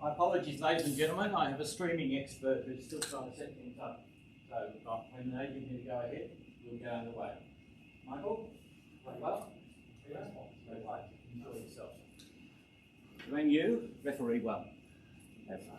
My apologies, ladies and gentlemen. I have a streaming expert who's still trying to set things up. So when they give me to go ahead, we'll go underway. Michael, very well. Very well. Enjoy yourself. When you, referee one. Have fun.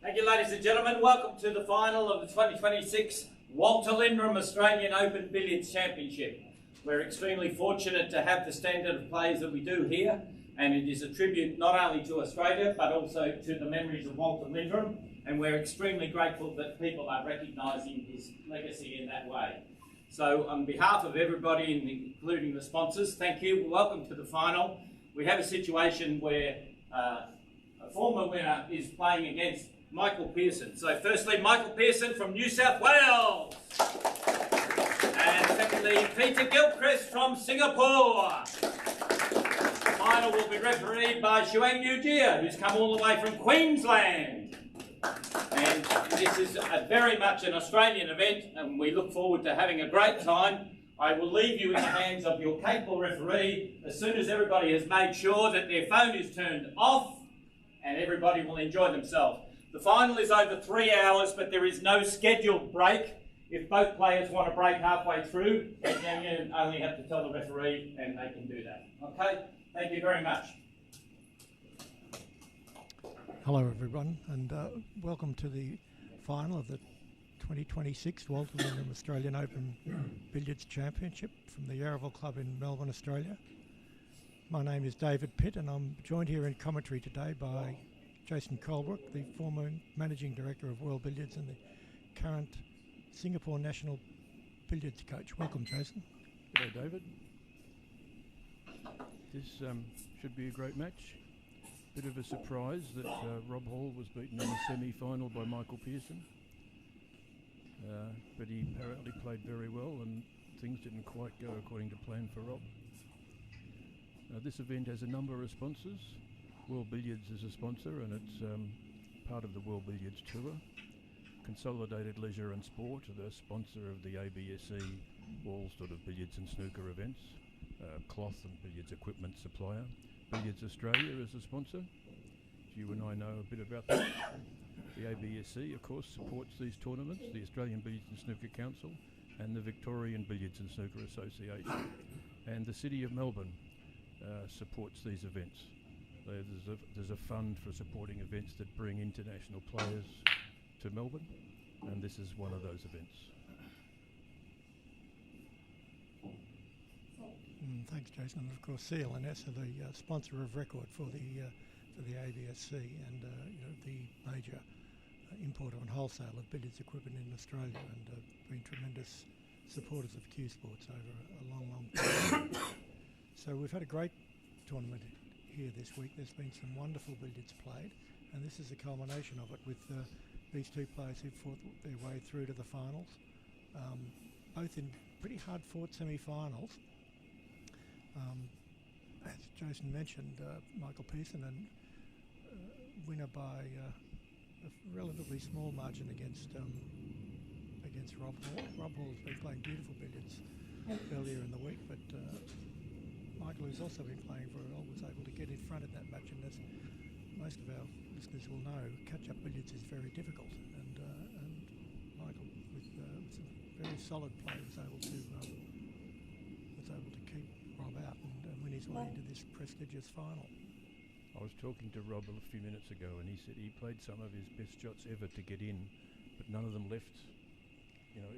Thank you, ladies and gentlemen. Welcome to the final of the 2026 Walter Lindrum Australian Open Billiards Championship. We're extremely fortunate to have the standard of plays that we do here, and it is a tribute not only to Australia but also to the memories of Walter Lindrum, and we're extremely grateful that people are recognising his legacy in that way. So on behalf of everybody, including the sponsors, thank you. Welcome to the final. We have a situation where a former winner is playing against Michael Pearson. So firstly, Michael Pearson from New South Wales. And secondly, Peter Gilchrist from Singapore. The final will be refereed by Xuan Yujia, who's come all the way from Queensland. And this is very much an Australian event, and we look forward to having a great time. I will leave you in the hands of your capable referee as soon as everybody has made sure that their phone is turned off and everybody will enjoy themselves. The final is over 3 hours, but there is no scheduled break. If both players want to break halfway through, then you only have to tell the referee and they can do that. Okay? Thank you very much. Hello everyone, and welcome to the final of the 2026 Walter Lindrum Australian Open Billiards Championship from the Yarraville Club in Melbourne, Australia. My name is David Pitt, and I'm joined here in commentary today by Jason Colebrook, the former Managing Director of World Billiards and the current Singapore National Billiards coach. Welcome, Jason. G'day, David. This should be a great match. Bit of a surprise that Rob Hall was beaten in the semi-final by Michael Pearson. But he apparently played very well and things didn't quite go according to plan for Rob. This event has a number of sponsors. World Billiards is a sponsor and it's part of the World Billiards Tour. Consolidated Leisure and Sport are the sponsor of the ABSE all sort of billiards and snooker events. Cloth and billiards equipment supplier. Billiards Australia is a sponsor. You and I know a bit about that. The ABSE, of course, supports these tournaments, the Australian Billiards and Snooker Council and the Victorian Billiards and Snooker Association. And the City of Melbourne supports these events. There's a fund for supporting events that bring international players to Melbourne, and this is one of those events. Thanks, Jason. And of course, CLNS are the sponsor of record for the ABSC and the major importer and wholesale of billiards equipment in Australia, and been tremendous supporters of Q Sports over a long, long time. So we've had a great tournament here this week. There's been some wonderful billiards played, and this is a culmination of it with these two players who fought their way through to the finals, both in pretty hard-fought semi-finals. As Jason mentioned, Michael Pearson and winner by a relatively small margin against Rob Hall. Rob Hall's been playing beautiful billiards earlier in the week, but Michael, who's also been playing very well, was able to get in front of that match, and as most of our listeners will know, catch-up billiards is very difficult, and Michael, with some very solid play, was able to keep Rob out and win his way into this prestigious final. I was talking to Rob a few minutes ago, and he said he played some of his best shots ever to get in, but none of them left,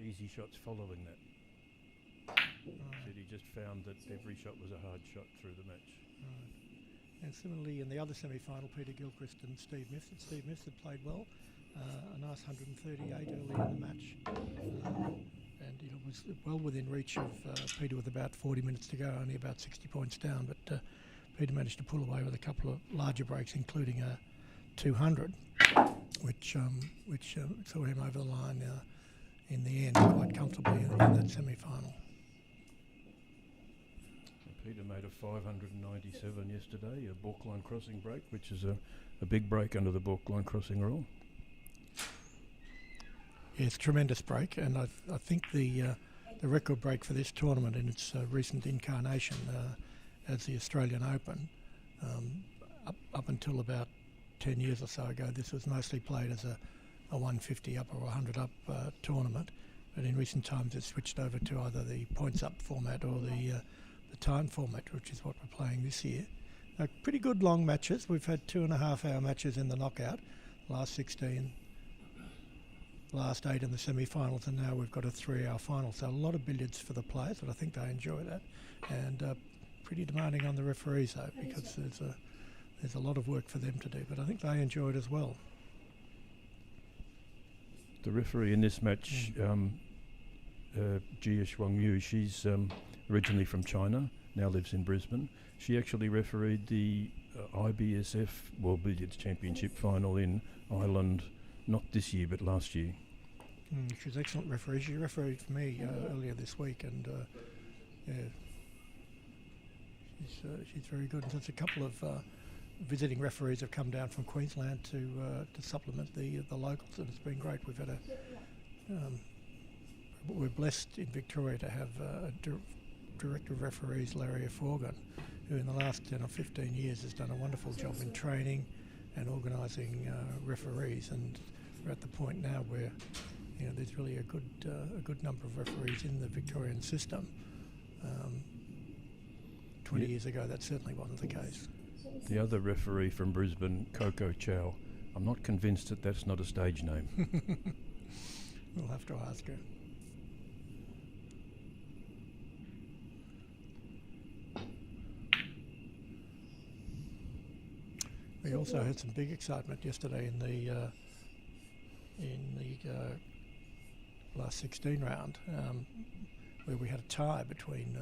easy shots following that. Said he just found that every shot was a hard shot through the match. And similarly, in the other semi-final, Peter Gilchrist and Steve Mifsud. Steve Mifsud played well, a nice 138 early in the match, and was well within reach of Peter with about 40 minutes to go, only about 60 points down. But Peter managed to pull away with a couple of larger breaks, including a 200, which saw him over the line in the end quite comfortably in that semi-final. Peter made a 597 yesterday, a balk line crossing break, which is a big break under the balk line crossing rule. Yeah, it's a tremendous break, and I think the record break for this tournament in its recent incarnation as the Australian Open, up until about 10 years or so ago, this was mostly played as a 150 up or 100 up tournament, but in recent times it's switched over to either the points up format or the time format, which is what we're playing this year. Pretty good long matches. We've had 2.5 hour matches in the knockout, last 16, last 8 in the semi-finals, and now we've got a 3-hour final. So a lot of billiards for the players, but I think they enjoy that, and pretty demanding on the referees though, because there's a lot of work for them to do, but I think they enjoy it as well. The referee in this match, Jia Shuangyu, she's originally from China, now lives in Brisbane. She actually refereed the IBSF World Billiards Championship final in Ireland, not this year but last year. She's an excellent referee. She refereed for me earlier this week, and she's very good. And there's a couple of visiting referees have come down from Queensland to supplement the locals, and it's been great. We've had we're blessed in Victoria to have a Director of Referees, Larry Forgan, who in the last 10 or 15 years has done a wonderful job in training and organising referees, and we're at the point now where there's really a good number of referees in the Victorian system. 20 years ago that certainly wasn't the case. The other referee from Brisbane, Coco Chow, I'm not convinced that that's not a stage name. We'll have to ask her. We also had some big excitement yesterday in the last 16 round, where we had a tie between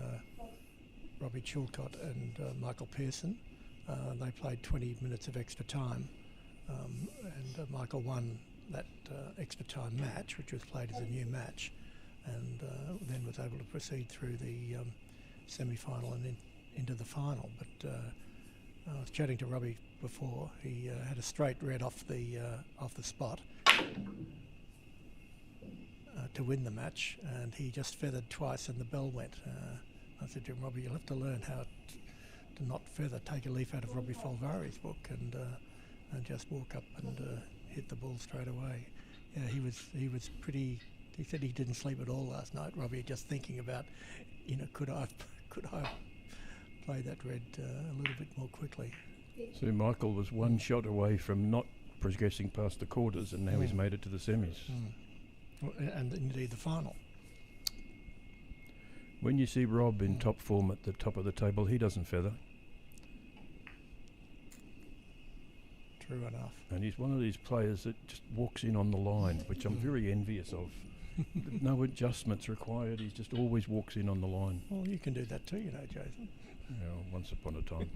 Robbie Chilcott and Michael Pearson. They played 20 minutes of extra time, and Michael won that extra time match, which was played as a new match, and then was able to proceed through the semi-final and into the final. But I was chatting to Robbie before. He had a straight red off the spot to win the match, and he just feathered twice and the bell went. I said to him, Robbie, you'll have to learn how to not feather. Take a leaf out of Robbie Folvari's book and just walk up and hit the ball straight away. Yeah, he was pretty. He said he didn't sleep at all last night, Robbie, just thinking about, could I play that red a little bit more quickly. So Michael was one shot away from not progressing past the quarters, and now he's made it to the semis. Well, and indeed the final. When you see Rob in top form at the top of the table, he doesn't feather. True enough. And he's one of these players that just walks in on the line, which I'm very envious of. No adjustments required. He just always walks in on the line. Well, you can do that too, you know, Jason. Yeah, once upon a time.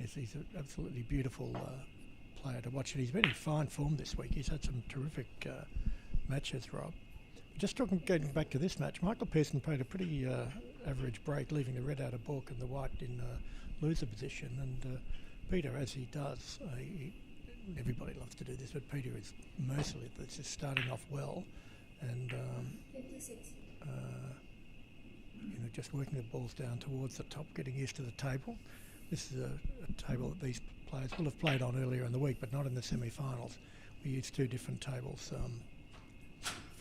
Yes, he's an absolutely beautiful player to watch, and he's been in fine form this week. He's had some terrific matches, Rob. Just getting back to this match, Michael Pearson played a pretty average break, leaving the red out of balk and the white in loser position. And Peter, as he does, everybody loves to do this, but Peter is merciless. It's just starting off well, and just working the balls down towards the top, getting used to the table. This is a table that these players will have played on earlier in the week, but not in the semi-finals. We used two different tables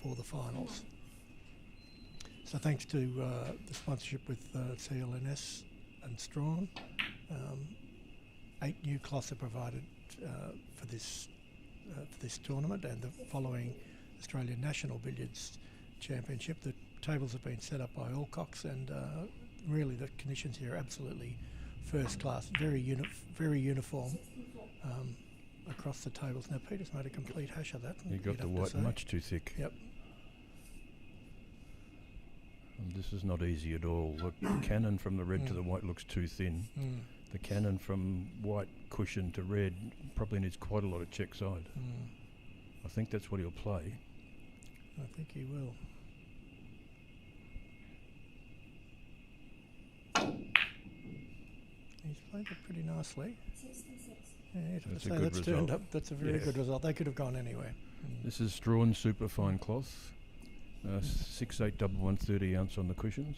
for the finals. So thanks to the sponsorship with CLNS and Strawn, 8 new cloths are provided for this tournament and the following Australian National Billiards Championship. The tables have been set up by Alcox, and really the conditions here are absolutely first class, very uniform across the tables. Now Peter's made a complete hash of that. You got the white much too thick. Yep. And this is not easy at all. Look, the cannon from the red to the white looks too thin. The cannon from white cushion to red probably needs quite a lot of check side. I think that's what he'll play. I think he will. He's played it pretty nicely. 66. Yeah, that's a good turned result. up. That's a very good result. They could have gone anywhere. This is Strawn superfine cloth. 6/8 double 130 ounce on the cushions.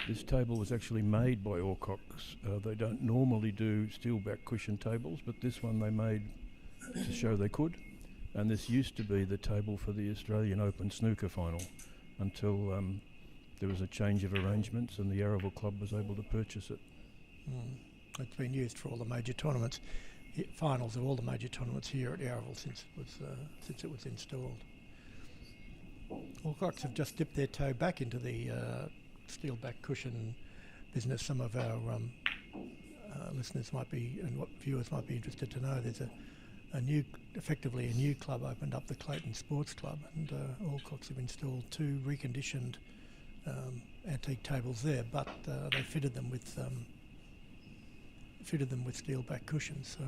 This table was actually made by Alcox. They don't normally do steel back cushion tables, but this one they made to show they could. And this used to be the table for the Australian Open snooker final until there was a change of arrangements and the Yarraville club was able to purchase it. It's been used for all the major tournaments, finals of all the major tournaments here at Yarraville since it was installed. Alcox have just dipped their toe back into the steel back cushion business. Some of our listeners might be, and what viewers might be interested to know, there's effectively a new club opened up, the Clayton Sports Club, and Alcox have installed 2 reconditioned antique tables there, but they fitted them with steel back cushions. So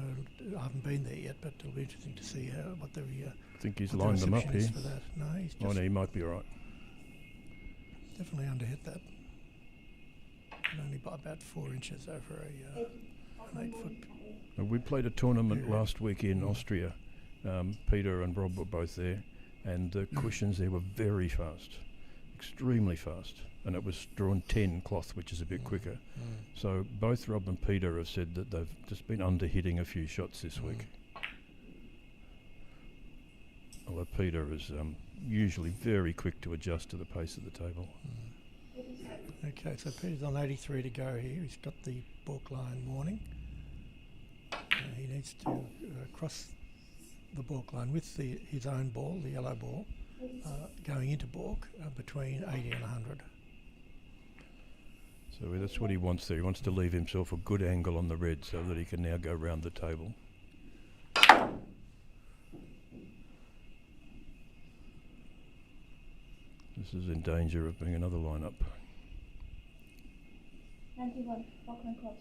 I haven't been there yet, but it'll be interesting to see what the I think he's lined them up here. For that. No, he's just no, he might be all right. Definitely underhit that. And only by about 4 inches over an 8 foot. We played a tournament last week in Austria. Peter and Rob were both there, and the cushions there were very fast, extremely fast, and it was drawn 10 cloth, which is a bit quicker. So both Rob and Peter have said that they've just been under-hitting a few shots this week. Although Peter is usually very quick to adjust to the pace of the table. Okay, so Peter's on 83 to go here. He's got the balk line warning. He needs to cross the balk line with his own ball, the yellow ball, going into balk between 80 and 100. So that's what he wants there. He wants to leave himself a good angle on the red so that he can now go round the table. This is in danger of being another line-up. 91, Falkland cross.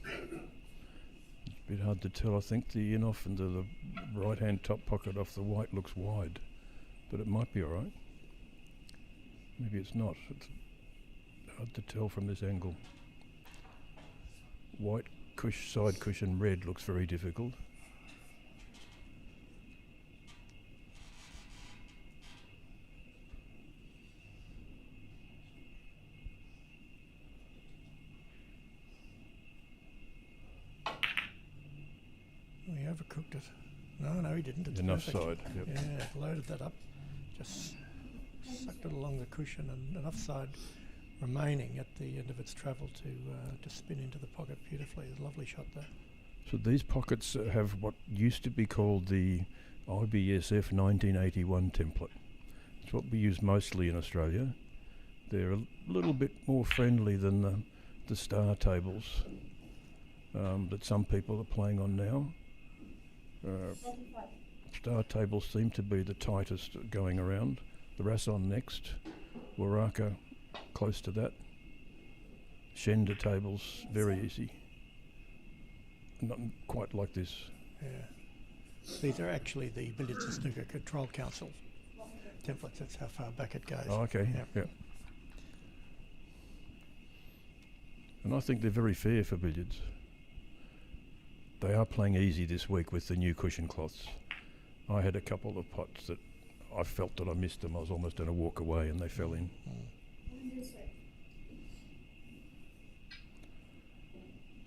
It's a bit hard to tell. I think the in-off into the right-hand top pocket off the white looks wide, but it might be all right. Maybe it's not. It's hard to tell from this angle. White side cushion red looks very difficult. He overcooked it. No, he didn't. It's enough perfect. side. Yep. Yeah, loaded that up. Just sucked it along the cushion, and enough side remaining at the end of its travel to spin into the pocket beautifully. It's a lovely shot there. So these pockets have what used to be called the IBSF 1981 template. It's what we use mostly in Australia. They're a little bit more friendly than the star tables that some people are playing on now. Star tables seem to be the tightest going around. The Rasson next, Waraka close to that. Shender tables very easy. Not quite like this. Yeah. These are actually the Billiards and Snooker Control Council templates. That's how far back it goes. Oh, okay. Yeah. And I think they're very fair for billiards. They are playing easy this week with the new cushion cloths. I had a couple of pots that I felt that I missed them. I was almost going to walk away and they fell in.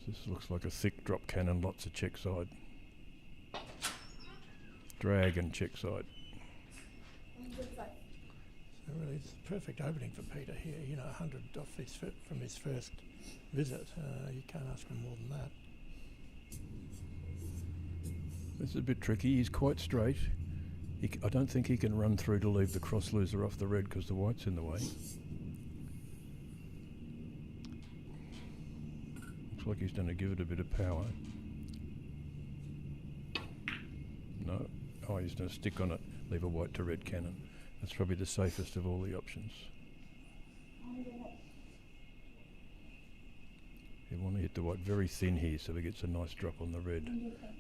This looks like a thick drop cannon, lots of check side. Drag and check side. So really it's a perfect opening for Peter here. 100 off from his first visit. You can't ask for more than that. This is a bit tricky. He's quite straight. I don't think he can run through to leave the cross loser off the red because the white's in the way. Looks like he's going to give it a bit of power. No. Oh, he's going to stick on it, leave a white to red cannon. That's probably the safest of all the options. You want to hit the white very thin here so he gets a nice drop on the red.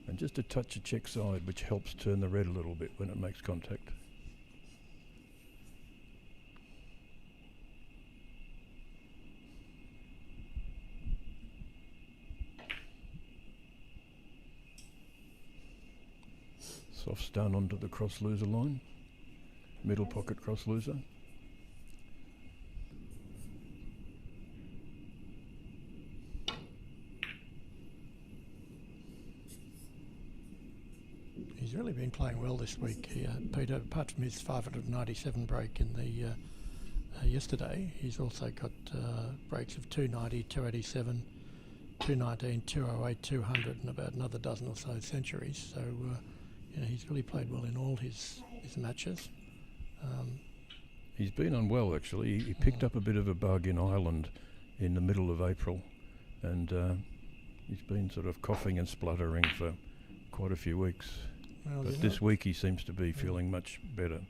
And just a touch of check side, which helps turn the red a little bit when it makes contact. Soft stun onto the cross loser line. Middle pocket cross loser. He's really been playing well this week, Peter. Apart from his 597 break in the yesterday, he's also got breaks of 290, 287, 219, 208, 200, and about another dozen or so centuries. So he's really played well in all his matches. He's been unwell actually. He picked up a bit of a bug in Ireland in the middle of April, and he's been sort of coughing and spluttering for quite a few weeks. Well, but this week he seems to be feeling much better.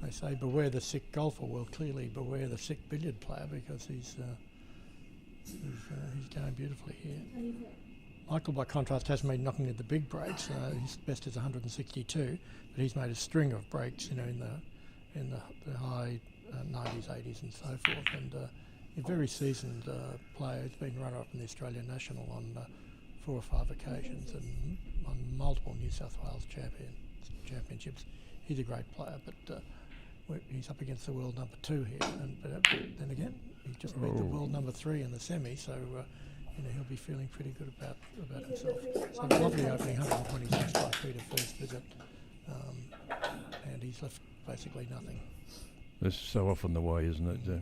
They say beware the sick golfer. Well, clearly beware the sick billiard player, because he's going beautifully here. Michael, by contrast, hasn't been knocking at the big breaks. His best is 162, but he's made a string of breaks, in the high 90s, 80s, and so forth. And a very seasoned player. He's been runner-up in the Australian National on 4 or 5 occasions and on multiple New South Wales championships. He's a great player, but he's up against the world number 2 here. But then again, he just beat the world number 3 in the semi, so he'll be feeling pretty good about himself. So a lovely opening, 126 by Peter first visit, and he's left basically nothing. This is so often the way, isn't it?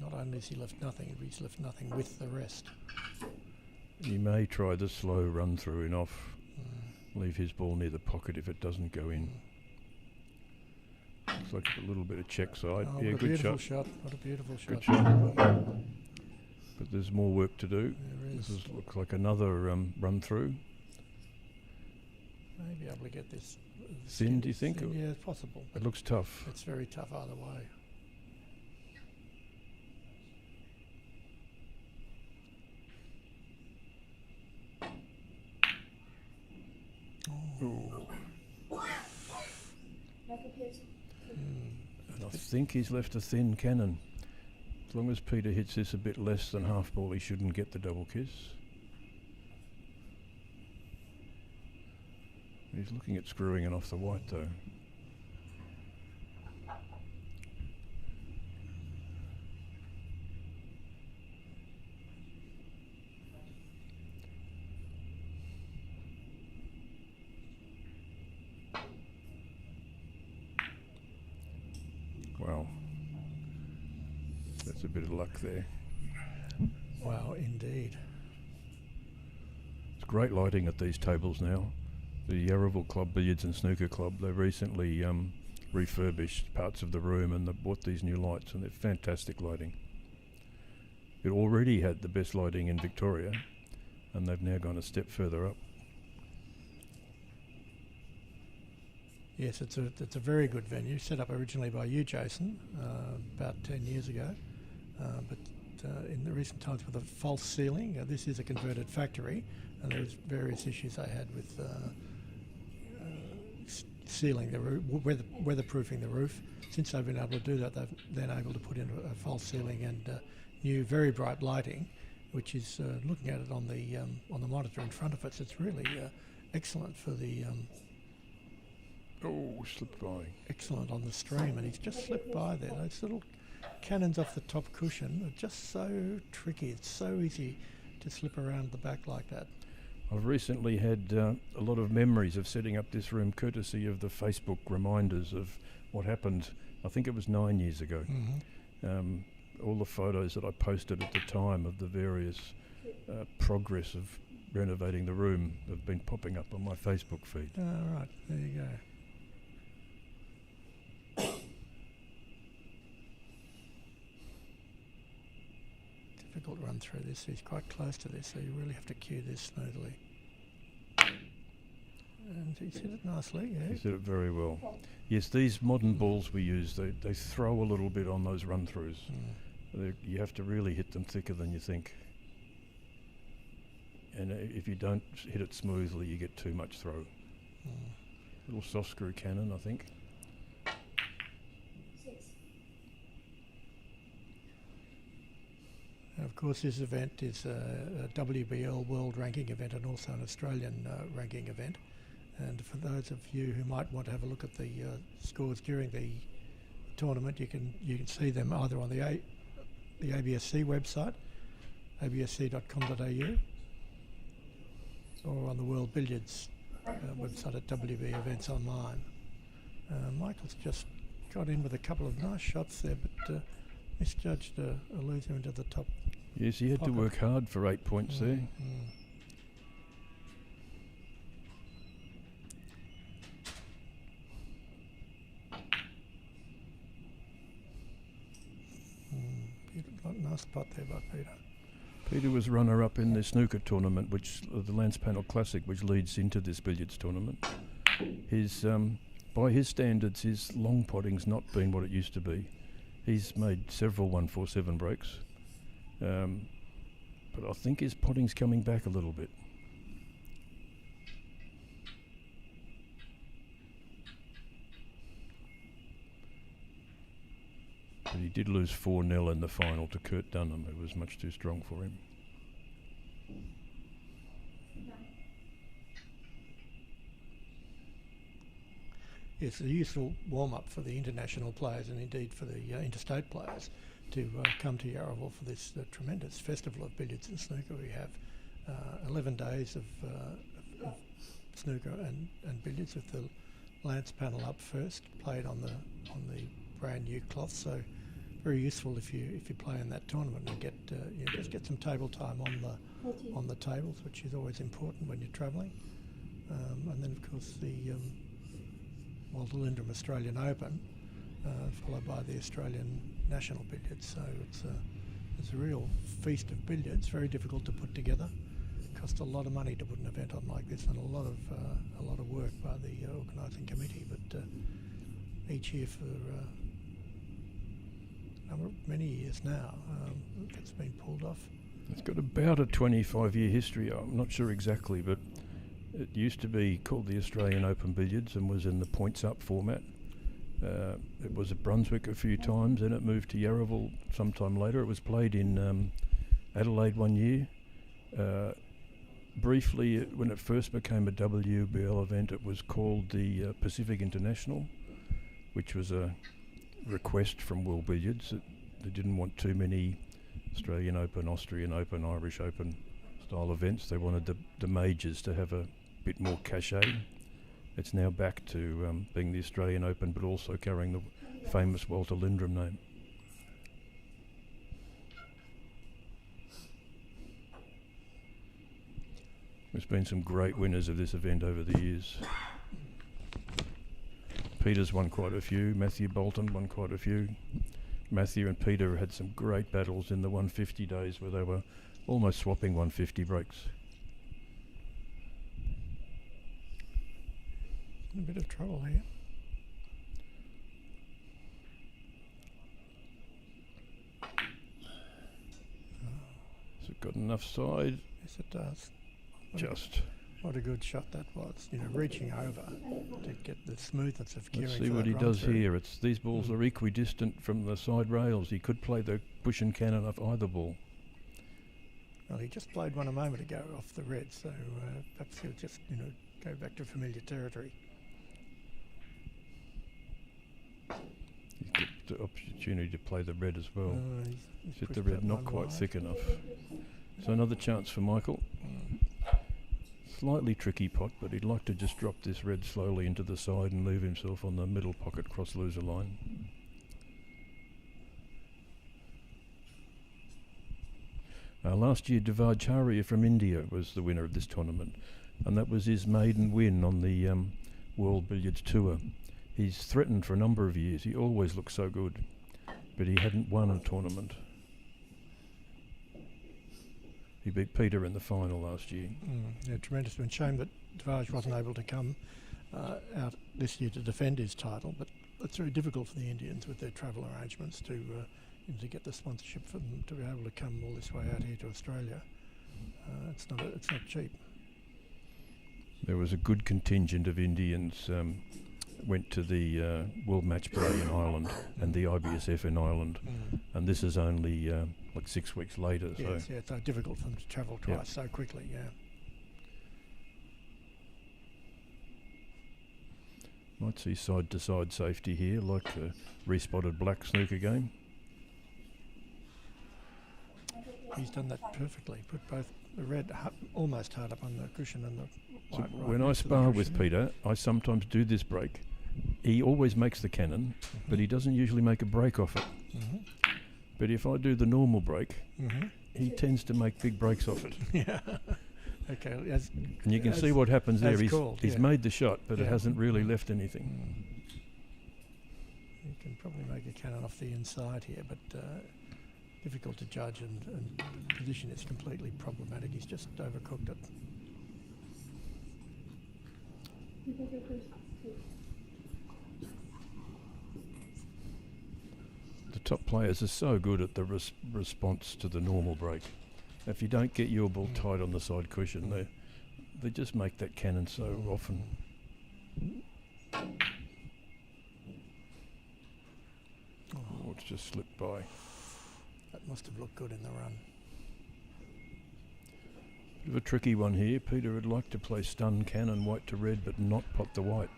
Not only has he left nothing, but he's left nothing with the rest. He may try the slow run through and off, leave his ball near the pocket if it doesn't go in. Looks like a little bit of check side. Oh, yeah, good shot. What a beautiful shot. Good shot. But there's more work to do. There is. This looks like another run through. Maybe able to get this Thin, do you think? Thin, yeah, it's possible. It looks tough. It's very tough either way. And I think he's left a thin cannon. As long as Peter hits this a bit less than half ball, he shouldn't get the double kiss. He's looking at screwing it off the white though. Wow. That's a bit of luck there. Wow, indeed. It's great lighting at these tables now. The Yarraville Club Billiards and Snooker Club, they recently refurbished parts of the room and bought these new lights, and they're fantastic lighting. it already had the best lighting in Victoria, and they've now gone a step further up. Yes, it's a very good venue, set up originally by you, Jason, about 10 years ago. But in the recent times with a false ceiling, this is a converted factory, and there's various issues they had with sealing the roof, weatherproofing the roof. Since they've been able to do that, they've then able to put in a false ceiling and new very bright lighting, which is looking at it on the monitor in front of us. It's really excellent for the. Oh, slipped by. Excellent on the stream, and he's just slipped by there. Those little cannons off the top cushion are just so tricky. It's so easy to slip around the back like that. I've recently had a lot of memories of setting up this room courtesy of the Facebook reminders of what happened, I think it was 9 years ago. Mm-hmm. All the photos that I posted at the time of the various progress of renovating the room have been popping up on my Facebook feed. All right, there you go. Difficult run through this. He's quite close to this, so you really have to cue this smoothly. And he's hit it nicely, yeah. He's hit it very well. Yes, these modern balls we use, they throw a little bit on those run-throughs. You have to really hit them thicker than you think. And if you don't hit it smoothly, you get too much throw. Little soft screw cannon, I think. 6. Of course, this event is a WBL World Ranking event and also an Australian ranking event. And for those of you who might want to have a look at the scores during the tournament, you can see them either on the ABSC website, absc.com.au, or on the World Billiards website at WB Events Online. Michael's just got in with a couple of nice shots there, but misjudged a loser into the top. Yes, he had pocket. to work hard for 8 points there. Nice spot there by Peter. Peter was runner-up in the snooker tournament, which the Lance Panel Classic, which leads into this billiards tournament. His, by his standards, his long potting's not been what it used to be. He's made several 147 breaks, but I think his potting's coming back a little bit. But he did lose 4-0 in the final to Kurt Dunham. It was much too strong for him. It's a useful warm-up for the international players and indeed for the interstate players to come to Yarraville for this tremendous festival of billiards and snooker. We have 11 days of snooker and billiards with the Lance Panel up first, played on the brand new cloth. So very useful if you play in that tournament and get just get some table time on the tables, which is always important when you're travelling. And then of course the Walter Lindrum Australian Open, followed by the Australian National Billiards. So it's a real feast of billiards. Very difficult to put together. Cost a lot of money to put an event on like this, and a lot of work by the organising committee. But each year for many years now, it's been pulled off. It's got about a 25-year history. I'm not sure exactly, but it used to be called the Australian Open Billiards and was in the points-up format. It was at Brunswick a few times, then it moved to Yarraville sometime later. It was played in Adelaide one year. Briefly, when it first became a WBL event, it was called the Pacific International, which was a request from World Billiards. They didn't want too many Australian Open, Austrian Open, Irish Open style events. They wanted the majors to have a bit more cachet. It's now back to being the Australian Open, but also carrying the famous Walter Lindrum name. There's been some great winners of this event over the years. Peter's won quite a few, Matthew Bolton won quite a few, Matthew and Peter had some great battles in the 150 days where they were almost swapping 150 breaks. A bit of trouble here. Has it got enough side? Yes, it does. What a good shot that was. You know, reaching over to get the smoothness of curing. Let's see what he does here. These balls are equidistant from the side rails. He could play the push and cannon off either ball. Well, he just played one a moment ago off the red, so perhaps he'll just, go back to familiar territory. He's got the opportunity to play the red as well. He's Hit the red not quite thick enough. So another chance for Michael. Slightly tricky pot, but he'd like to just drop this red slowly into the side and leave himself on the middle pocket cross loser line. Last year, Devacharya from India was the winner of this tournament, and that was his maiden win on the World Billiards Tour. He's threatened for a number of years. He always looks so good, but he hadn't won a tournament. He beat Peter in the final last year. Yeah, tremendous. It's a shame that Devaj wasn't able to come out this year to defend his title, but it's very difficult for the Indians with their travel arrangements to get the sponsorship for them to be able to come all this way out here to Australia. It's not cheap. There was a good contingent of Indians went to the World Match Play in Ireland and the IBSF in Ireland, and this is only like 6 weeks later. Yes, so it's so difficult for them to travel twice so quickly. Yeah. Might see side-to-side safety here, like the respotted black snooker game. He's done that perfectly. Put both the red almost hard up on the cushion and the white. So when I spar with Peter, I sometimes do this break. He always makes the cannon, but he doesn't usually make a break off it. But if I do the normal break, he tends to make big breaks off it. Yeah. Okay. And you can see what happens there. He's made the shot, but it hasn't really left anything. You can probably make a cannon off the inside here, but difficult to judge, and position is completely problematic. He's just overcooked it. The top players are so good at the response to the normal break. If you don't get your ball tight on the side cushion, they just make that cannon so often. Oh, it's just slipped by. That must have looked good in the run. Bit of a tricky one here. Peter would like to play stun cannon white to red, but not pot the white.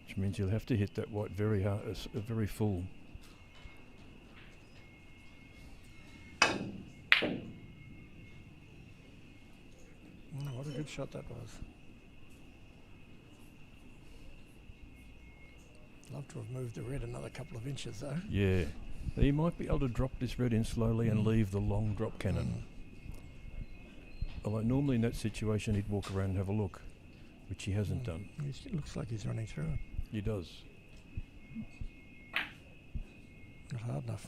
Which means you'll have to hit that white very hard, very full. What a good shot that was. Love to have moved the red another couple of inches though. Yeah. He might be able to drop this red in slowly and leave the long drop cannon. Although normally in that situation he'd walk around and have a look, which he hasn't done. It looks like he's running through it. He does. Not hard enough.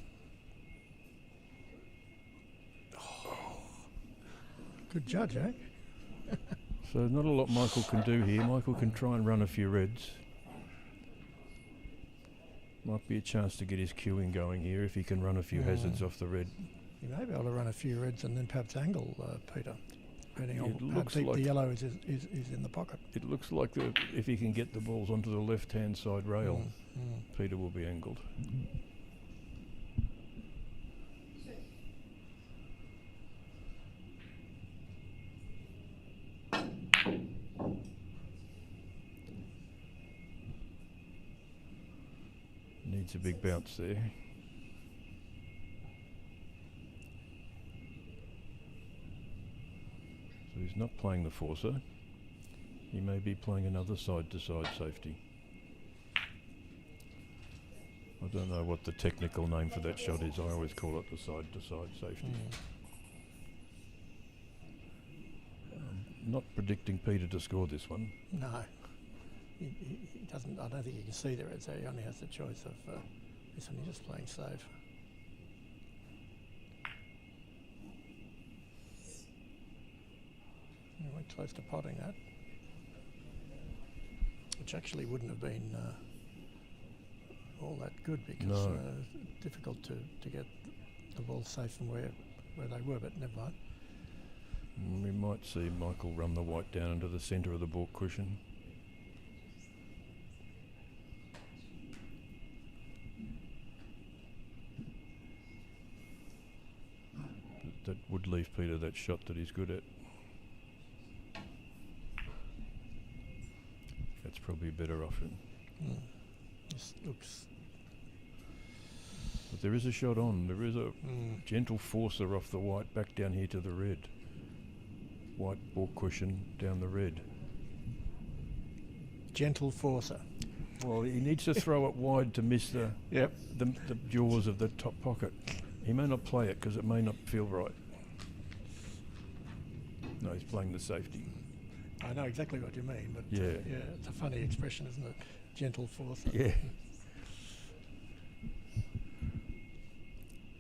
Good judge, eh? So not a lot Michael can do here. Michael can try and run a few reds. Might be a chance to get his queuing going here if he can run a few hazards off the red. He may be able to run a few reds and then perhaps angle Peter, depending on how deep like the yellow is in the pocket. It looks like if he can get the balls onto the left-hand side rail, Peter will be angled. Needs a big bounce there. So he's not playing the forcer. He may be playing another side-to-side safety. I don't know what the technical name for that shot is. I always call it the side-to-side safety. Not predicting Peter to score this one. No. he doesn't. I don't think he can see the red, so he only has the choice of this one. He's just playing safe. He went close to potting that, which actually wouldn't have been all that good because difficult to get the ball safe from where they were, but never mind. We might see Michael run the white down into the centre of the baulk cushion. That would leave Peter that shot that he's good at. That's probably a better option. This looks... But there is a shot on. There is a gentle forcer off the white back down here to the red. White baulk cushion down the red. Gentle forcer. Well, he needs to throw it wide to miss the jaws of the top pocket. He may not play it because it may not feel right. No, he's playing the safety. I know exactly what you mean, but yeah, it's a funny expression, isn't it? Gentle forcer. Yeah.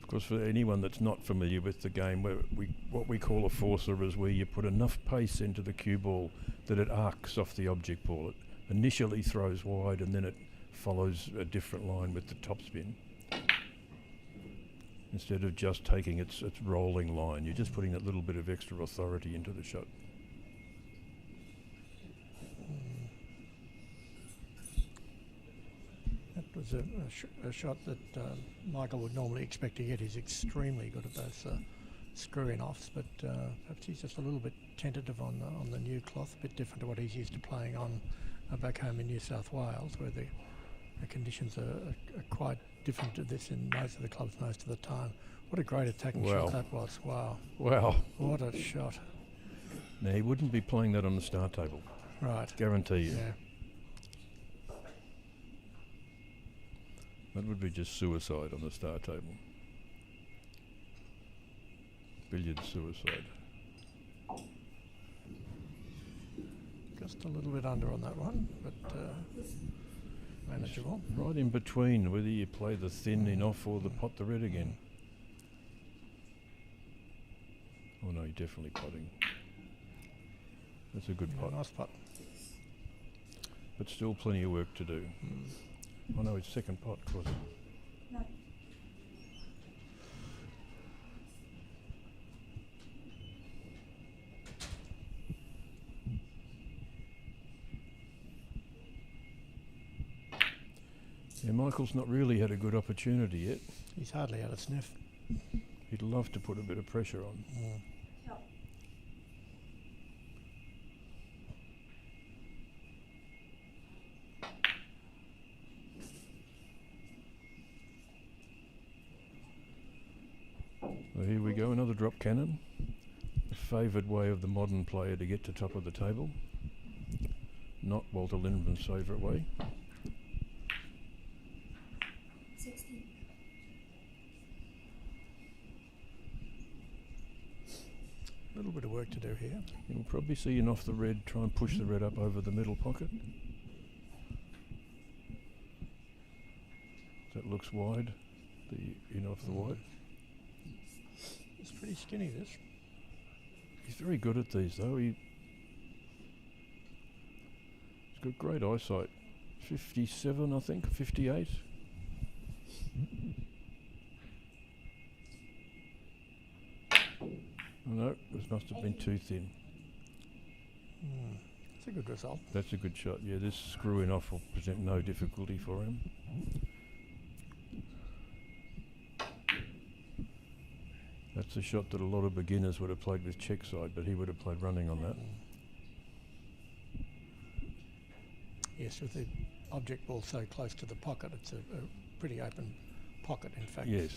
Of course, for anyone that's not familiar with the game, what we call a forcer is where you put enough pace into the cue ball that it arcs off the object ball. It initially throws wide and then it follows a different line with the topspin. Instead of just taking its rolling line, you're just putting that little bit of extra authority into the shot. That was a shot that Michael would normally expect to get. He's extremely good at those screwing offs, but perhaps he's just a little bit tentative on the new cloth, a bit different to what he's used to playing on back home in New South Wales, where the conditions are quite different to this in most of the clubs most of the time. What a great attacking shot that was. Wow. Wow. What a shot. Now, he wouldn't be playing that on the start table. Right. Guarantee you. Yeah. That would be just suicide on the start table. Billiard suicide. Just a little bit under on that one, but manageable. Right in between, whether you play the thin in off or the pot the red again. Oh no, you're definitely potting. That's a good pot. Nice pot. But still plenty of work to do. Oh no, it's second pot, of course. No. Yeah, Michael's not really had a good opportunity yet. He's hardly had a sniff. He'd love to put a bit of pressure on. No. So here we go, another drop cannon. The favoured way of the modern player to get to top of the table. Not Walter Lindrum's favourite way. 16. A little bit of work to do here. You'll probably see an off the red, try and push the red up over the middle pocket. That looks wide, the in off the white. It's pretty skinny, this. He's very good at these though. He's got great eyesight. 57, I think, 58. Oh no, this must have been too thin. It's a good result. That's a good shot. Yeah, this screwing off will present no difficulty for him. That's a shot that a lot of beginners would have played with check side, but he would have played running on that. Yes, with the object ball so close to the pocket, it's a pretty open pocket. In fact, Yes.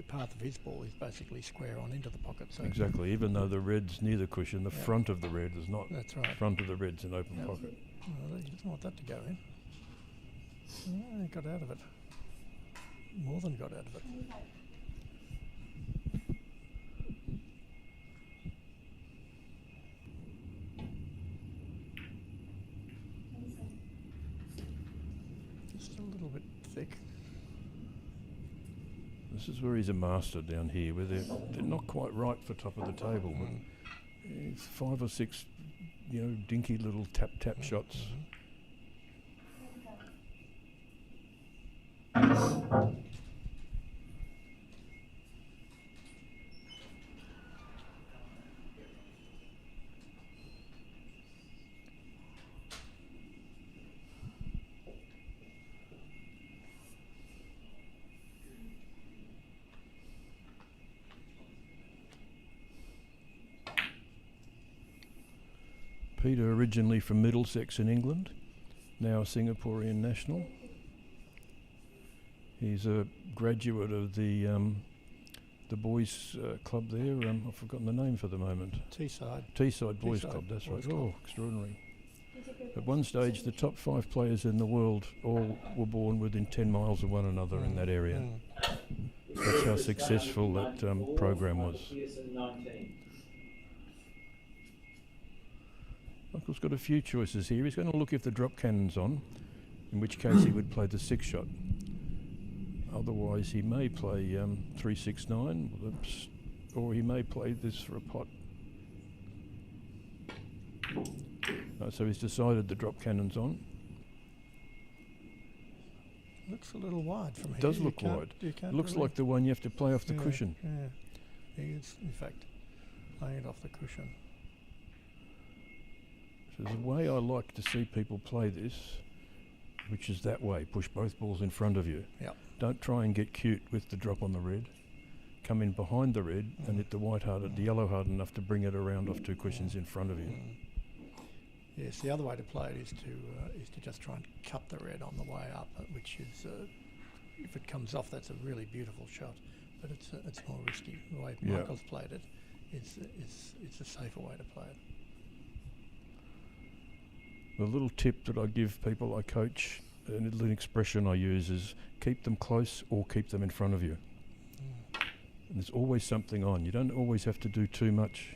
Part of his ball is basically square on into the pocket. So Exactly, even though the red's near the cushion, the front of the red is not. That's right. Front of the red's an open Yep. pocket. Well, he doesn't want that to go in. He got out of it. More than got out of it. 25. thick. This is where he's a master down here, where they're not quite right for top of the table, but it's 5 or 6, dinky little tap shots. Peter, originally from Middlesex in England, now a Singaporean national. He's a graduate of the boys' club there. I've forgotten the name for the moment. Teesside Boys Club, that's right. Oh, extraordinary. At one stage, the top 5 players in the world all were born within 10 miles of one another in that area. That's how successful that program was. Michael's got a few choices here. He's going to look if the drop cannon's on, in which case he would play the 6 shot. Otherwise, he may play 3-6-9, or he may play this for a pot. So he's decided the drop cannon's on. Looks a little wide from here. It does look wide. Looks really like the one you have to play off the cushion. Yeah, he is, in fact, playing it off the cushion. So there's a way I like to see people play this, which is that way. Push both balls in front of you. Yep. Don't try and get cute with the drop on the red. Come in behind the red and hit the yellow hard enough to bring it around off 2 cushions in front of you. Yes, the other way to play it is to just try and cut the red on the way up, which is, if it comes off, that's a really beautiful shot. But it's more risky. The way Michael's played it, it's a safer way to play it. The little tip that I give people I coach, and a little expression I use is keep them close or keep them in front of you. And there's always something on. You don't always have to do too much.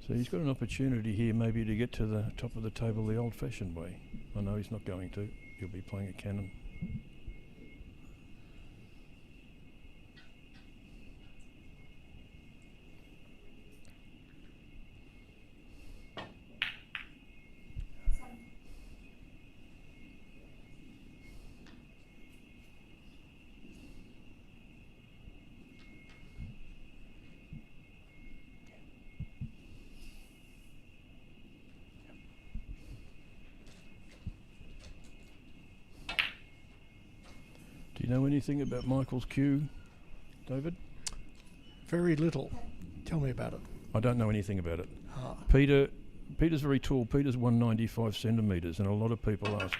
So he's got an opportunity here maybe to get to the top of the table the old-fashioned way. I know he's not going to. He'll be playing a cannon. Do you know anything about Michael's cue, David? Very little. Tell me about it. I don't know anything about it. Peter's very tall. Peter's 195 centimetres, and a lot of people ask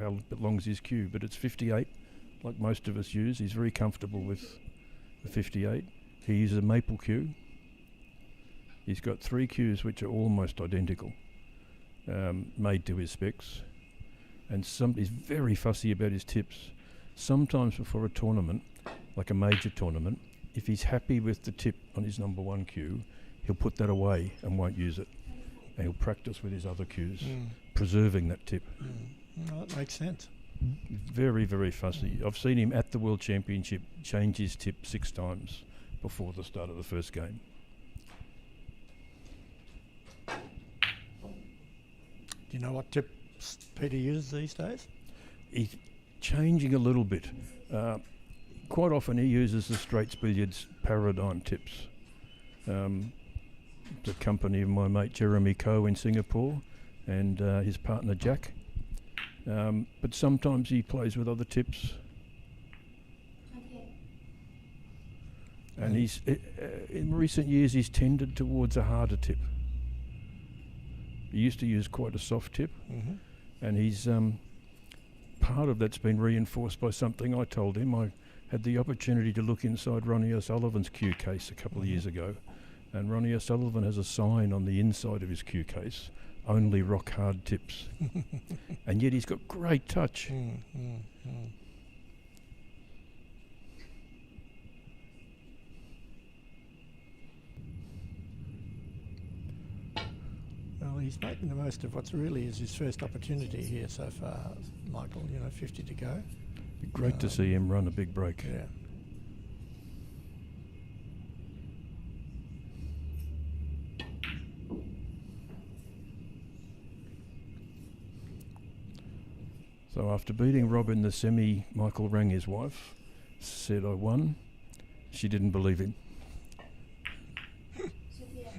how long's his cue, but it's 58, like most of us use. He's very comfortable with the 58. He uses a maple cue. He's got 3 cues which are almost identical, made to his specs, and he's very fussy about his tips. Sometimes before a tournament, like a major tournament, if he's happy with the tip on his number 1 cue, he'll put that away and won't use it. And he'll practice with his other cues, preserving that tip. No, that makes sense. Very, very fussy. I've seen him at the World Championship change his tip 6 times before the start of the first game. Do you know what tips Peter uses these days? He's changing a little bit. Quite often he uses the Straights Billiards paradigm tips. The company of my mate Jeremy Coe in Singapore and his partner Jack. But sometimes he plays with other tips. And he's in recent years he's tended towards a harder tip. He used to use quite a soft tip, and he's part of that's been reinforced by something I told him. I had the opportunity to look inside Ronnie O'Sullivan's cue case a couple of years ago, and Ronnie O'Sullivan has a sign on the inside of his cue case, only rock hard tips, and yet he's got great touch. he's making the most of what's really is his first opportunity here so far, Michael. 50 to go. Be great to see him run a big break. Yeah. So after beating Rob in the semi, Michael rang his wife, said, "I won." She didn't believe him. Sophia.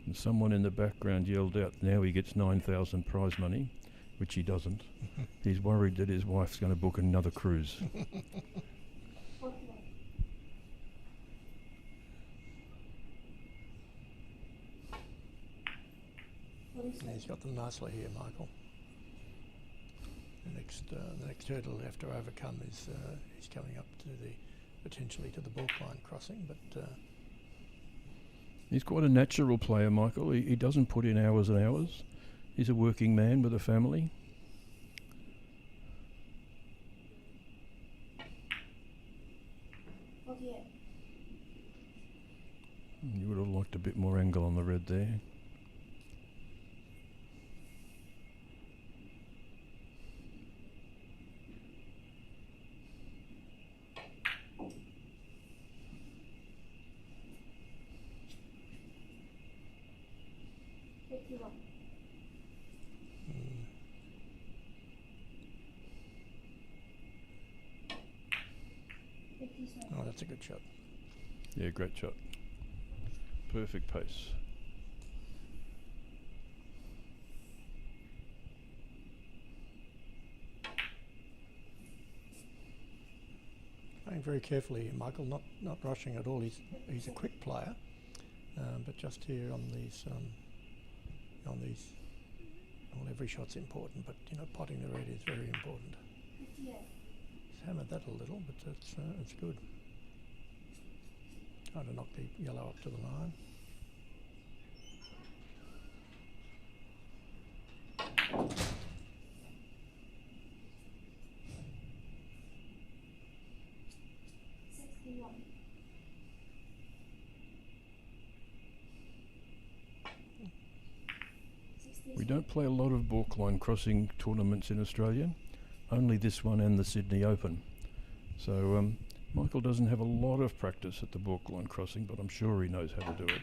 And someone in the background yelled out, "Now he gets 9,000 prize money," which he doesn't. He's worried that his wife's going to book another cruise. 41. He's got them nicely here, Michael. The next hurdle they have to overcome is he's coming up to potentially to the balk line crossing, but He's quite a natural player, Michael. He doesn't put in hours and hours. He's a working man with a family. You would have liked a bit more angle on the red there. Oh, that's a good shot. Yeah, great shot. Perfect pace. Playing very carefully, Michael, not rushing at all. He's a quick player, but just here on these, well, every shot's important, but potting the red is very important. He's hammered that a little, but it's good. Trying to knock the yellow up to the line. We don't play a lot of balk line crossing tournaments in Australia, only this one and the Sydney Open. So Michael doesn't have a lot of practice at the balk line crossing, but I'm sure he knows how to do it.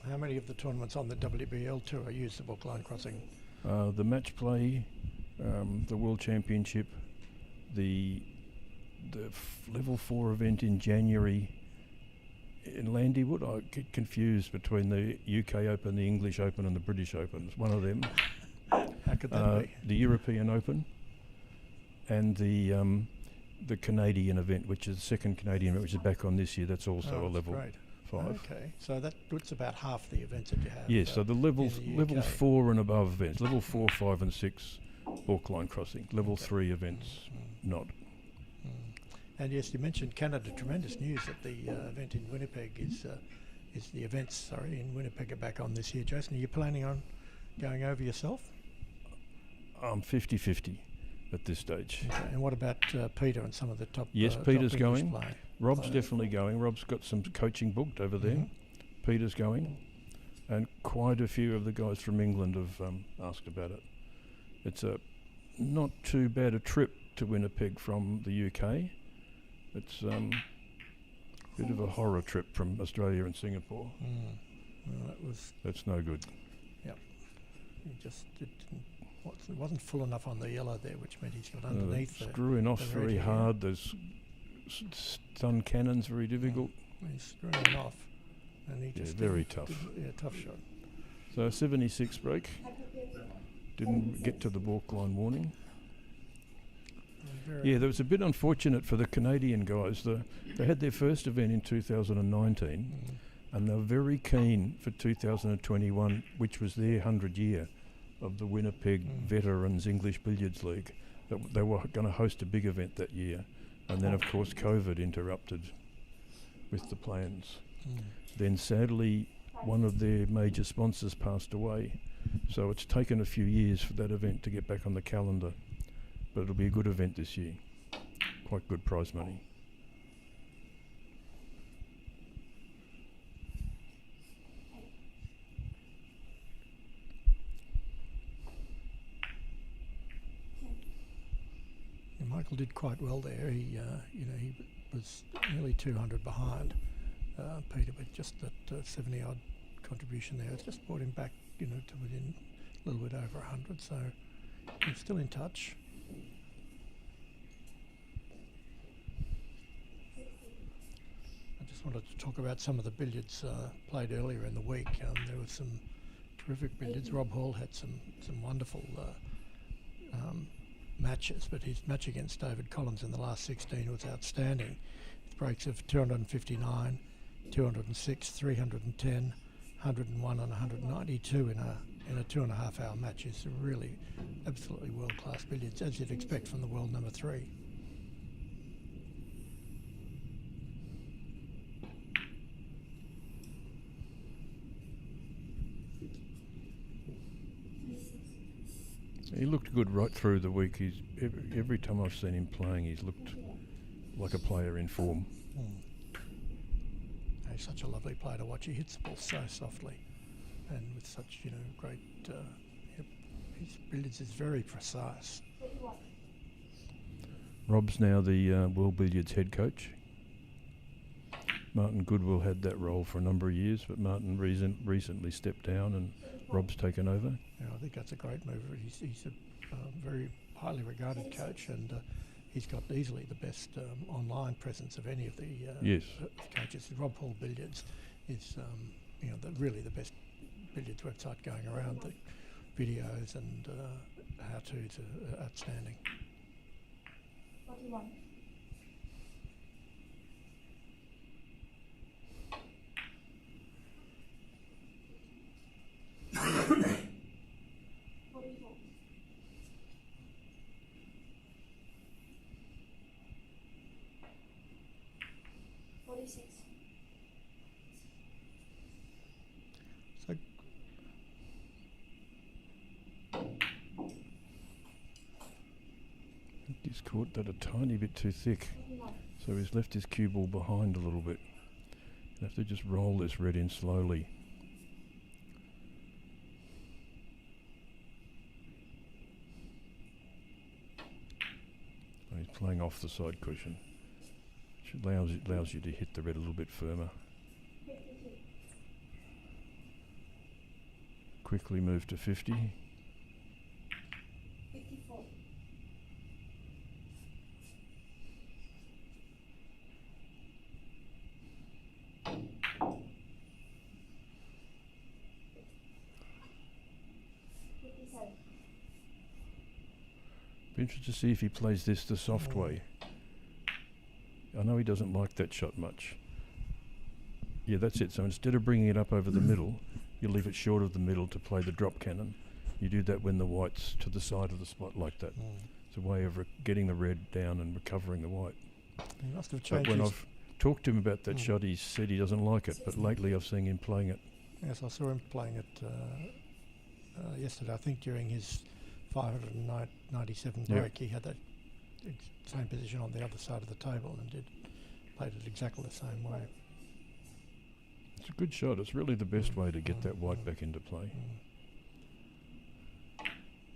How many of the tournaments on the WBL Tour use the balk line crossing? The match play, the World Championship, the level 4 event in January in Landywood. I get confused between the UK Open, the English Open and the British Open. It's one of them. How could that be? The European Open and the Canadian event, which is the second Canadian event, which is back on this year. That's also a level 5. Okay, so that's about half the events that you have. Yes, so the level 4 and above events, level 4, 5 and 6 balk line crossing, level 3 events not. And yes, you mentioned Canada. Tremendous news that the event in Winnipeg is the events in Winnipeg are back on this year. Jason, are you planning on going over yourself? I'm 50-50 at this stage. Okay. And what about Peter and some of the top? Yes, top Peter's English going. play? Rob's definitely going. Rob's got some coaching booked over there. Peter's going, and quite a few of the guys from England have asked about it. It's a not too bad a trip to Winnipeg from the UK. It's a bit of a horror trip from Australia and Singapore. Well, that's no good. Yep. It wasn't full enough on the yellow there, which meant he's got underneath. Screwing off very hard. Those stun cannons very difficult. He's screwing off, and he just very tough. Tough shot. So 76 break. Didn't get to the balk line warning. That was a bit unfortunate for the Canadian guys. They had their first event in 2019, and they were very keen for 2021, which was their 100 year of the Winnipeg Veterans English Billiards League. They were going to host a big event that year, and then of course COVID interrupted with the plans. Then sadly one of their major sponsors passed away, so it's taken a few years for that event to get back on the calendar, but it'll be a good event this year. quite good prize money. Michael did quite well there. He was nearly 200 behind Peter, but just that 70-odd contribution there has just brought him back, to within a little bit over 100. So he's still in touch. I just wanted to talk about some of the billiards played earlier in the week. There were some terrific billiards. Rob Hall had some wonderful matches, but his match against David Collins in the last 16 was outstanding. With breaks of 259, 206, 310, 101 and 192 in a 2.5 hour match is really absolutely world-class billiards, as you'd expect from the world number 3. He looked good right through the week. He's every time I've seen him playing, he's looked like a player in form. He's such a lovely player to watch. He hits the ball so softly, and with such great. His billiards is very precise. Rob's now the World Billiards head coach. Martin Goodwill had that role for a number of years, but Martin recently stepped down and Rob's taken over. Yeah, I think that's a great move. He's a very highly regarded coach, and he's got easily the best online presence of any of the coaches. Rob Hall Billiards is really the best billiards website going around. The videos and how-tos are outstanding. What do you want? What do you want? 46. So He's caught that a tiny bit too thick, so he's left his cue ball behind a little bit. You have to just roll this red in slowly. He's playing off the side cushion, which allows you to hit the red a little bit firmer. 52. Quickly move to 50. 54. 57. Be interested to see if he plays this the soft way. I know he doesn't like that shot much. Yeah, that's it. So instead of bringing it up over the middle, you leave it short of the middle to play the drop cannon. You do that when the white's to the side of the spot like that. It's a way of getting the red down and recovering the white. he must have But changed when his... I've talked to him about that shot, he said he doesn't like it. But lately I've seen him playing it. Yes, I saw him playing it yesterday. I think during his 597 Yep. break, he had that same position on the other side of the table and played it exactly the same way. It's a good shot. It's really the best way to get that white back into play.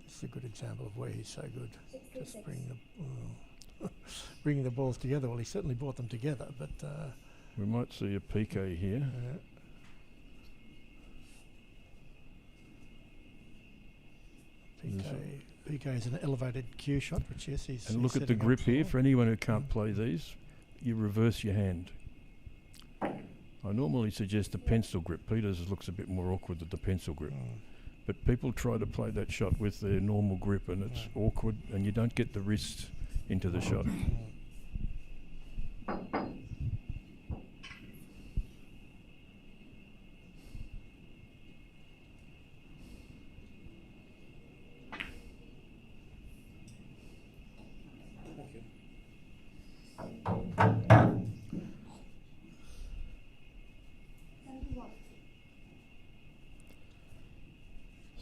It's a good example of where he's so good. 66. Just bringing the balls together. Well, he certainly brought them together, but We might see a PK here. PK is an elevated cue shot, which yes, he's. And he's look at the setting up grip here. for. For anyone who can't play these, you reverse your hand. I normally suggest a pencil grip. Peter's looks a bit more awkward than the pencil grip. But people try to play that shot with their normal grip and it's awkward and you don't get the wrist into the shot.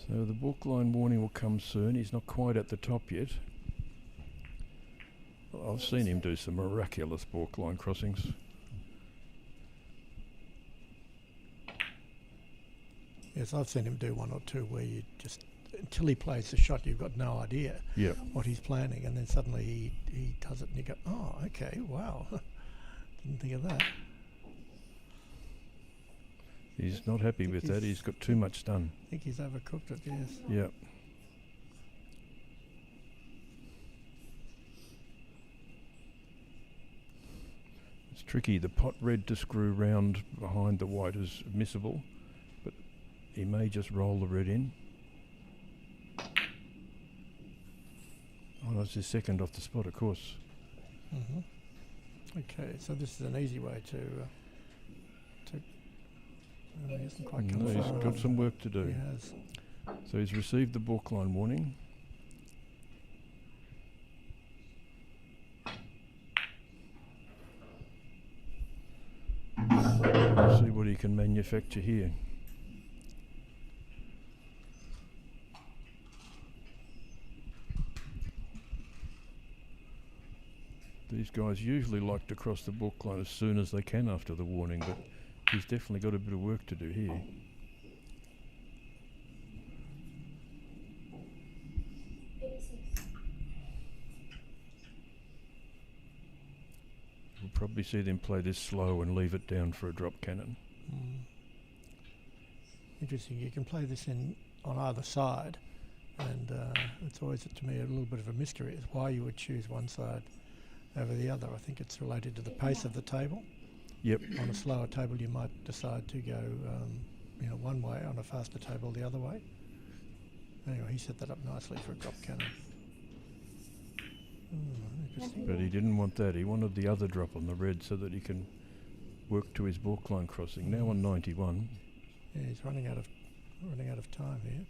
So the book line warning will come soon. He's not quite at the top yet. I've seen him do some miraculous balk line crossings. Yes, I've seen him do one or two where you just, until he plays the shot, you've got no idea what he's planning, and then suddenly he does it and you go, oh, okay, wow. Didn't think of that. He's not happy with that. He's got too much done. I think he's overcooked it, yes. Yeah. It's tricky. The pot red to screw round behind the white is missable, but he may just roll the red in. Oh, that's his second off the spot, of course. Okay, so this is an easy way to he hasn't quite come No, he's far got enough. some work to do. He has. So he's received the balk line warning. We'll see what he can manufacture here. These guys usually like to cross the balk line as soon as they can after the warning, but he's definitely got a bit of work to do here. 86. We'll probably see them play this slow and leave it down for a drop cannon. Interesting. You can play this in on either side, and it's always to me a little bit of a mystery is why you would choose one side over the other. I think it's related to the pace of the table. Yep. On a slower table, you might decide to go, one way. On a faster table, the other way. Anyway, he set that up nicely for a drop cannon. Interesting. But he didn't want that. He wanted the other drop on the red so that he can work to his balk line crossing. Now on 91. Yeah, he's running out of time here.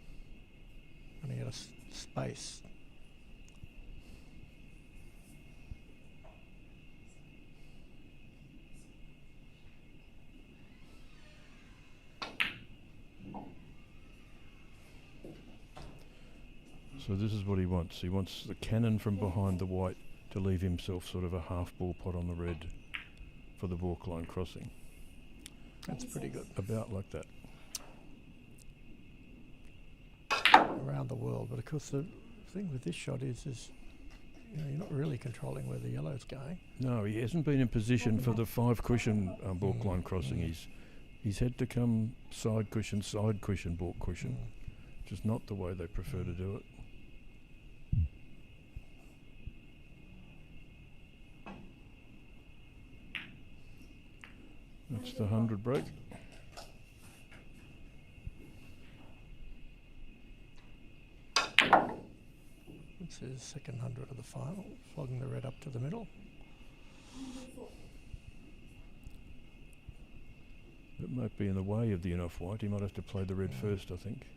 Running out of space. So this is what he wants. He wants the cannon from behind the white to leave himself sort of a half ball pot on the red for the balk line crossing. That's pretty good. About like that. Around the world, but of course the thing with this shot is you're not really controlling where the yellow's going. No, he hasn't been in position for the 5 cushion balk line crossing. He's had to come side cushion, balk cushion. Just not the way they prefer to do it. That's the 100 break. It's his second 100 of the final, flogging the red up to the middle. 104. That might be in the way of the in-off white. He might have to play the red first, I think.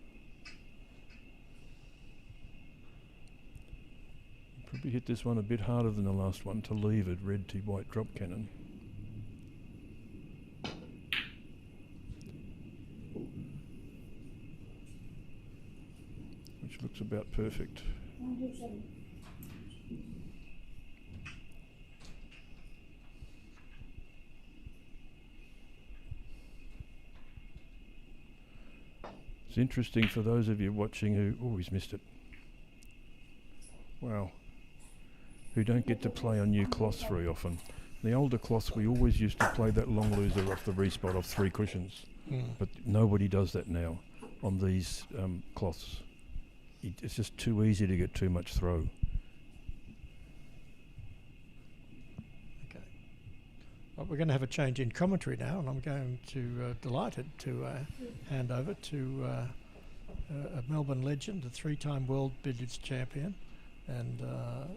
Probably hit this one a bit harder than the last one to leave it red to white drop cannon. Which looks about perfect. 107. It's interesting for those of you watching who, he's missed it. Wow. Who don't get to play on new cloths very often. The older cloths, we always used to play that long loser off the respot off 3 cushions. But nobody does that now on these cloths. It's just too easy to get too much throw. Okay. Well, we're going to have a change in commentary now, and I'm going to delighted to hand over to a Melbourne legend, a 3-time world billiards champion, and a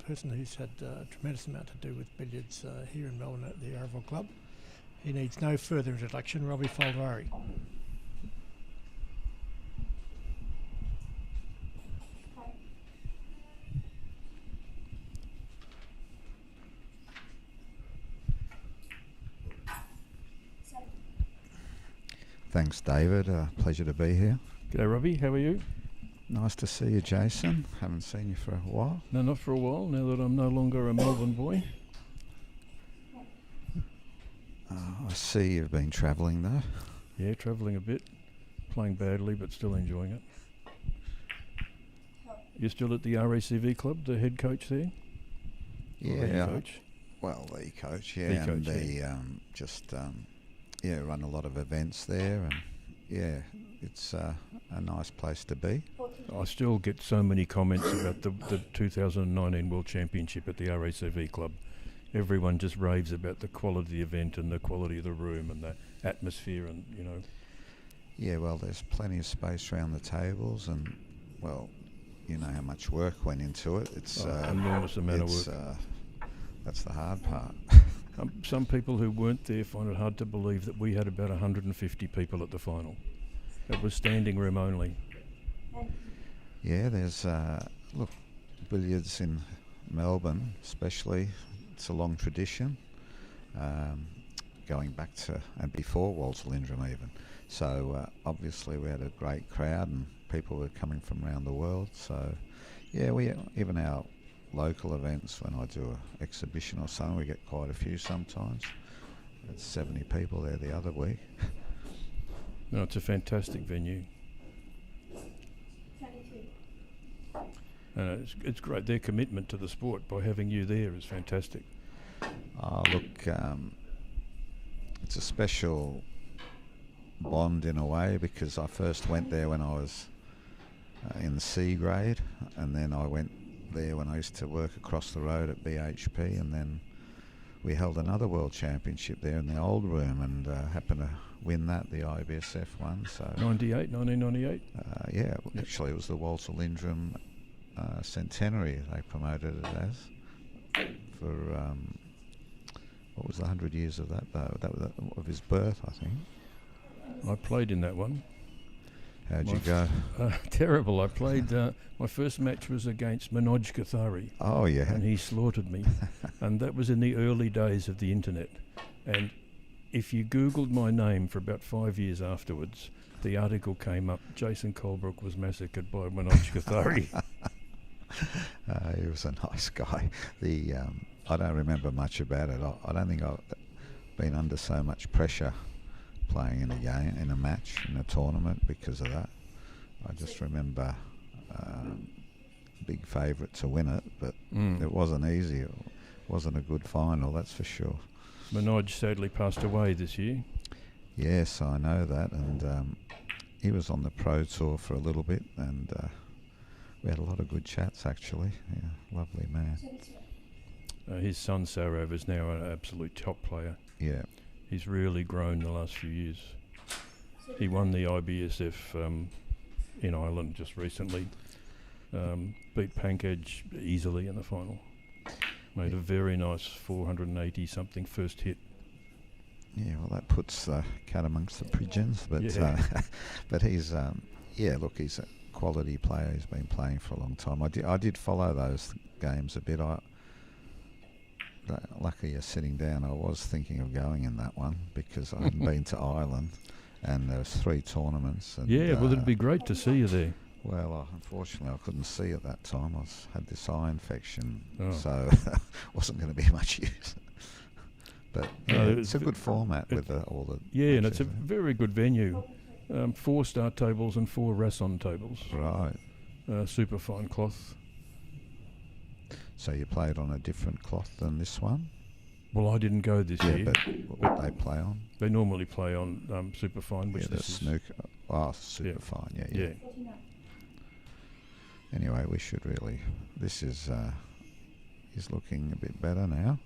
person who's had a tremendous amount to do with billiards here in Melbourne at the Yarraville Club. He needs no further introduction, Robbie Foldwari. Thanks, David. Pleasure to be here. G'day, Robbie. How are you? Nice to see you, Jason. Haven't seen you for a while. No, not for a while, now that I'm no longer a Melbourne boy. I see you've been travelling though. Yeah, travelling a bit. Playing badly, but still enjoying it. You're still at the RACV club, the head coach there? Or the Yeah. coach? Well, the coach, yeah, The and coach, run a lot of events there, and yeah, it's a nice place to be. I still get so many comments about the 2019 World Championship at the RACV club. Everyone just raves about the quality of the event and the quality of the room and the atmosphere, and you know. Yeah, well, there's plenty of space around the tables, and well, you know how much work went into it. It's enormous amount of work. That's the hard part. Some people who weren't there find it hard to believe that we had about 150 people at the final. It was standing room only. Yeah, there's billiards in Melbourne, especially. It's a long tradition, going back to and before Walter Lindrum even. So obviously we had a great crowd and people were coming from around the world. So yeah, even our local events, when I do an exhibition or something, we get quite a few sometimes. It's 70 people there the other week. No, it's a fantastic venue. And it's great. Their commitment to the sport by having you there is fantastic. Oh, look, it's a special bond in a way, because I first went there when I was in the C grade, and then I went there when I used to work across the road at BHP, and then we held another World Championship there in the old room, and happened to win that, the IBSF one. So 1998? Yeah, actually it was the Walter Lindrum centenary they promoted it as, for what was the 100 years of that though? That was of his birth, I think. I played in that one. How'd you go? Terrible. I played, my first match was against Manoj Kathari. Oh yeah. And he slaughtered me. And that was in the early days of the internet. And if you Googled my name for about 5 years afterwards, the article came up, Jason Colebrook was massacred by Manoj Kathari. He was a nice guy. I don't remember much about it. I don't think I've been under so much pressure playing in a game, in a match, in a tournament because of that. I just remember big favourite to win it, but it wasn't easy. It wasn't a good final, that's for sure. Manoj sadly passed away this year. Yes, I know that, and he was on the Pro Tour for a little bit, and we had a lot of good chats actually. Yeah, lovely man. His son Sarov is now an absolute top player. Yeah. He's really grown the last few years. He won the IBSF in Ireland just recently. Beat Pankaj easily in the final. Made a very nice 480 something first hit. Yeah, well that puts the cat amongst the pigeons, but but he's look, he's a quality player. He's been playing for a long time. I did follow those games a bit. Lucky you're sitting down. I was thinking of going in that one because I hadn't been to Ireland, and there was 3 tournaments. And well, it'd be great to see you there. Well, unfortunately, I couldn't see at that time. I had this eye infection, so wasn't going to be much use. But it's a good format with all the. Yeah, and it's a very good venue. 4 start tables and 4 Rasson tables. Right. Super fine cloth. So you played on a different cloth than this one? Well, I didn't go this year. But what they play on? They normally play on super fine, which this is snooker. Oh, super fine. Yeah. Anyway, we should really. This is he's looking a bit better now.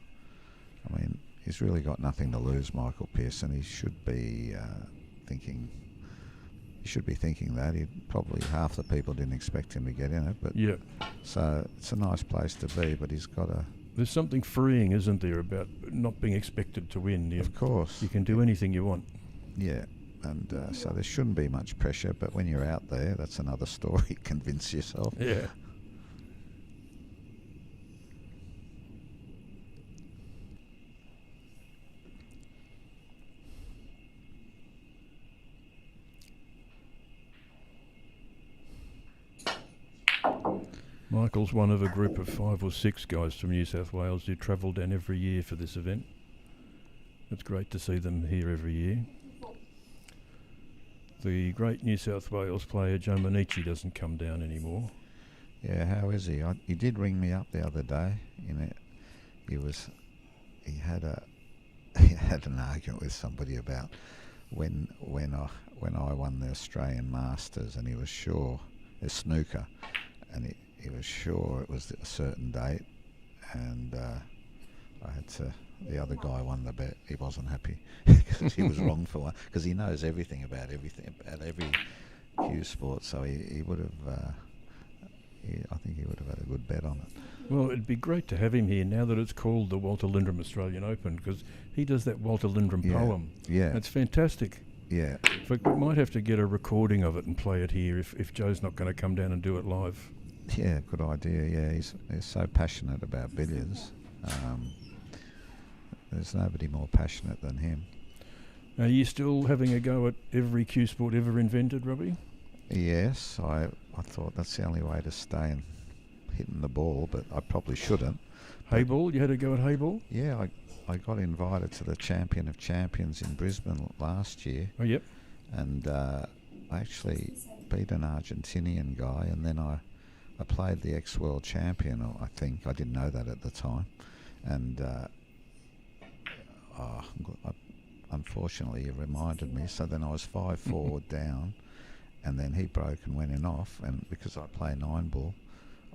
I mean, he's really got nothing to lose, Michael Pearson. He should be thinking. He should be thinking that. Probably half the people didn't expect him to get in it, but so it's a nice place to be. But he's got a. There's something freeing, isn't there, about not being expected to win? Of course, you can do anything you want. Yeah, and so there shouldn't be much pressure. But when you're out there, that's another story. Convince yourself. Yeah. Michael's one of a group of 5 or 6 guys from New South Wales who travel down every year for this event. It's great to see them here every year. The great New South Wales player Joe Monici doesn't come down anymore. Yeah, how is he? He did ring me up the other day. He had an argument with somebody about when I won the Australian Masters, and he was sure it's snooker, and he was sure it was a certain date, and I had to. The other guy won the bet. He wasn't happy because he was wrong for one, because he knows everything about every cue sport. So he would have. I think he would have had a good bet on it. Well, it'd be great to have him here now that it's called the Walter Lindrum Australian Open, because he does that Walter Lindrum poem. Yeah. It's fantastic. Yeah. In fact, we might have to get a recording of it and play it here if Joe's not going to come down and do it live. Yeah, good idea. Yeah, he's so passionate about billiards. There's nobody more passionate than him. Are you still having a go at every cue sport ever invented, Robbie? Yes, I thought that's the only way to stay in hitting the ball, but I probably shouldn't. Hayball? You had a go at hayball? Yeah, I got invited to the Champion of Champions in Brisbane last year. Oh, yep. And I actually beat an Argentinian guy, and then I played the ex-world champion, I think. I didn't know that at the time. And unfortunately, it reminded me. So then I was 5-4 down, and then he broke and went in off. And because I play 9-ball,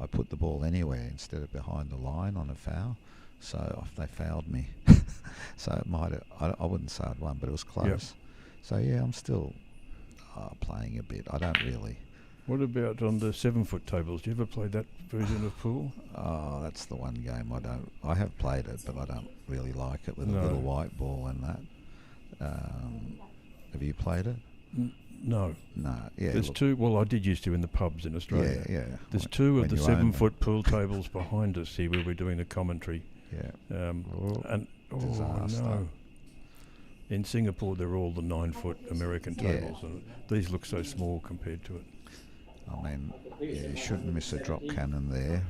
I put the ball anywhere instead of behind the line on a foul. So they fouled me. So it might have, I wouldn't say I'd won, but it was close. Yep. So yeah, I'm still playing a bit. I don't really. What about on the 7-foot tables? Do you ever play that version of pool? Oh, that's the one game I don't. I have played it, but I don't really like it with No. a little white ball and that. Have you played it? No. No. Yeah. There's two. Well, I did used to in the pubs in Australia. Yeah. There's two of when the you own them. 7-foot pool tables behind us here where we're doing the commentary. Yeah. And disaster. no. In Singapore, they're all the 9-foot American tables, and these look so small compared to it. I mean, yeah, you shouldn't miss a drop cannon there.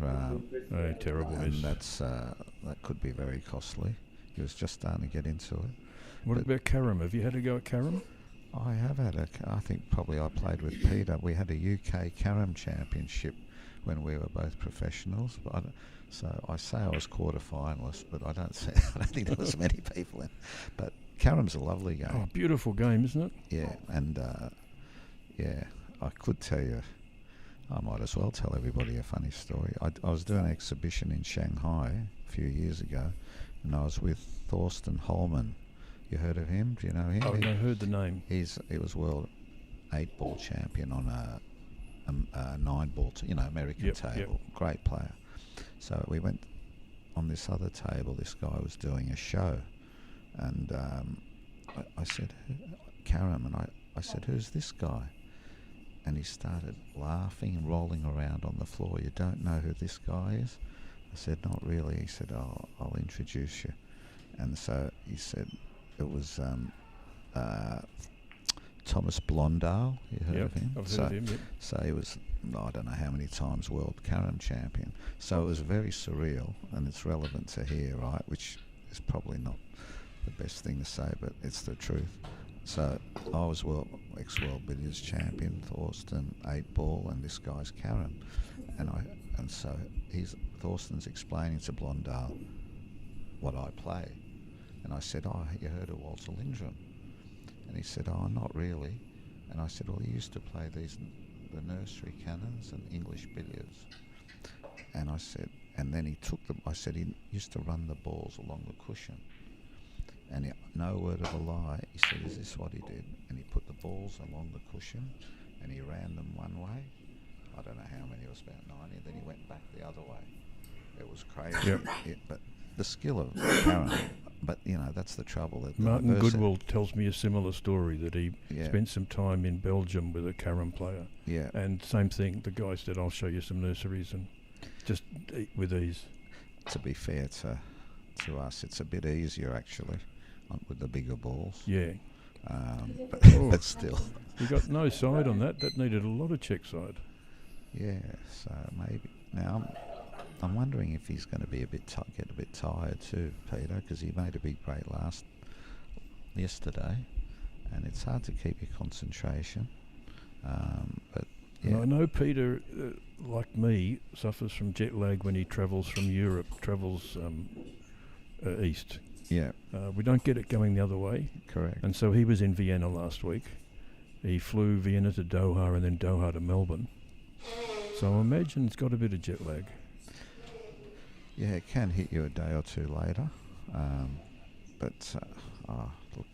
Terrible And miss. that's that could be very costly. He was just starting to get into it. What about carom? Have you had a go at carom? I have had I think probably I played with Peter. We had a UK Carom Championship when we were both professionals. But I say I was quarter-finalist, but I don't think there was many people in. But Carom's a lovely game. Oh, beautiful game, isn't it? Yeah, and I could tell you. I might as well tell everybody a funny story. I was doing an exhibition in Shanghai a few years ago, and I was with Thorsten Holman. You heard of him? Do you know him? Oh, I heard the name. He was world 8-ball champion on a 9-ball, American table. Yep. Great player. So we went on this other table. This guy was doing a show, and I said, Carom, and I said, who's this guy? And he started laughing and rolling around on the floor. You don't know who this guy is? I said, not really. He said, oh, I'll introduce you. And so he said, it was Thomas Blondale. You heard of him? I've heard of him, yep. So he was, I don't know how many times world carom champion. So it was very surreal, and it's relevant to here, right? Which is probably not the best thing to say, but it's the truth. So I was ex-world billiards champion, Thorsten 8-ball, and this guy's carom, and so Thorsten's explaining to Blondale what I play, and I said, oh, you heard of Walter Lindrum? And he said, oh, not really. And I said, well, he used to play the nursery cannons and English billiards. And I said, and then he took them. I said he used to run the balls along the cushion. And no word of a lie, he said, is this what he did? And he put the balls along the cushion and he ran them one way. I don't know how many, it was about 90. Then he went back the other way. It was crazy. Yep. But the skill of Carom, but that's the trouble. That Martin Goodwill tells me a similar story, that he spent some time in Belgium with a carom player. Yeah. And same thing, the guy said, I'll show you some nurseries, and just with ease. To be fair to us, it's a bit easier actually with the bigger balls. Yeah. But still. You got no side on that. That needed a lot of check side. Yeah, so Now, I'm wondering if he's going to be get a bit tired too, Peter, because he made a big break yesterday, and it's hard to keep your concentration. But yeah. And I know Peter, like me, suffers from jet lag when he travels from Europe, east. Yeah. We don't get it going the other way. Correct. And so he was in Vienna last week. He flew Vienna to Doha and then Doha to Melbourne. So I imagine it's got a bit of jet lag. Yeah, it can hit you a day or two later. But look,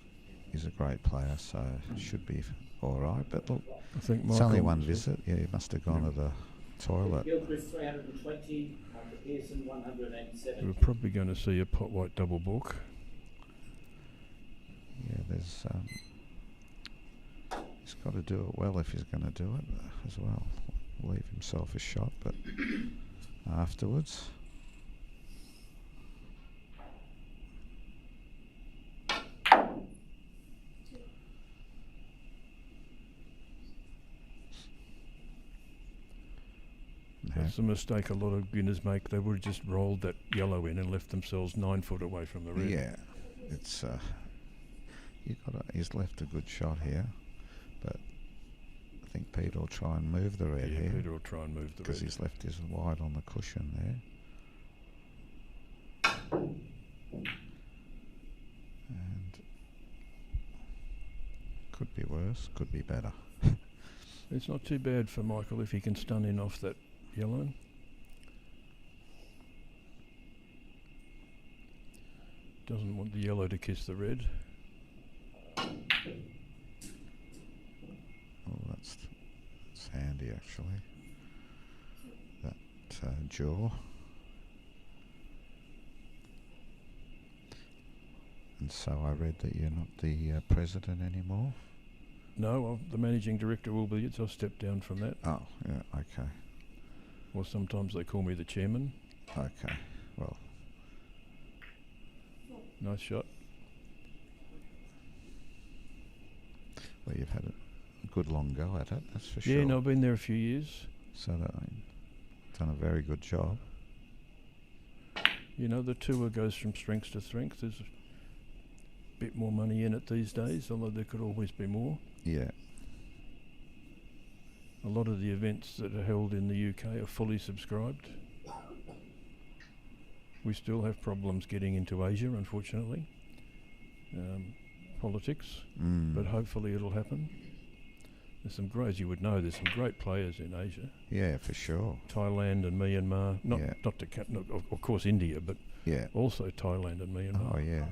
he's a great player, so it should be all right. But look, I think it's only one visit. Yeah, he must have gone to the toilet. Gilchrist 320, Pearson 187. We're probably going to see a pot white double book. Yeah, he's got to do it well if he's going to do it as well. Leave himself a shot, but afterwards. That's the mistake a lot of beginners make. They would have just rolled that yellow in and left themselves 9 foot away from the red. Yeah, it's he's left a good shot here, but I think Peter will try and move the red here. Peter will try and move the red because he's left his wide on the cushion there. And could be worse, could be better. It's not too bad for Michael if he can stun in off that yellow. Doesn't want the yellow to kiss the red. Oh, that's handy actually. That jaw. And so I read that you're not the president anymore? No, I'm the managing director of All Billiards. I've stepped down from that. Oh, yeah, okay. Or sometimes they call me the chairman. Okay, well. Nice shot. Well, you've had a good long go at it, that's for sure. Yeah, no, I've been there a few years. So done a very good job. You know, the tour goes from strength to strength. There's a bit more money in it these days, although there could always be more. Yeah. A lot of the events that are held in the UK are fully subscribed. We still have problems getting into Asia, unfortunately. Politics, but hopefully it'll happen. There's some great, as you would know, there's some great players in Asia. Yeah, for sure. Thailand and Myanmar, not to of course India, but also Thailand and Myanmar. Oh yeah.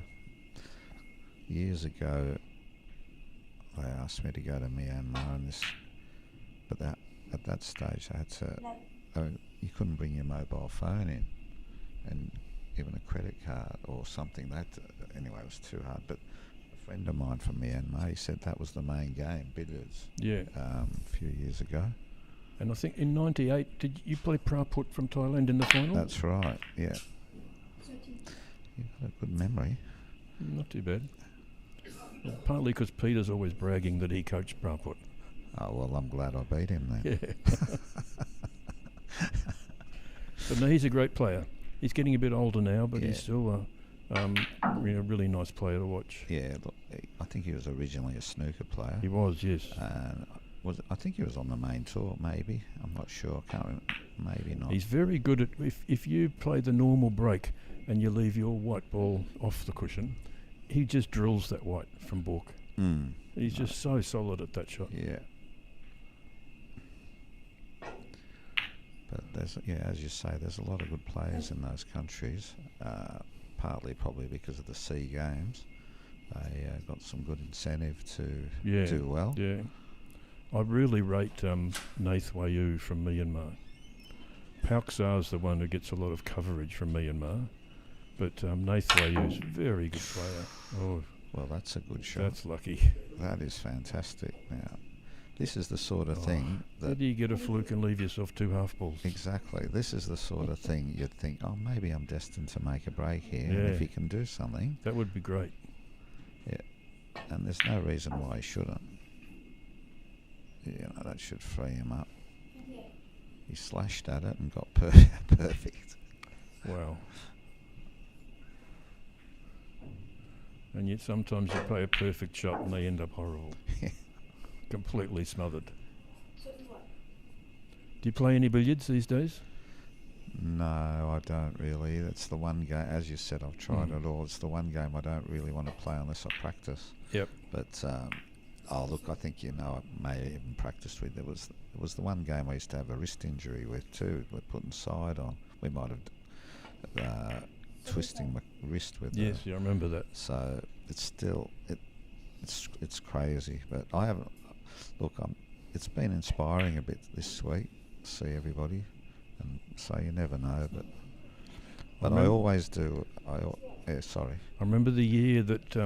Years ago, they asked me to go to Myanmar, but at that stage, I had to. You couldn't bring your mobile phone in, and even a credit card or something. Anyway, it was too hard. But a friend of mine from Myanmar, he said that was the main game, billiards. Yeah. A few years ago. And I think in '98, did you play Praput from Thailand in the final? That's right. Yeah. You've got a good memory. Not too bad. Partly because Peter's always bragging that he coached Praput. Oh, well, I'm glad I beat him then. Yeah. But no, he's a great player. He's getting a bit older now, but he's still a really nice player to watch. Yeah, look, I think he was originally a snooker player. He was, yes. I think he was on the main tour, maybe. I'm not sure. I can't remember. Maybe not. He's very good at, if you play the normal break and you leave your white ball off the cushion, he just drills that white from balk. He's just so solid at that shot. Yeah. But as you say, there's a lot of good players in those countries, partly probably because of the SEA Games. They got some good incentive to do well. Yeah. I really rate Nath Wayu from Myanmar. Pauk Sar's the one who gets a lot of coverage from Myanmar, but Nath Wayu's a very good player. Oh, well, that's a good shot. That's lucky. That is fantastic. Now, this is the sort of thing that... How do you get a fluke and leave yourself 2 half balls? Exactly. This is the sort of thing you'd think, oh, maybe I'm destined to make a break here. And if he can do something... That would be great. Yeah. And there's no reason why he shouldn't. That should free him up. he slashed at it and got perfect. Wow. And yet sometimes you play a perfect shot and they end up horrible. Completely smothered. Do you play any billiards these days? No, I don't really. That's the one game, as you said, I've tried it all. It's the one game I don't really want to play unless I practice. Yep. But, look, I think you know I may have even practiced with. It was the one game I used to have a wrist injury with too. We're putting side on. We might have twisting my wrist with. Yes, I remember that. So it's still it's crazy. But I haven't. Look, it's been inspiring a bit this week to see everybody, and so you never know. But I always do. Sorry. I remember the year that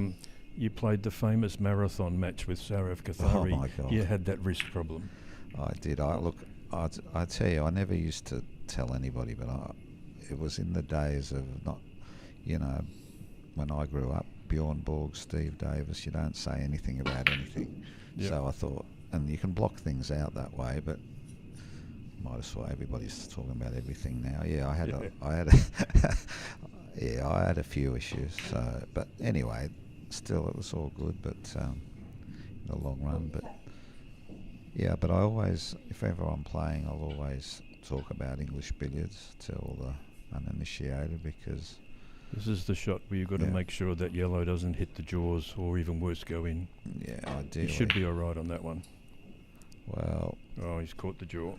you played the famous marathon match with Saraf Kathari. Oh my God. You had that wrist problem. I did. I tell you, I never used to tell anybody, but it was in the days of not, when I grew up, Bjorn Borg, Steve Davis, you don't say anything about anything. Yep. So I thought, and you can block things out that way, but might as well. Everybody's talking about everything now. Yeah, I had a few issues. So, but anyway, still it was all good. But in the long run, but I always, if ever I'm playing, I'll always talk about English billiards to all the uninitiated, because this is the shot where you've got to make sure that yellow doesn't hit the jaws, or even worse, go in. Yeah, ideally. You should be all right on that one. Well, he's caught the jaw.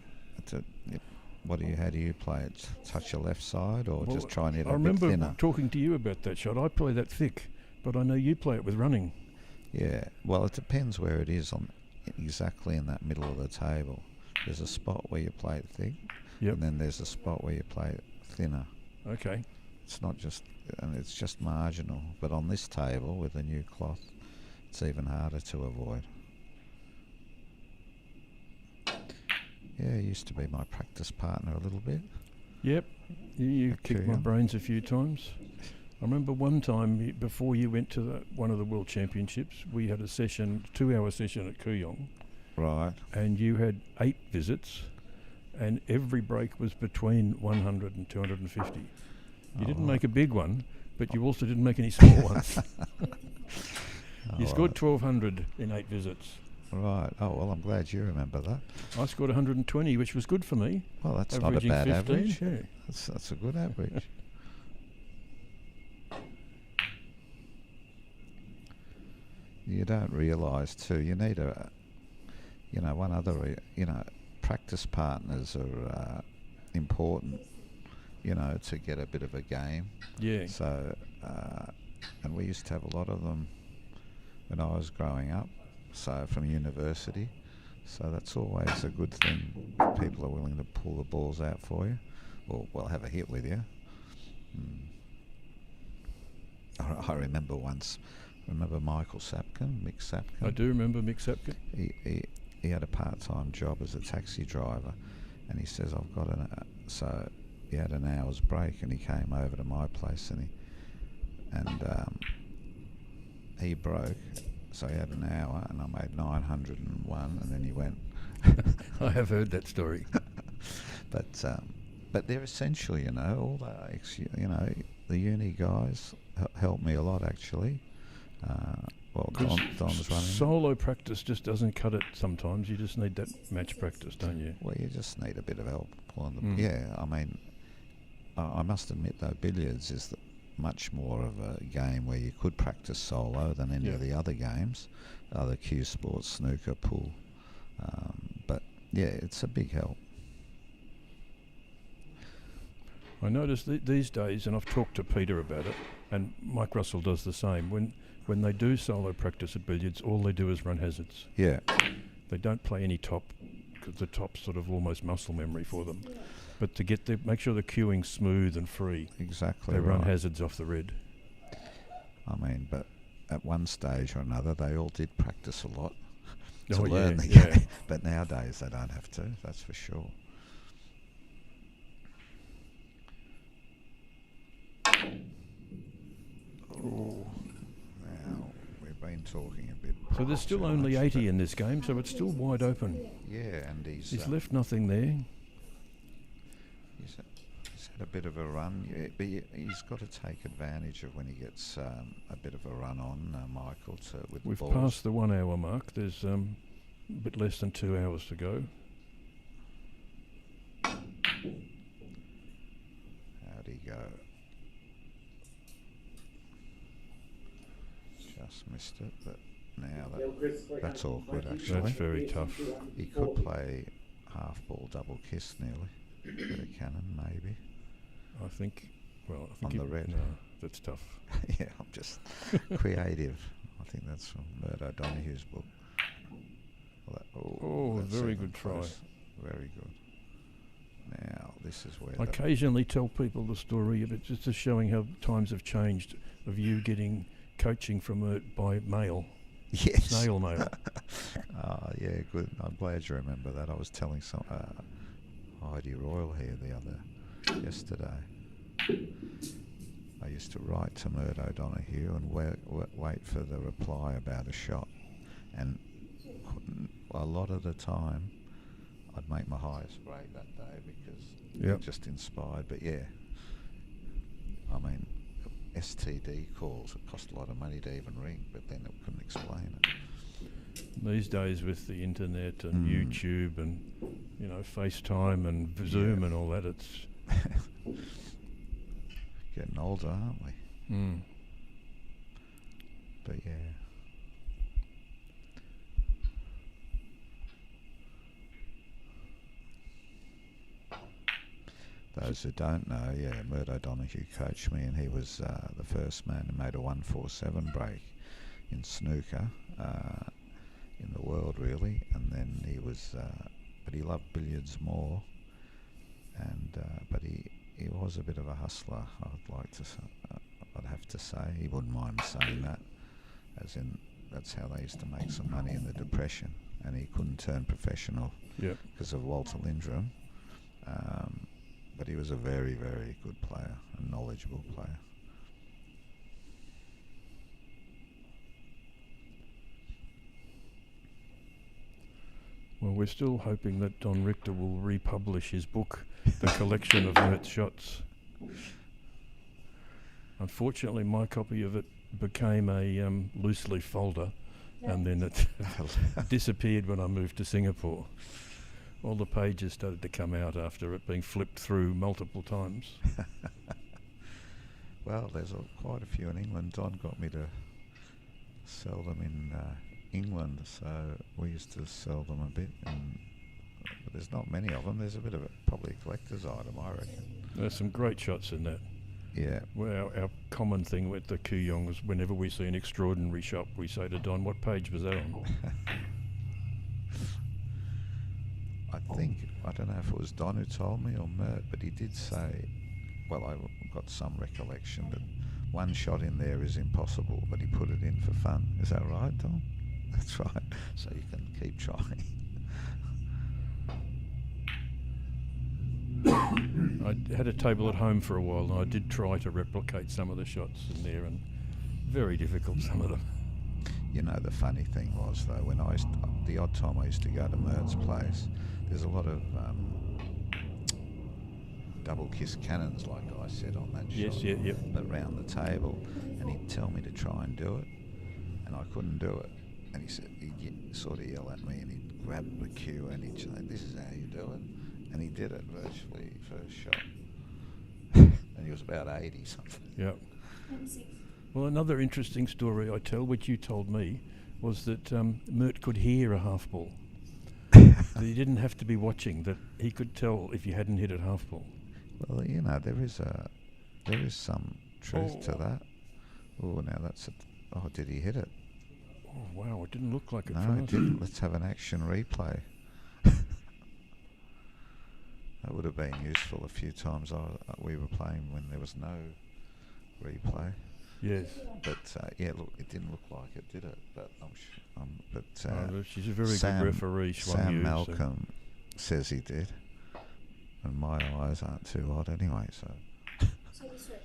How do you play it? Touch your left side, or just try and hit it a bit remember thinner? talking to you about that shot. I play that thick, but I know you play it with running. Yeah, well, it depends where it is exactly in that middle of the table. There's a spot where you play it thick, and then there's a spot where you play it thinner. Okay. It's not just, and it's just marginal. But on this table with the new cloth, it's even harder to avoid. Yeah, he used to be my practice partner a little bit. Yep, you kicked my brains a few times. I remember one time before you went to one of the World Championships, we had a 2-hour session at Kooyong. Right. And you had 8 visits, and every break was between 100 and 250. You didn't make a big one, but you also didn't make any small ones. You scored 1,200 in 8 visits. Right. Oh, well, I'm glad you remember that. I scored 120, which was good for me. Well, that's not a bad 15, average. Yeah. That's a good average. You don't realise too. You need practice partners are important. To get a bit of a game. Yeah. So, and we used to have a lot of them when I was growing up. So from university. So that's always a good thing. People are willing to pull the balls out for you, or have a hit with you. I remember once. Remember Michael Sapkin, Mick Sapkin? I do remember Mick Sapkin. He had a part-time job as a taxi driver, and he says, I've got so he had an hour's break, and he came over to my place, and he broke, so he had an hour, and I made 901, and then he went. I have heard that story. But they're essential, all the uni guys helped me a lot, actually. Don's running. Solo practice just doesn't cut it sometimes. You just need that match practice, don't you? Well, you just need a bit of help pulling them. Yeah, I mean, I must admit, though, billiards is much more of a game where you could practice solo than any of the other games, other cue sports, snooker, pool. But, yeah, it's a big help. I notice these days, and I've talked to Peter about it, and Mike Russell does the same, when they do solo practice at billiards, all they do is run hazards. Yeah. They don't play any top, because the top's sort of almost muscle memory for them. But to make sure the cueing's smooth and free. Exactly. They run hazards off the red. I mean, but at one stage or another, they all did practice a lot to learn learn the game. But nowadays, they don't have to, that's for sure. Oh, now we've been talking a bit. So there's still only 80 in this game, so it's still wide open. Yeah, and he's left nothing there. had a bit of a run, but he's got to take advantage of when he gets a bit of a run on, Michael, with We've the balls. passed the 1 hour mark. There's a bit less than 2 hours to go. How'd he go? Just missed it, but now that's awkward actually. That's very tough. He could play half ball double kiss nearly. Bit of cannon maybe. I think On the red. No, that's tough. Yeah, I'm just creative. I think that's from Mert O'Donoghue's book. That's very even good try. close. Very good. Now, this is where I occasionally tell people the story of it, just showing how times have changed, of you getting coaching from by mail. Yes. Snail mail. Yeah, good. I'm glad you remember that. I was telling Heidi Royal here yesterday. I used to write to Mert O'Donoghue and wait for the reply about a shot, and a lot of the time I'd make my highest break that day because it just inspired. But yeah, I mean, STD calls, it cost a lot of money to even ring, but then it couldn't explain it. These days with the internet and YouTube and FaceTime and Zoom and all that, it's getting older, aren't we? But yeah. Those who don't know, Mert O'Donoghue coached me, and he was the first man who made a 147 break in snooker in the world, really. And then he was, but he loved billiards more. And but he was a bit of a hustler. I'd have to say, he wouldn't mind saying that, as in that's how they used to make some money in the Depression. And he couldn't turn professional because of Walter Lindrum. But he was a very, very good player, a knowledgeable player. Well, we're still hoping that Don Richter will republish his book, The Collection of Mert's Shots. Unfortunately, my copy of it became a loose leaf folder, and then it disappeared when I moved to Singapore. All the pages started to come out after it being flipped through multiple times. Well, there's quite a few in England. Don got me to sell them in England, so we used to sell them a bit. But there's not many of them. There's a bit of probably a collector's item, I reckon. There's some great shots in that. Yeah. Well, our common thing with the Kooyong was whenever we see an extraordinary shot, we say to Don, what page was that on? I don't know if it was Don who told me or Mert, but he did say, well, I got some recollection that one shot in there is impossible, but he put it in for fun. Is that right, Don? That's right. So you can keep trying. I had a table at home for a while, and I did try to replicate some of the shots in there, and very difficult, some of them. You know, the funny thing was, though, when the odd time I used to go to Mert's place, there's a lot of double kiss cannons, like I said on that shot, around the table, and he'd tell me to try and do it, and I couldn't do it. And he said, he'd sort of yell at me, and he'd grab the cue, and he'd say, this is how you do it. And he did it virtually first shot. And he was about 80 something. Yeah. Well, another interesting story I tell, which you told me, was that Mert could hear a half ball. That he didn't have to be watching, that he could tell if you hadn't hit a half ball. Well, you know, there is some truth to that. Oh, now did he hit it? Oh, wow, it didn't look like it. No, it didn't. Let's have an action replay. That would have been useful a few times we were playing when there was no replay. Yes. But look, it didn't look like it, did it? But she's a very good referee. Sam Malcolm says he did, and my eyes aren't too hot anyway. So. So this way.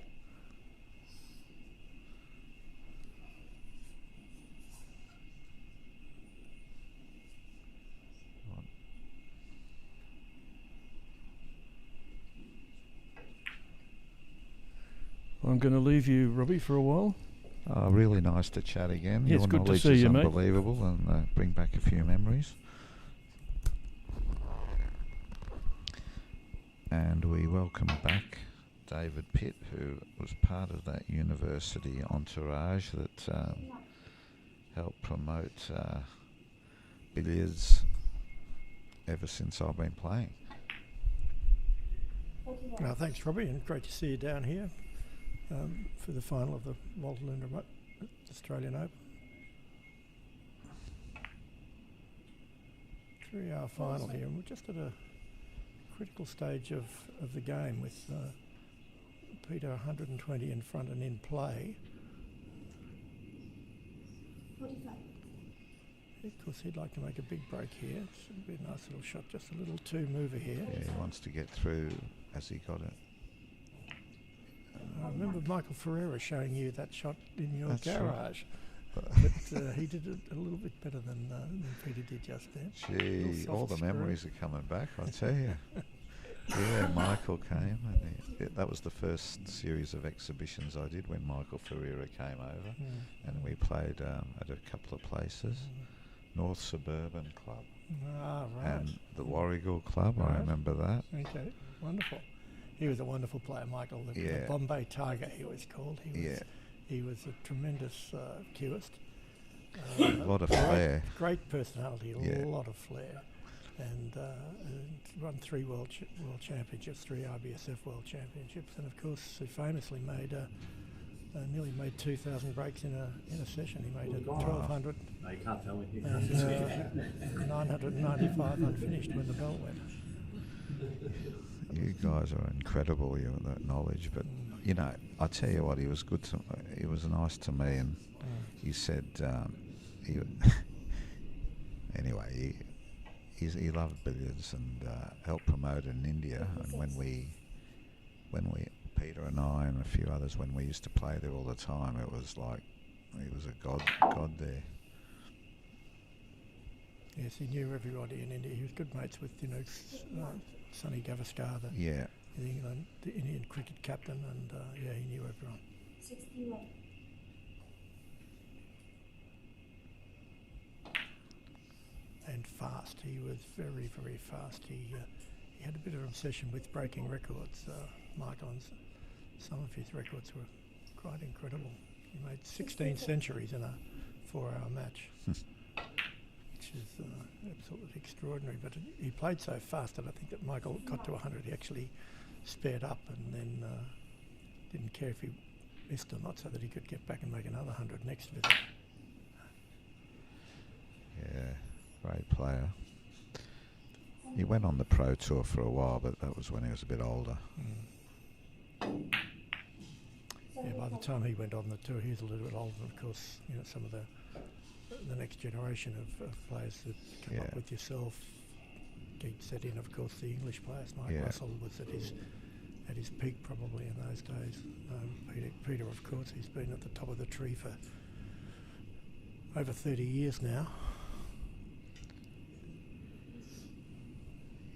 I'm going to leave you, Robbie, for a while. Really nice to chat again. Yes, Your good to knowledge see is you, mate. unbelievable, and bring back a few memories. And we welcome back David Pitt, who was part of that university entourage that helped promote billiards ever since I've been playing. Well, thanks, Robbie, and great to see you down here for the final of the Walter Lindrum Australian Open. 3-hour final here, and we're just at a critical stage of the game with Peter 120 in front and in play. 45. Of course, he'd like to make a big break here. It's a nice little shot, just a little two-mover here. Yeah, he wants to get through as he got it. I remember Michael Ferreira showing you that shot in your That's right. garage. But he did it a little bit better than Peter did just then. Gee, Little all soft the memories are coming back, I tell you. Yeah, Michael came, and that was the first series of exhibitions I did when Michael Ferreira came over, and we played at a couple of places, North Suburban Club Ah, right. and the Warrigal Club. I Right. remember that. Okay, wonderful. He was a wonderful player, Michael. The Yeah. Bombay Tiger, he was called. He was a tremendous cueist. A lot of flair. Great personality, Yeah. a lot of flair. And won 3 world championships, 3 IBSF world championships, and of course he famously nearly made 2,000 breaks in a session. He made 1,200 No, you can't tell me. and 995 unfinished when the bell went. You guys are incredible, you with that knowledge. But you know, I tell you what, he was good to. He was nice to me, and he said anyway. He loved billiards and helped promote it in India. And when we, Peter and I and a few others, when we used to play there all the time, it was like he was a god there. Yes, he knew everybody in India. He was good mates with, Sonny Gavaskar, Yeah. the Indian cricket captain, and he knew everyone. 61. And fast. He was very, very fast. He had a bit of an obsession with breaking records. Michael, and some of his records were quite incredible. He made 16 centuries in a 4-hour match, which is absolutely extraordinary. But he played so fast that I think that Michael got to 100. He actually sped up and then didn't care if he missed or not, so that he could get back and make another 100 next visit. Yeah. Great player. He went on the pro tour for a while, but that was when he was a bit older. Yeah, by the time he went on the tour, he was a little bit older. Of course, some of the next generation of players that come up with yourself, Geet set in, of course, the English players. Mike Russell was at his peak probably in those days. Peter, of course, he's been at the top of the tree for over 30 years now.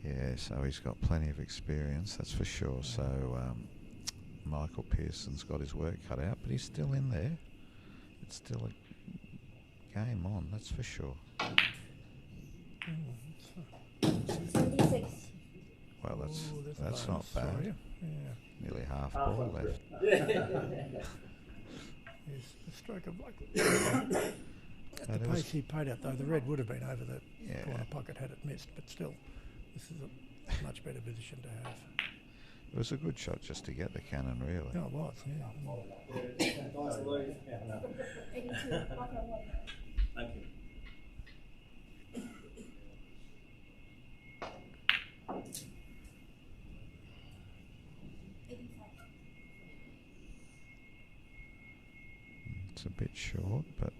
Yeah, so he's got plenty of experience, that's for sure. So Michael Pearson's got his work cut out, but he's still in there. It's still a game on, that's for sure. 76. Well, that's a not bonus, bad. sorry. Yeah. Nearly half ball left. Yes, a stroke of luck. At But the it was- pace he played out, though, the red would have been over the Yeah. corner pocket had it missed, but still, this is a much better position to have. It was a good shot just to get the cannon, really. No, it was, yeah. 82. Okay, Thank you. It's a bit short, but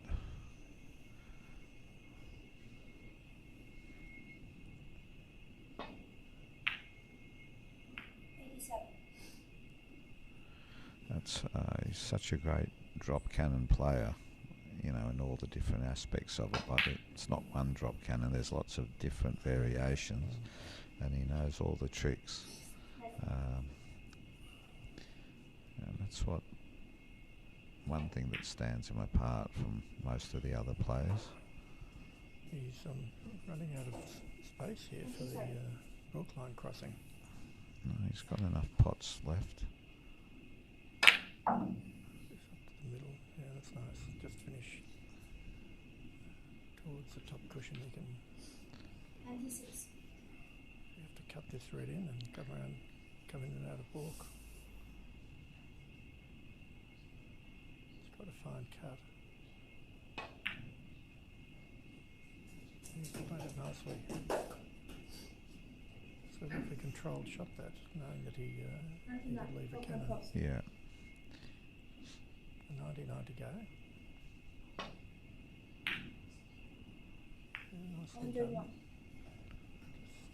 he's such a great drop cannon player, in all the different aspects of it. Like it's not one drop cannon, there's lots of different variations, and he knows all the tricks. And that's what one thing that stands him apart from most of the other players. He's running out of space here for the Brookline crossing. No, he's got enough pots left. Just up to the middle. Yeah, that's nice. Just finish towards the top cushion. You can 96. you have to cut this red in and come around, come in and out of balk. It's got a fine cut. He's played it nicely. So if he controlled shot that, knowing that he did leave a cannon. Yeah. 99 to go. Yeah, nicely done. 101.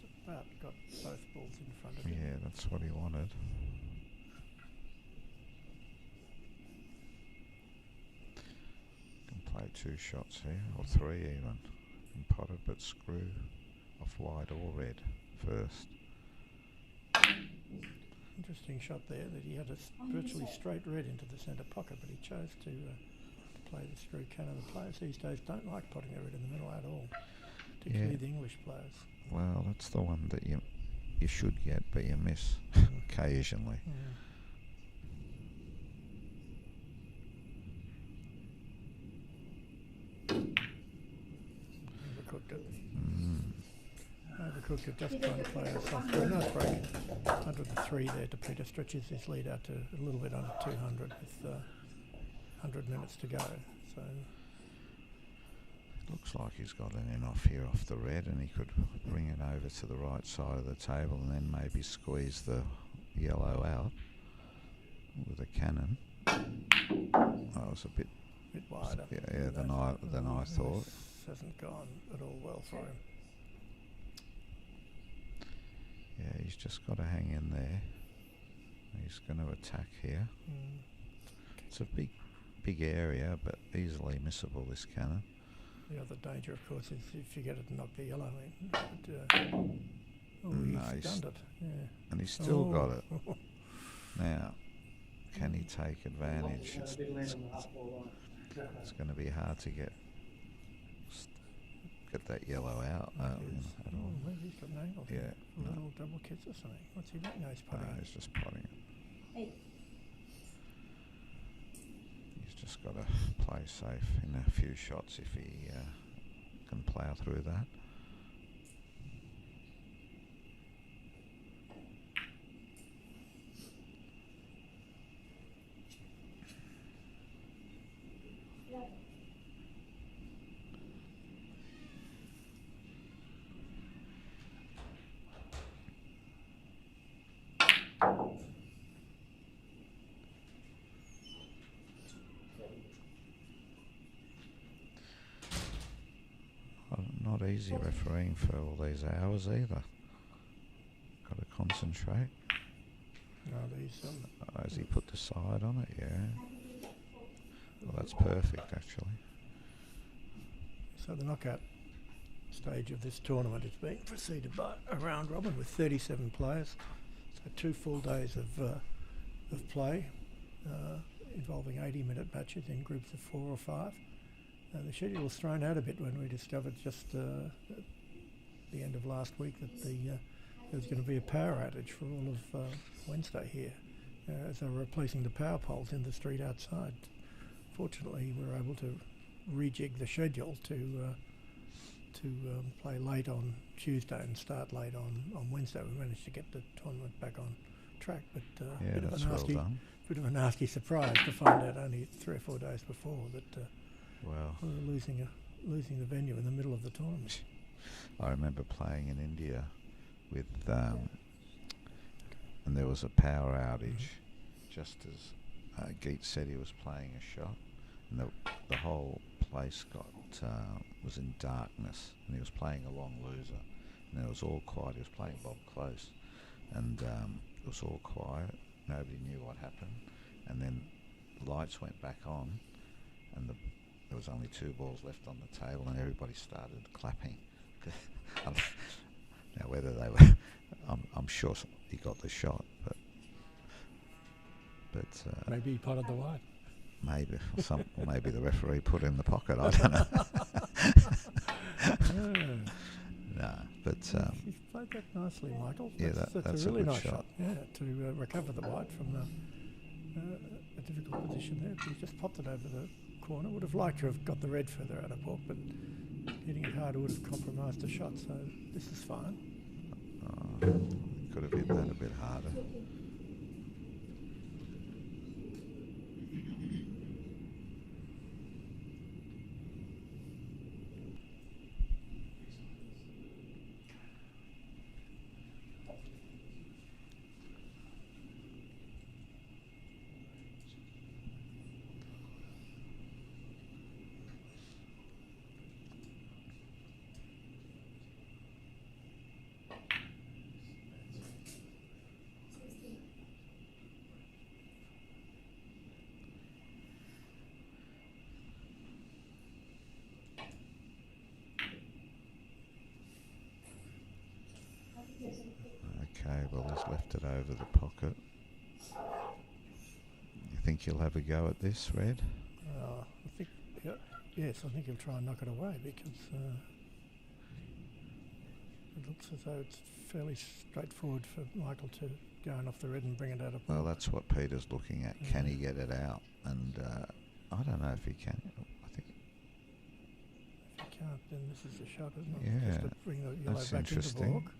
Just about got both balls in front of him. Yeah, that's what he wanted. Can play 2 shots here, or 3 even. And pot it, but screw off white or red first. Interesting shot there that he had a virtually straight red into the centre pocket, but he chose to play the screw cannon. The players these days don't like potting their red in the middle at all, particularly the English players. Well, that's the one that you should get, but you miss occasionally. Overcooked it. Overcooked it, just trying to play a soft break. Nice break. 103 there to Peter. Stretches his lead out to a little bit under 200 with 100 minutes to go. So Looks like he's got an in off here off the red, and he could bring it over to the right side of the table and then maybe squeeze the yellow out with a cannon. That was a bit wider. Yeah, than I thought. This hasn't gone at all well for him. Yeah, he's just got to hang in there. He's going to attack here. It's a big area, but easily missable, this cannon. The other danger, of course, is if you get it and knock the yellow in. But, he's stunned it. Yeah. And he's still got it. Now, can he take advantage? It's going to be hard to get that yellow out. Maybe he's got an angle here. Yeah. Little double kits or something. What's he doing? No, he's putting No, he's just potting it. 8. He's just got to play safe in a few shots if he can plough through that. Not easy refereeing for all these hours either. Got to concentrate. No, these. Has he put the side on it? Yeah. Well, that's perfect actually. So the knockout stage of this tournament is being preceded by a round robin with 37 players. So 2 full days of play involving 80-minute matches in groups of 4 or 5. The schedule was thrown out a bit when we discovered just at the end of last week that there was going to be a power outage for all of Wednesday here as they were replacing the power poles in the street outside. Fortunately, we were able to rejig the schedule to play late on Tuesday and start late on Wednesday. We managed to get the tournament back on track, but Yeah, that's well done. bit of a nasty surprise to find out only 3 or 4 days before that Well, we were losing the venue in the middle of the tournament. I remember playing in India with, and there was a power outage just as Geet said he was playing a shot, and the whole place was in darkness, and he was playing a long loser, and it was all quiet. He was playing Bob Close, and it was all quiet. Nobody knew what happened, and then the lights went back on, and there was only 2 balls left on the table, and everybody started clapping. Now, whether they were, I'm sure he got the shot, but Maybe he potted the white. Maybe the referee put in the pocket. I don't know. No, but You've played that nicely, Michael. Yeah, that's a really good nice shot. Yeah, to recover the white from a difficult position there. He just popped it over the corner. Would have liked to have got the red further out of baulk, but hitting it harder would have compromised the shot. So this is fine. Could have hit that a bit harder. Okay, well, he's left it over the pocket. You think he'll have a go at this, Red? I think, yes, I think he'll try and knock it away because it looks as though it's fairly straightforward for Michael to go off the red and bring it out of. Well, that's what Peter's looking at. Can he get it out? And I don't know if he can. I think. If he can't, then this is the shot, isn't it? Yeah, Just to bring the yellow that's back into interesting. baulk.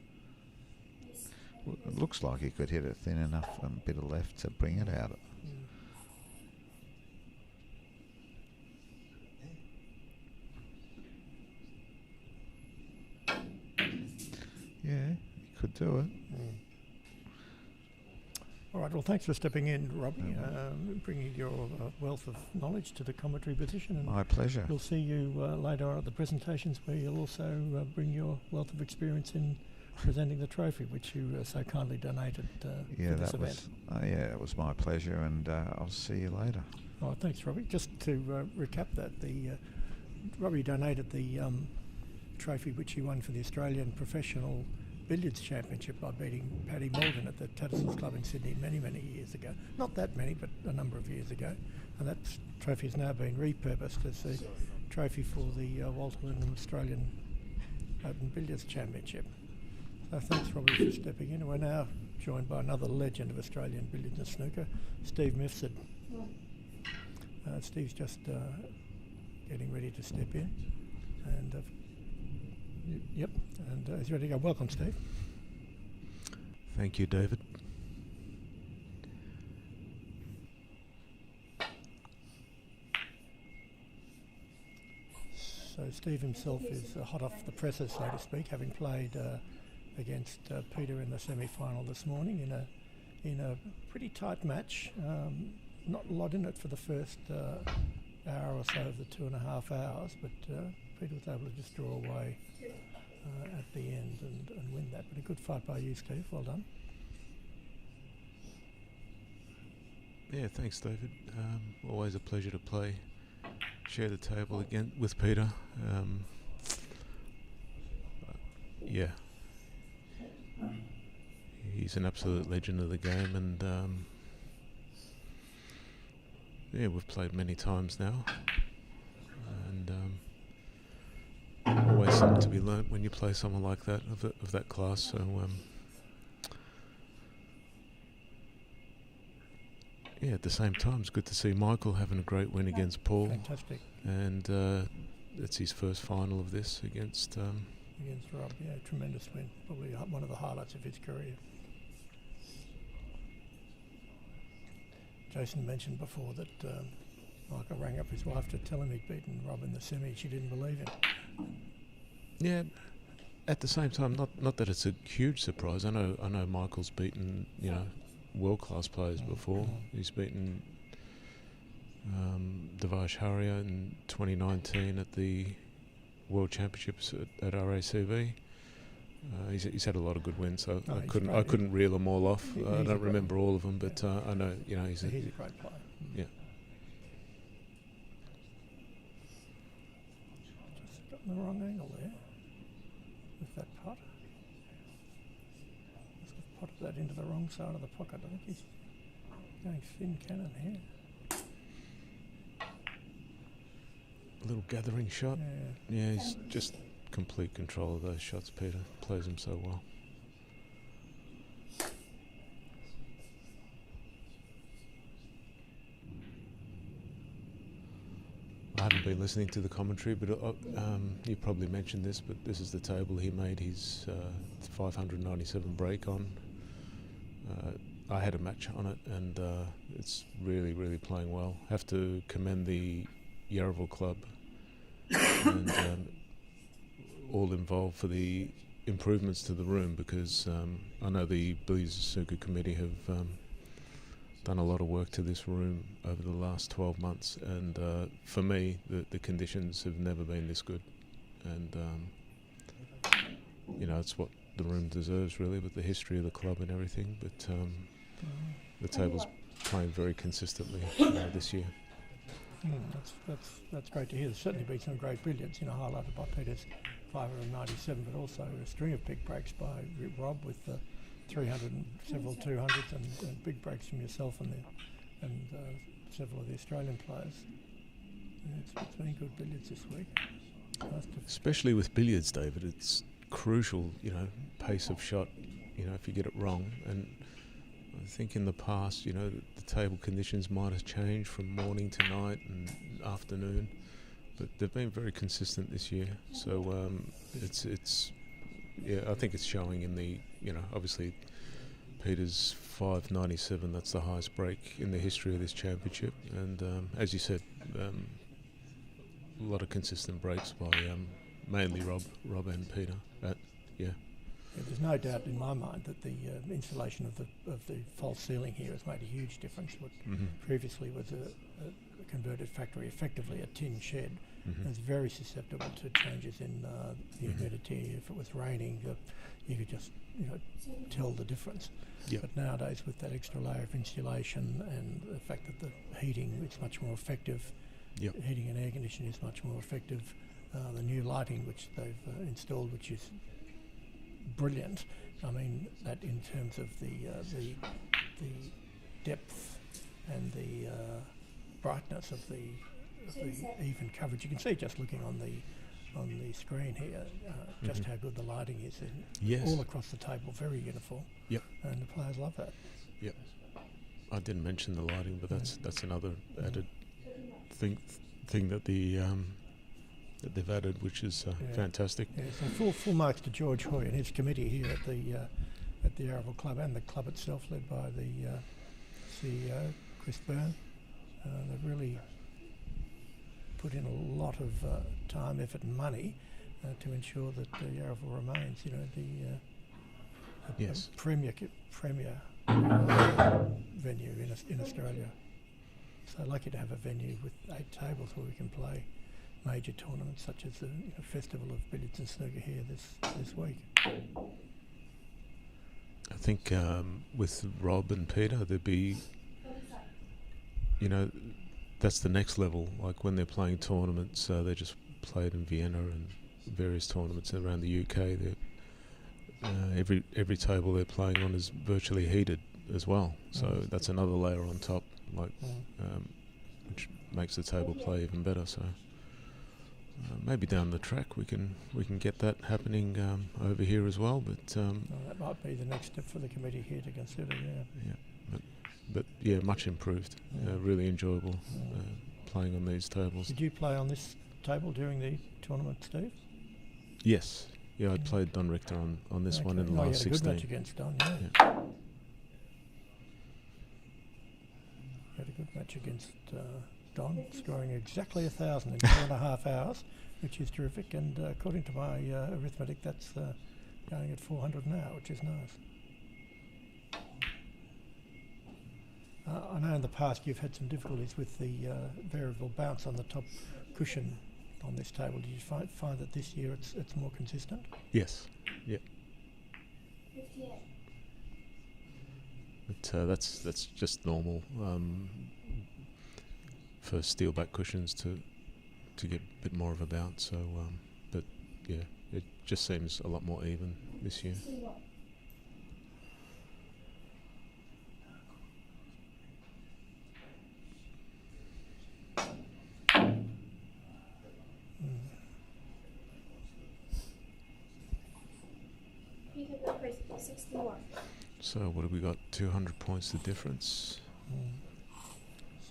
Well, it looks like he could hit it thin enough and bit of left to bring it out. Yeah, he could do it. All right, well, thanks for stepping in, Robbie, bringing your wealth of knowledge to the commentary position. And My pleasure. we'll see you later on at the presentations where you'll also bring your wealth of experience in presenting the trophy, which you so kindly donated for this event. It was my pleasure, and I'll see you later. All right, thanks, Robbie. Just to recap that, Robbie donated the trophy which he won for the Australian Professional Billiards Championship by beating Paddy Morgan at the Tattersalls Club in Sydney many, many years ago. Not that many, but a number of years ago. And that trophy has now been repurposed as the trophy for the Walter Lindrum Australian Open Billiards Championship. So thanks, Robbie, for stepping in. We're now joined by another legend of Australian billiards and snooker, Steve Mifsud. Steve's just getting ready to step in. And he's ready to go. Welcome, Steve. Thank you, David. So Steve himself is hot off the presses, so to speak, having played against Peter in the semi-final this morning in a pretty tight match. Not a lot in it for the first hour or so of the 2.5 hours, but Peter was able to just draw away at the end and win that. But a good fight by you, Steve. Well done. Yeah, thanks, David. Always a pleasure to share the table again with Peter. He's an absolute legend of the game, and we've played many times now, and always something to be learnt when you play someone like that of that class. So at the same time, it's good to see Michael having a great win against Paul. Fantastic. And it's his first final of this against Rob. Yeah, tremendous win. Probably one of the highlights of his career. Jason mentioned before that Michael rang up his wife to tell him he'd beaten Rob in the semi. She didn't believe him. Yeah, at the same time, not that it's a huge surprise. I know Michael's beaten world-class players before. He's beaten Devash Haria in 2019 at the World Championships at RACV. He's had a lot of good wins, so I couldn't reel them all off. I don't remember all of them, but I know he's a great player. Yeah. Just got in the wrong angle there with that putt. Must have potted that into the wrong side of the pocket. I think he's going thin cannon here. little gathering shot. Yeah. Yeah, he's just complete control of those shots, Peter. Plays them so well. I haven't been listening to the commentary, but you probably mentioned this, but this is the table he made his 597 break on. I had a match on it, and it's really, really playing well. Have to commend the Yarraville club and all involved for the improvements to the room, because I know the Billiards and Snooker Committee have done a lot of work to this room over the last 12 months, and for me the conditions have never been this good, and you know, it's what the room deserves really, with the history of the club and everything, but the table's playing very consistently this year. That's great to hear. There's certainly been some great billiards, highlighted by Peter's 597, but also a string of big breaks by Rob with 300 and several 200s, and big breaks from yourself and several of the Australian players. It's been good billiards this week. Especially with billiards, David, it's crucial, pace of shot, if you get it wrong. And I think in the past, the table conditions might have changed from morning to night and afternoon, but they've been very consistent this year. So I think it's showing in the, obviously Peter's 597, that's the highest break in the history of this championship. And as you said, a lot of consistent breaks by mainly Rob and Peter. There's no doubt in my mind that the installation of the false ceiling here has made a huge difference. What previously was a converted factory, effectively a tin shed, is very susceptible to changes in the humidity. If it was raining, you could just tell the difference. Yep. But nowadays, with that extra layer of insulation and the fact that the heating is much more effective, heating and air conditioning is much more effective. The new lighting which they've installed, which is brilliant. I mean, that in terms of the depth and the brightness of the even coverage, you can see just looking on the screen here just how good the lighting is. Yes. All across the table, very uniform. Yep. And the players love that. Yep. I didn't mention the lighting, but that's another added thing that that they've added, which is fantastic. Yeah, so full marks to George Hoy and his committee here at the Yarraville Club, and the club itself, led by the CEO, Chris Byrne. They've really put in a lot of time, effort and money to ensure that Yarraville remains, Yes. a premier venue in Australia. So lucky to have a venue with 8 tables where we can play major tournaments such as the Festival of Billiards and Snooker here this week. I think with Rob and Peter, there'd be, that's the next level. Like when they're playing tournaments, they just played in Vienna and various tournaments around the UK. Every table they're playing on is virtually heated as well. So that's another layer on top, which makes the table play even better. So maybe down the track we can get that happening over here as well. But that might be the next step for the committee here to consider. But much improved. Really enjoyable playing on these tables. Did you play on this table during the tournament, Steve? Yes. Yeah, I played Don Richter on this one in the last 16. You had a good match against Don, yeah. You had a good match against Don, scoring exactly 1,000 in 4.5 hours, which is terrific. And according to my arithmetic, that's going at 400 an hour, which is nice. I know in the past you've had some difficulties with the variable bounce on the top cushion on this table. Did you find that this year it's more consistent? Yes. Yeah. 58. But that's just normal for steel back cushions to get a bit more of a bounce. So, but yeah, it just seems a lot more even this year. 61. So what have we got? 200 points the difference.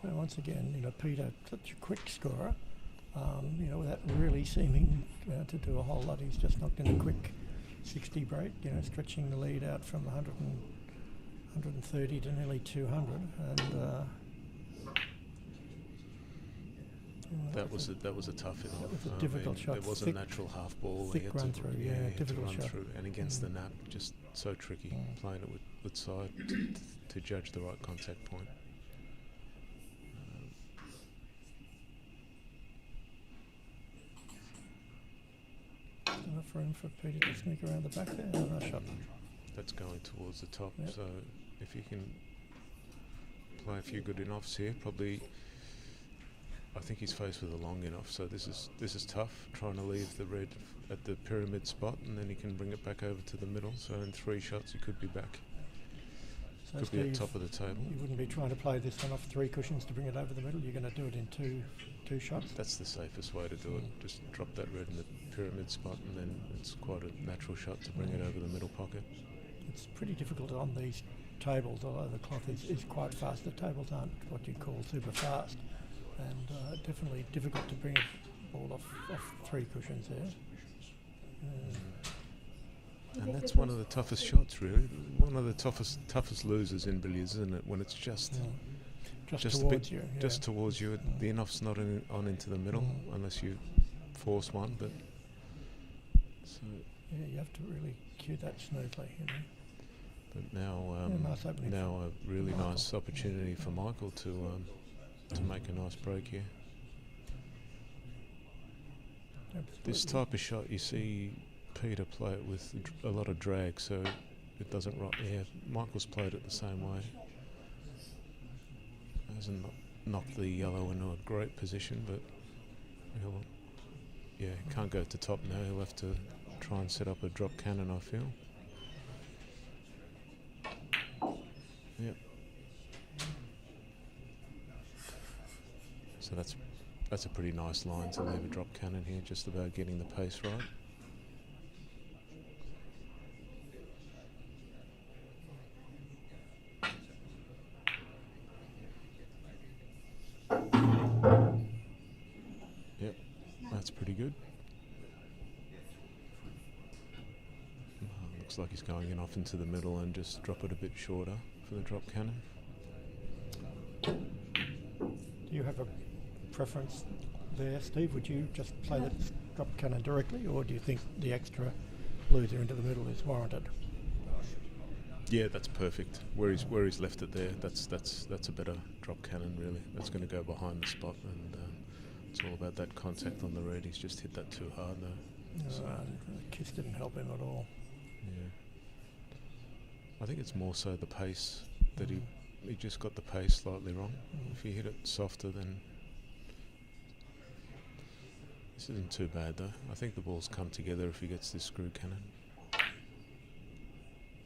So once again, Peter, such a quick scorer, without really seeming to do a whole lot. He's just knocked in a quick 60 break, stretching the lead out from 130 to nearly 200. And that was a tough enough. That was a difficult shot. It was a natural half ball. Thick run through, difficult shot. And against the nap, just so tricky playing it with side to judge the right contact point. Enough room for Peter to sneak around the back there. Nice shot. That's going towards the top. Yep. So if you can play a few good enoughs here, probably. I think he's faced with a long enough. So this is tough. Trying to leave the red at the pyramid spot, and then he can bring it back over to the middle. So in 3 shots, he could be back. So could be at top of the table. You wouldn't be trying to play this one off 3 cushions to bring it over the middle. You're going to do it in two shots. That's the safest way to do it. Just drop that red in the pyramid spot, and then it's quite a natural shot to bring it over the middle pocket. It's pretty difficult on these tables, although the cloth is quite fast. The tables aren't what you'd call super fast, and definitely difficult to bring a ball off 3 cushions there. And that's one of the toughest shots, really. One of the toughest losers in billiards, isn't it? When it's just towards you. Just towards you. The enough's not on into the middle unless you force one. But so you have to really cue that smoothly. But now, nice opening. now a really nice opportunity for Michael to make a nice break here. Absolutely. This type of shot, you see Peter play it with a lot of drag, so it doesn't rock. Yeah, Michael's played it the same way. Hasn't knocked the yellow into a great position, but can't go to top now. He'll have to try and set up a drop cannon, I feel. Yep. So that's a pretty nice line to leave a drop cannon here, just about getting the pace right. Yep, that's pretty good. Looks like he's going in off into the middle and just drop it a bit shorter for the drop cannon. Do you have a preference there, Steve? Would you just play the drop cannon directly, or do you think the extra loser into the middle is warranted? Yeah, that's perfect. Where he's left it there, that's a better drop cannon, really. That's going to go behind the spot, and it's all about that contact on the red. He's just hit that too hard though. The kiss didn't help him at all. Yeah, I think it's more so the pace that he just got the pace slightly wrong. If he hit it softer, then this isn't too bad though. I think the ball's come together if he gets this screw cannon.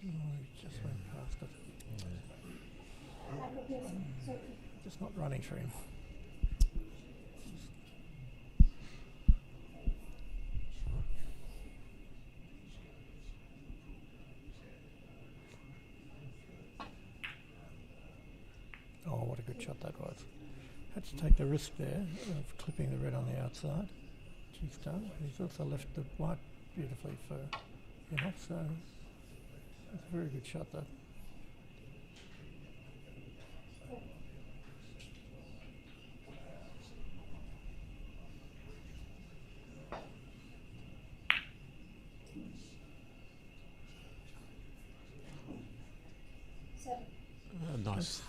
He just went past it. Just not running for him. Oh, what a good shot that was. Had to take the risk there of clipping the red on the outside, which he's done. He's also left the white beautifully for so it's a very good shot, that.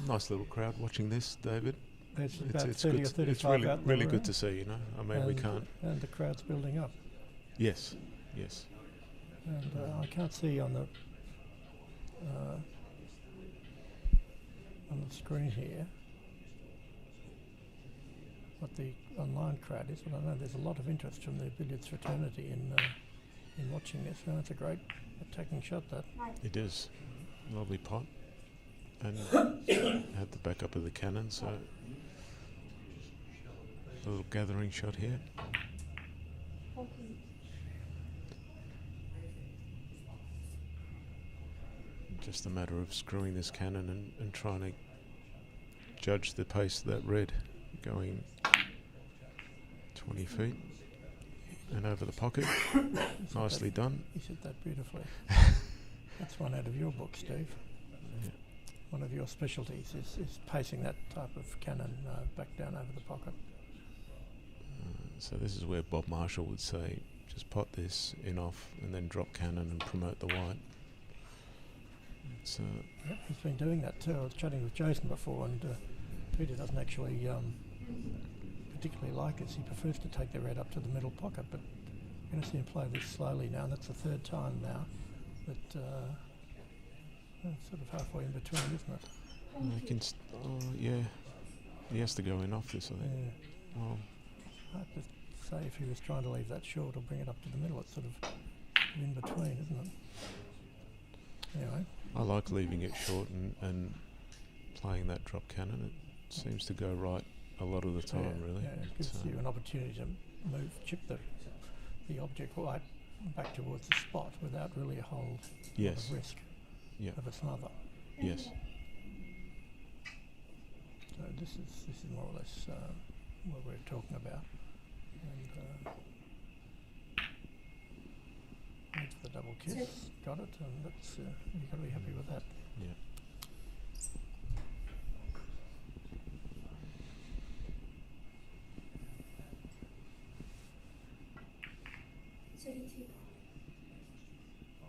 Nice little crowd watching this, David. There's about it's 30 good, or 35 it's really, out really there, good to see, I mean, we can't. And the crowd's building up. Yes. And I can't see on the screen here what the online crowd is, but I know there's a lot of interest from the billiards fraternity in watching this. And it's a great attacking shot, that. It is. Lovely pot. And had the backup of the cannon, so a little gathering shot here. Just a matter of screwing this cannon and trying to judge the pace of that red going 20 feet and over the pocket. Nicely done. You said that beautifully. That's one out of your book, Steve. Yeah. One of your specialties is pacing that type of cannon back down over the pocket. So this is where Bob Marshall would say, just pot this in off and then drop cannon and promote the white. It's, Yep, he's been doing that too. I was chatting with Jason before, and Peter doesn't actually particularly like it. He prefers to take the red up to the middle pocket, but you're going to see him play this slowly now. That's the third time now that it's sort of halfway in between, isn't it? you can yeah, he has to go in off this, I think. Yeah. Well, Hard to say if he was trying to leave that short or bring it up to the middle. It's sort of in between, isn't it? Anyway. I like leaving it short and playing that drop cannon. It seems to go right a lot of the time, really. Yeah, it gives you an opportunity to chip the object right back towards the spot without really a whole lot of risk of a smother. Yes. So this is more or less what we're talking about. And wait for the double kiss. Got it, and that's you've got to be happy with that. Yeah.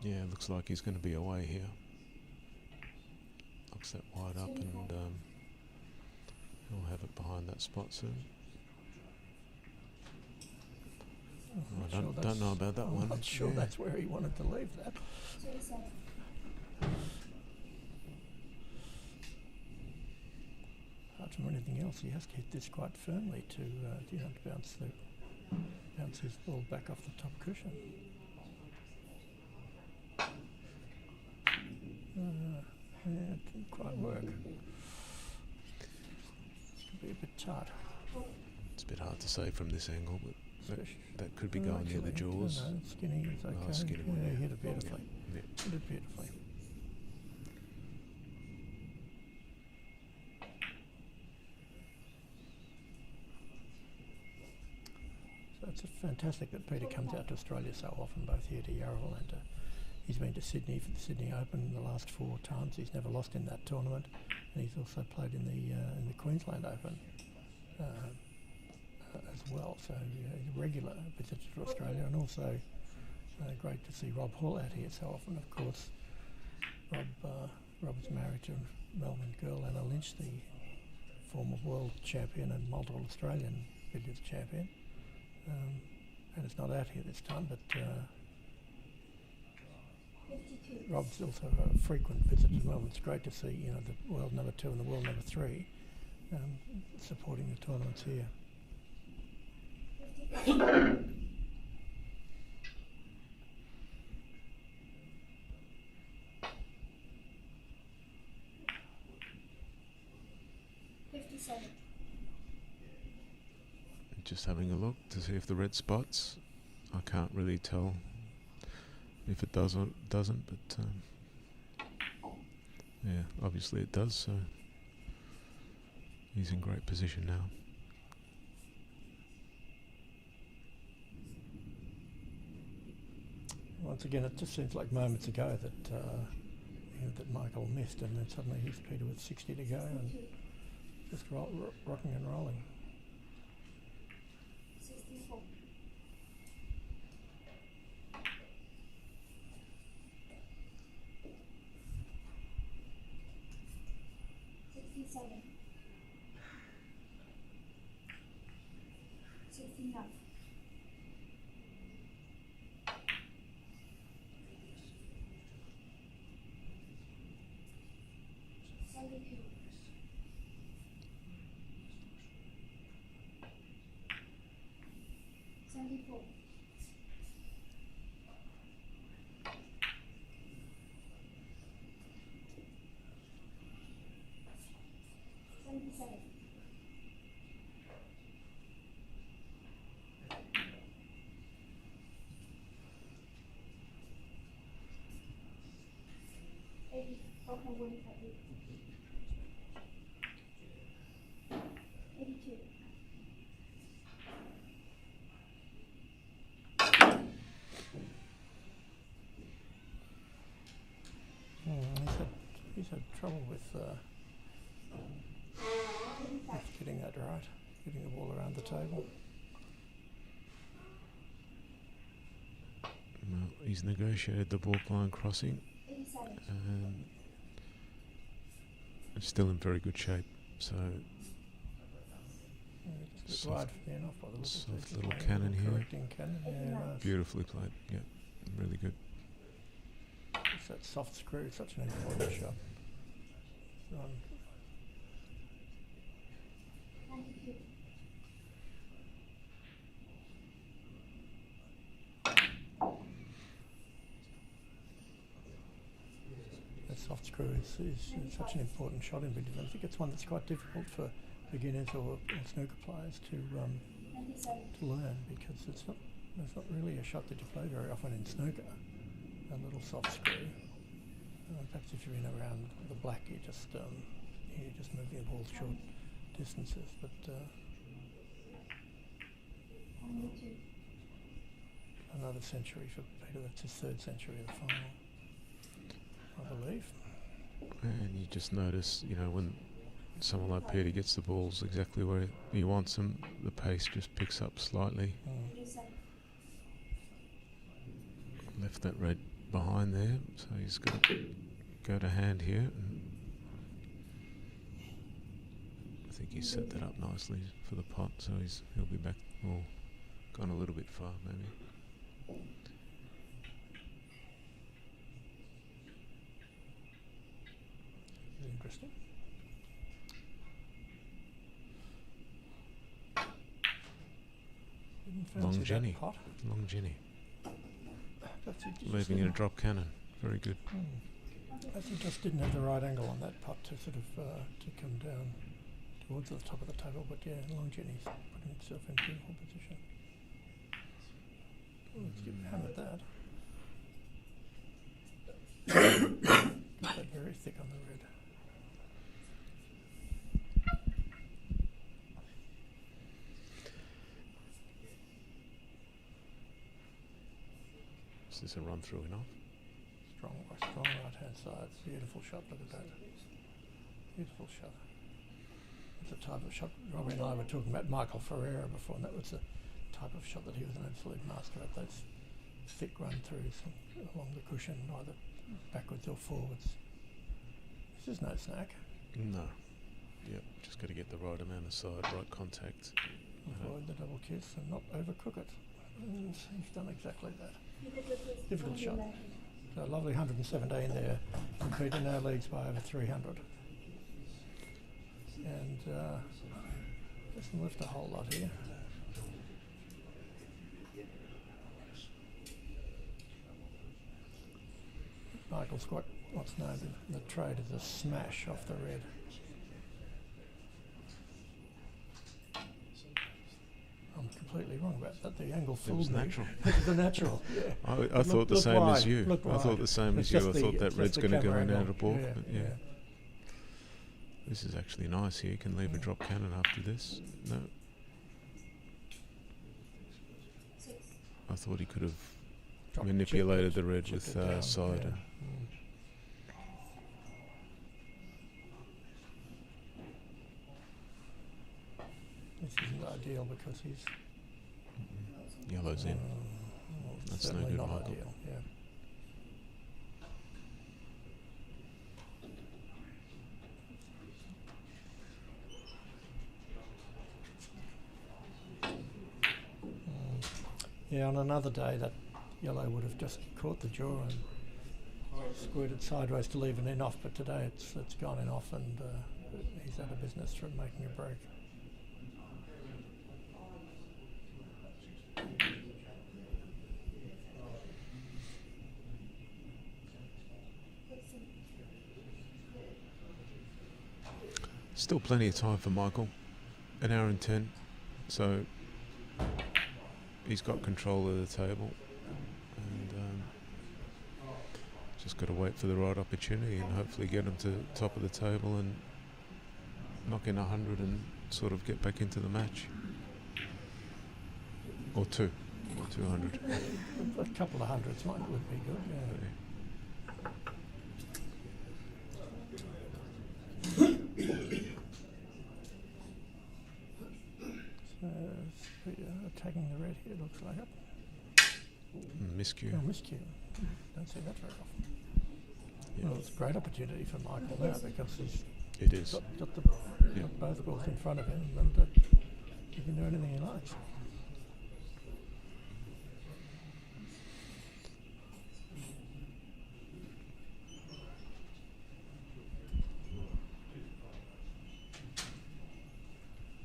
Yeah, looks like he's going to be away here. Locks that wide up and he'll have it behind that spot soon. I don't know about that one. I'm not sure that's where he wanted to leave that. Apart from anything else, he has to hit this quite firmly to bounce his ball back off the top cushion. Yeah, it didn't quite work. Could be a bit tight. It's a bit hard to say from this angle, but that could be going near the jaws. No, skinny is okay. Oh, skinny one, yeah, yeah. he hit it beautifully. Yeah. Hit it beautifully. So it's fantastic that Peter comes out to Australia so often, both here to Yarraville and he's been to Sydney for the Sydney Open the last 4 times. He's never lost in that tournament, and he's also played in the Queensland Open as well. So he's a regular visitor to Australia, and also great to see Rob Hall out here so often. Of course, Rob's married to Melbourne girl Anna Lynch, the former world champion and multiple Australian billiards champion. And it's not out here this time, but Rob's also a frequent visitor to Melbourne. It's great to see, the world number 2 and the world number 3 supporting the tournaments here. Just having a look to see if the red spots. I can't really tell if it does or doesn't, but yeah, obviously it does, so he's in great position now. Once again, it just seems like moments ago that that Michael missed, and then suddenly he's Peter with 60 to go and just rocking and rolling. 64. 67. 69. 72. 74. 77. 80. 82. He's had trouble with getting that right, getting the ball around the table. Well, he's negotiated the ball line crossing 87. and it's still in very good shape. So Just Soft- wide from the end off by the look of soft this. little Just cannon here. correcting cannon. Yeah, nice. beautifully played. Yeah, really good. It's that soft screw, such an important shot. 92. That soft screw is such an important shot in billiards. I think it's one that's quite difficult for beginners or snooker players to 97. learn, because it's not really a shot that you play very often in snooker. A little soft screw. Perhaps if you're in around the black, you're just moving the ball short distances. But 92. another century for Peter. That's his third century of the final, I believe. And you just notice, when someone like Peter gets the balls exactly where he wants them, the pace just picks up slightly. 87. Left that red behind there, so he's got to go to hand here. And I think he set that up nicely for the pot, so he'll be back, or gone a little bit far maybe. Interesting. Didn't fancy Long that Jenny. pot. Long Jenny. Perhaps he just Leaving in a didn't- drop cannon. Very good. Perhaps he just didn't have the right angle on that putt to sort of to come down towards the top of the table. But yeah, Long Jenny's putting himself in beautiful position. Oh, let's get hammered that. Got that very thick on the red. Is this a run through enough? Strong right hand side. Beautiful shot. Look at that. Beautiful shot. It's a type of shot. Robbie and I were talking about Michael Ferreira before, and that was the type of shot that he was an absolute master at. Those thick run throughs along the cushion, either backwards or forwards. This is no snack. No. Yep, just got to get the right amount of side, right contact. Avoid the double kiss and not overcook it. And he's done exactly that. Difficult shot. So a lovely 117 there. And Peter now leads by over 300. And doesn't lift a whole lot here. Michael's got what's known in the trade as a smash off the red. I'm completely wrong about that. The angle fooled was me. natural. It was the natural. Yeah. I thought the same as you. Look I thought the same as you. I thought that red's going to go in out of ball. Yeah, But yeah. This is actually nice here. You can leave a drop cannon after this. No. 6. I thought he could have Dropped- manipulated chipped the red chipped with it down, side. yeah. This isn't ideal because he's Yellow's in. That's no certainly good, not Michael. ideal. Yeah. Yeah, on another day that yellow would have just caught the jaw and squirted sideways to leave an in off, but today it's gone in off and he's out of business from making a break. Still plenty of time for Michael. An hour and 10. So he's got control of the table. And Just got to wait for the right opportunity and hopefully get them to top of the table and knock in 100 and sort of get back into the match. Or 200. A couple of hundreds would be good, yeah. So, attacking the red here, looks like it. Miscue. Oh, miscue. Don't see that very often. Yeah. Well, it's a great opportunity for Michael now because he's It is. got Yeah. both balls in front of him and he can do anything he likes.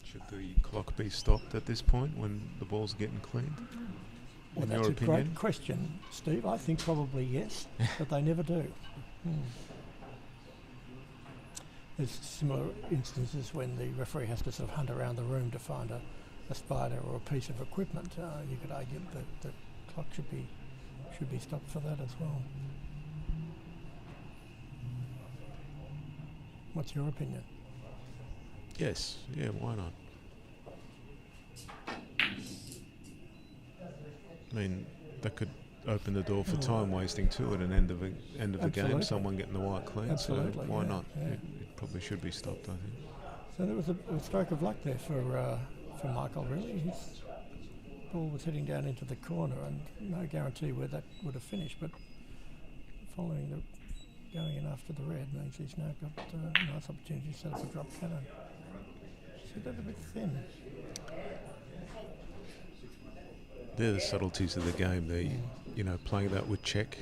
Should the clock be stopped at this point when the ball's getting cleaned? Well, In that's your a opinion? great question, Steve. I think probably yes, but they never do. There's similar instances when the referee has to sort of hunt around the room to find a spider or a piece of equipment. You could argue that the clock should be stopped for that as well. What's your opinion? Yes. Yeah, why not? I mean, that could open the door for time wasting too at an end of the game, Absolutely. someone getting the white clean. Absolutely, So why yeah, not? yeah. It probably should be stopped, I think. So there was a stroke of luck there for Michael, really. His ball was heading down into the corner and no guarantee where that would have finished, but going in after the red means he's now got a nice opportunity to set up a drop cannon. See that a bit thin. They're the subtleties of the game. Playing that with check,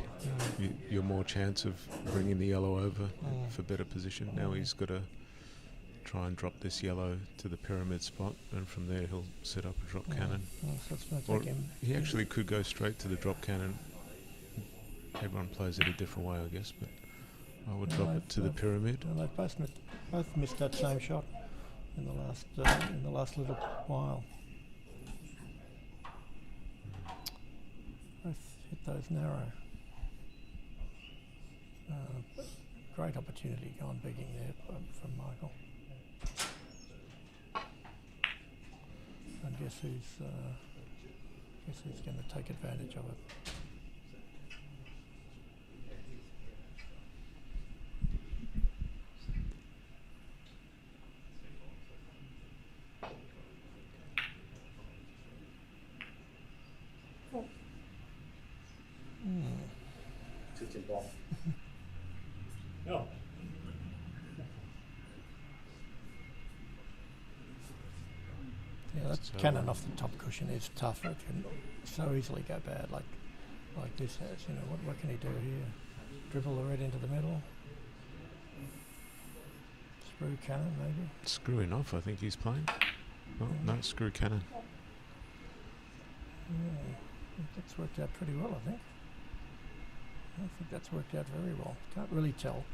you're more chance of bringing the yellow over for better position. Now he's got to try and drop this yellow to the pyramid spot, and from there he'll set up a drop cannon. So it's going to Or take him. he actually could go straight to the drop cannon. Everyone plays it a different way, I guess, but I would drop it to the pyramid. Well, they've both missed that same shot in the last little while. Both hit those narrow. Great opportunity gone begging there from Michael. And guess who's going to take advantage of it? No. Yeah, that cannon off the top cushion is tough. It can so easily go bad, like this has. What can he do here? Dribble the red into the middle. Screw cannon, maybe. Screwing off, I think he's playing. Oh, no, screw cannon. Yeah, that's worked out pretty well, I think. I think that's worked out very well. Can't really tell.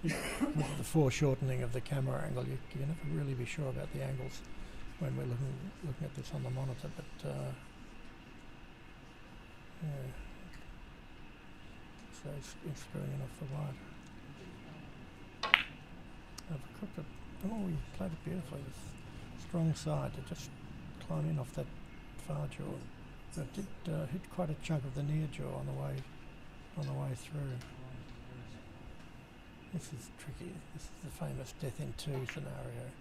With the foreshortening of the camera angle, you can never really be sure about the angles when we're looking at this on the monitor, but yeah. So it's screwing off the white. I've cooked it. Oh, he played it beautifully. Strong side to just climb in off that far jaw. But it did hit quite a chunk of the near jaw on the way through. This is tricky. This is the famous death in two scenario.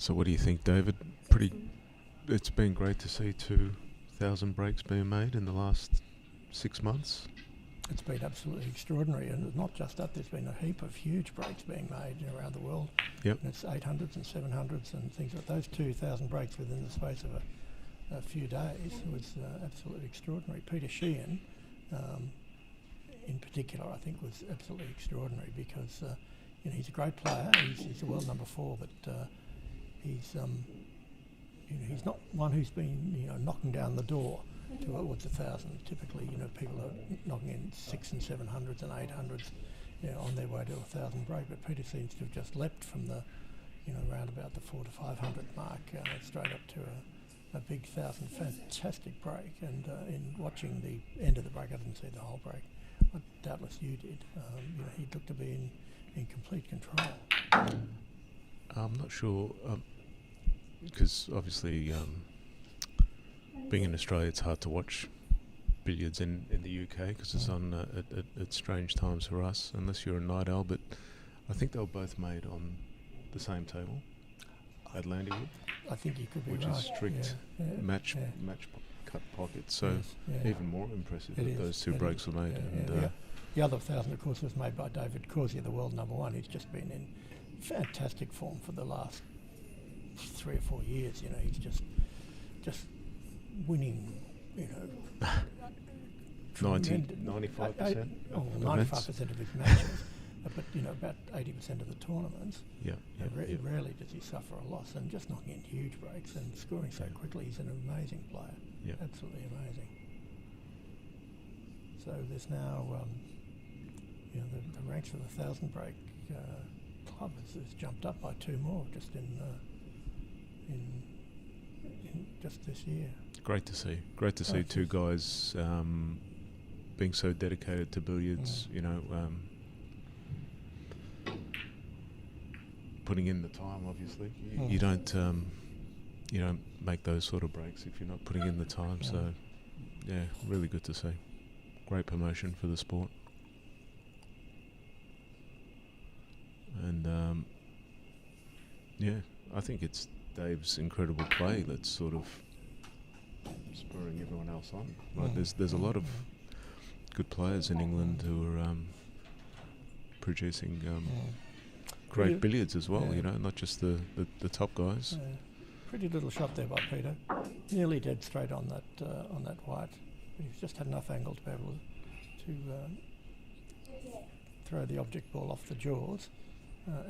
So what do you think, David? It's been great to see 2,000 breaks being made in the last 6 months. It's been absolutely extraordinary, and it's not just that. There's been a heap of huge breaks being made around the world. Yep. And it's 800s and 700s and things like those. 2,000 breaks within the space of a few days was absolutely extraordinary. Peter Sheehan, in particular, I think was absolutely extraordinary because he's a great player. He's a world number 4, but he's not one who's been knocking down the door towards 1,000. Typically, people are knocking in 600s and 700s and 800s, on their way to 1,000 break. But Peter seems to have just leapt from the, around about the 400 to 500 mark, straight up to a big 1,000. Fantastic break. And in watching the end of the break, I didn't see the whole break. Doubtless you did. He looked to be in complete control. I'm not sure, because obviously. Being in Australia, it's hard to watch billiards in the UK because it's on at strange times for us, unless you're a night owl. But I think they were both made on the same table at Landywood. I think you could be which right. is strict match cut pocket. So even more impressive that those two breaks were made. The other 1,000, of course, was made by David Corsier, the world number 1. He's just been in fantastic form for the last 3 or 4 years. He's just winning, 95%. 95% of his matches, but about 80% of the tournaments. Rarely does he suffer a loss, and just knocking in huge breaks and scoring so quickly. He's an amazing player, absolutely amazing. So there's now, the ranks of the 1,000 break club has jumped up by 2 more just in just this year. Great to see. Great to see 2 guys being so dedicated to billiards. Putting in the time. Obviously, you don't make those sort of breaks if you're not putting in the time. So, really good to see. Great promotion for the sport. And I think it's Dave's incredible play that's sort of spurring everyone else on. Like there's a lot of good players in England who are producing great billiards as well. Not just the top guys. Pretty little shot there by Peter, nearly dead straight on that white. But he's just had enough angle to be able to throw the object ball off the jaws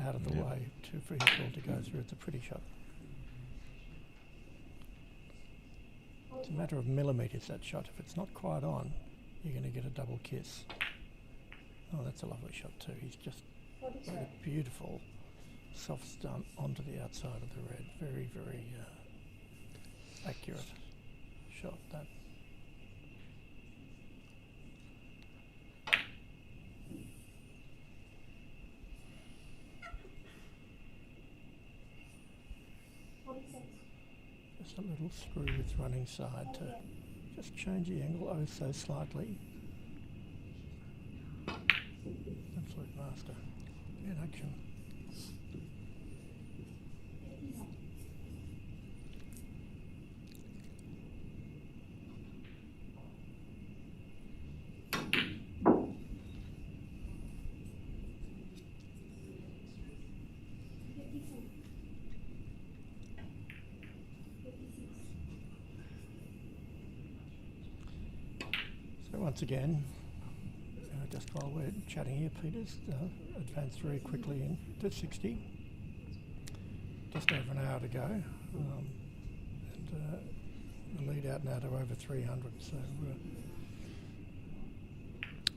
out of the way for his ball to go through. It's a pretty shot. It's a matter of millimetres, that shot. If it's not quite on, you're going to get a double kiss. Oh, that's a lovely shot too. He's just made a beautiful soft stunt onto the outside of the red. Very, very accurate shot, that. Just a little screw with running side to just change the angle oh so slightly. Absolute master in action. Once again, just while we're chatting here, Peter's advanced very quickly into 60. Just over an hour to go, and the lead out now to over 300. So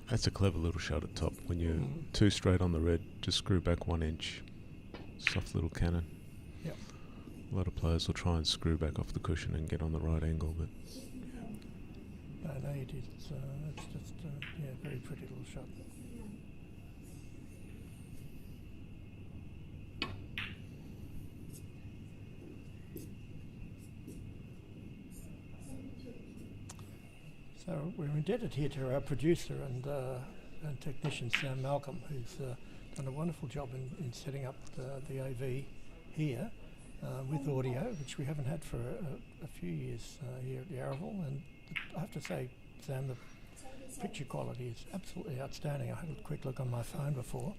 that's a clever little shot at top. When you're 2 straight on the red, just screw back 1 inch. Soft little cannon. Yep. A lot of players will try and screw back off the cushion and get on the right angle, but. No, it is. It's just a very pretty little shot. So we're indebted here to our producer and technician Sam Malcolm, who's done a wonderful job in setting up the AV here. with audio, which we haven't had for a few years here at Yarraville. And I have to say, Sam, the picture quality is absolutely outstanding. I had a quick look on my phone before,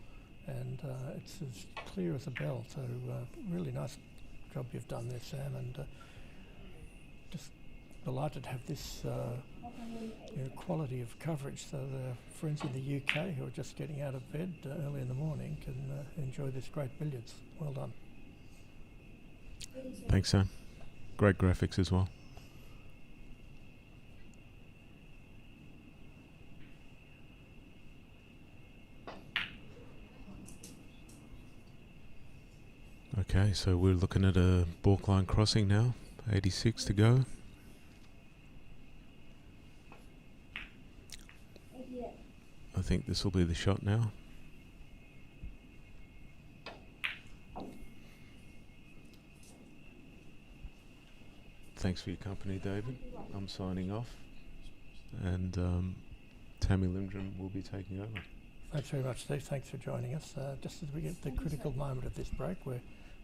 and it's as clear as a bell. So really nice job you've done there, Sam, and just delighted to have this quality of coverage, so the friends in the UK who are just getting out of bed early in the morning can enjoy this great billiards. Well done. Thanks, Sam. Great graphics as well. Okay, so we're looking at a balk line crossing now. 86 to go. I think this will be the shot now. Thanks for your company, David. I'm signing off. And Tammy Lindrum will be taking over. Thanks very much, Steve. Thanks for joining us. Just as we get the critical moment of this break where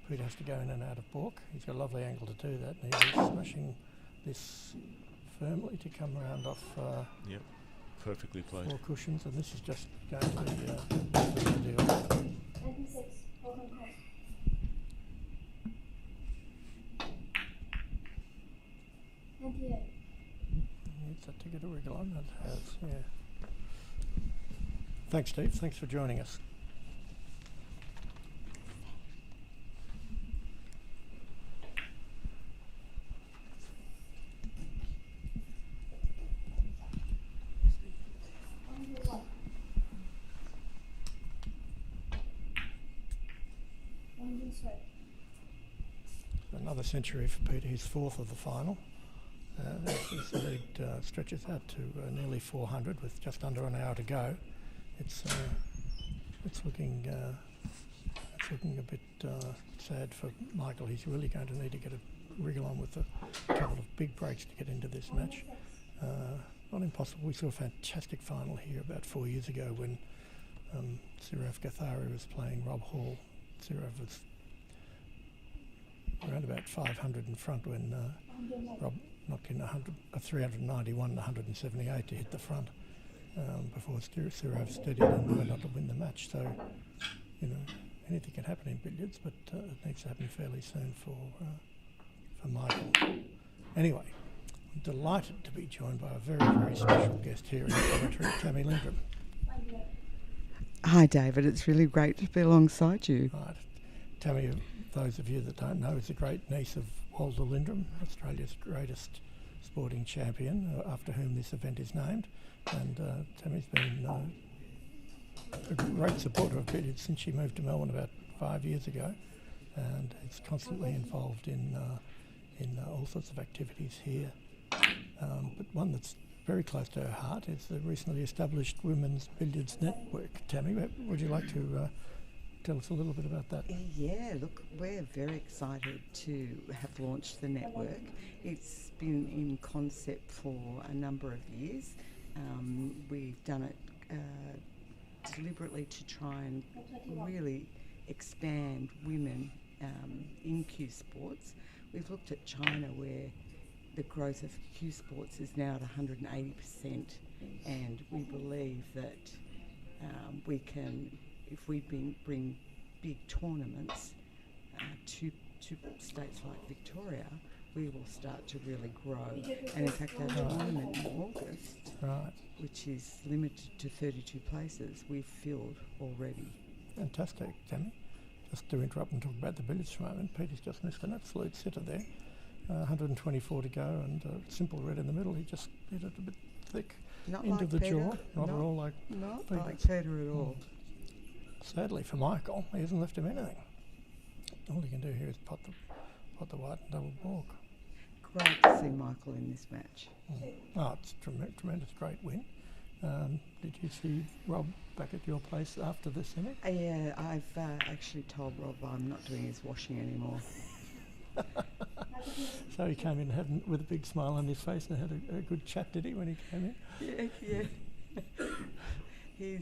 Peter has to go in and out of balk. He's got a lovely angle to do that, and he's smashing this firmly to come around off Yep, perfectly played. 4 cushions, and this is just going to be the deal. 96, open cross. Needs that to get a wriggle on. That has, yeah. Thanks, Steve. Thanks for joining us. Another century for Peter, his 4th of the final. His lead stretches out to nearly 400 with just under an hour to go. It's looking a bit sad for Michael. He's really going to need to get a wriggle on with a couple of big breaks to get into this match. Not impossible. We saw a fantastic final here about 4 years ago when Sirav Gathari was playing Rob Hall. Sirav was around about 500 in front when Rob knocked in 391 and 178 to hit the front before Sirav steadied and went on to win the match. So, you know, anything can happen in billiards, but it needs to happen fairly soon for Michael. Anyway, I'm delighted to be joined by a very, very special guest here in the commentary, Tammy Lindrum. Hi, David. It's really great to be alongside you. Right. Tammy, those of you that don't know, is a great niece of Walter Lindrum, Australia's greatest sporting champion, after whom this event is named. And Tammy's been a great supporter of billiards since she moved to Melbourne about 5 years ago, and is constantly involved in all sorts of activities here. But one that's very close to her heart is the recently established Women's Billiards Network. Tammy, would you like to tell us a little bit about that? Yeah, look, we're very excited to have launched the network. It's been in concept for a number of years. We've done it deliberately to try and really expand women in cue sports. We've looked at China, where the growth of cue sports is now at 180%, and we believe that we can, if we bring big tournaments to states like Victoria, we will start to really grow. And in fact, our tournament in August, which is limited to 32 places, we've filled already. Fantastic, Tammy. Just to interrupt and talk about the billiards for a moment, Peter's just missed an absolute sitter there. 124 to go, and simple red in the middle. He just hit it a bit thick Not into like the Peter. jaw. Not at all like Not Peter. like Peter at all. Sadly for Michael, he hasn't left him anything. All he can do here is pot the white and double balk. Great to see Michael in this match. Oh, it's tremendous, great win. Did you see Rob back at your place after the semi? Yeah, I've actually told Rob I'm not doing his washing anymore. So he came in with a big smile on his face and had a good chat, did he, when he came in? Yeah. He's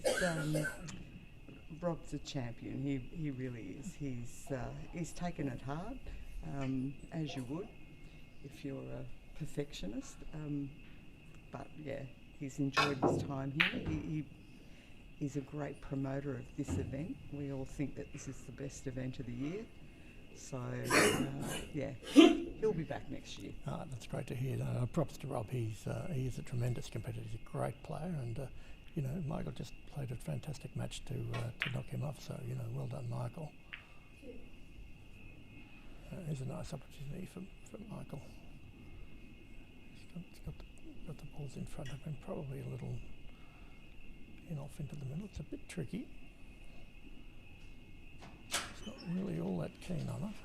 Rob's a champion. He really is. He's taken it hard. as you would if you're a perfectionist. But yeah, he's enjoyed his time here. He's a great promoter of this event. We all think that this is the best event of the year. So, yeah, he'll be back next year. That's great to hear. Props to Rob. He is a tremendous competitor. He's a great player, and you know, Michael just played a fantastic match to knock him off. So, you know, well done, Michael. Here's a nice opportunity for Michael. He's got the balls in front of him, probably a little off into the middle. It's a bit tricky. He's not really all that keen on it.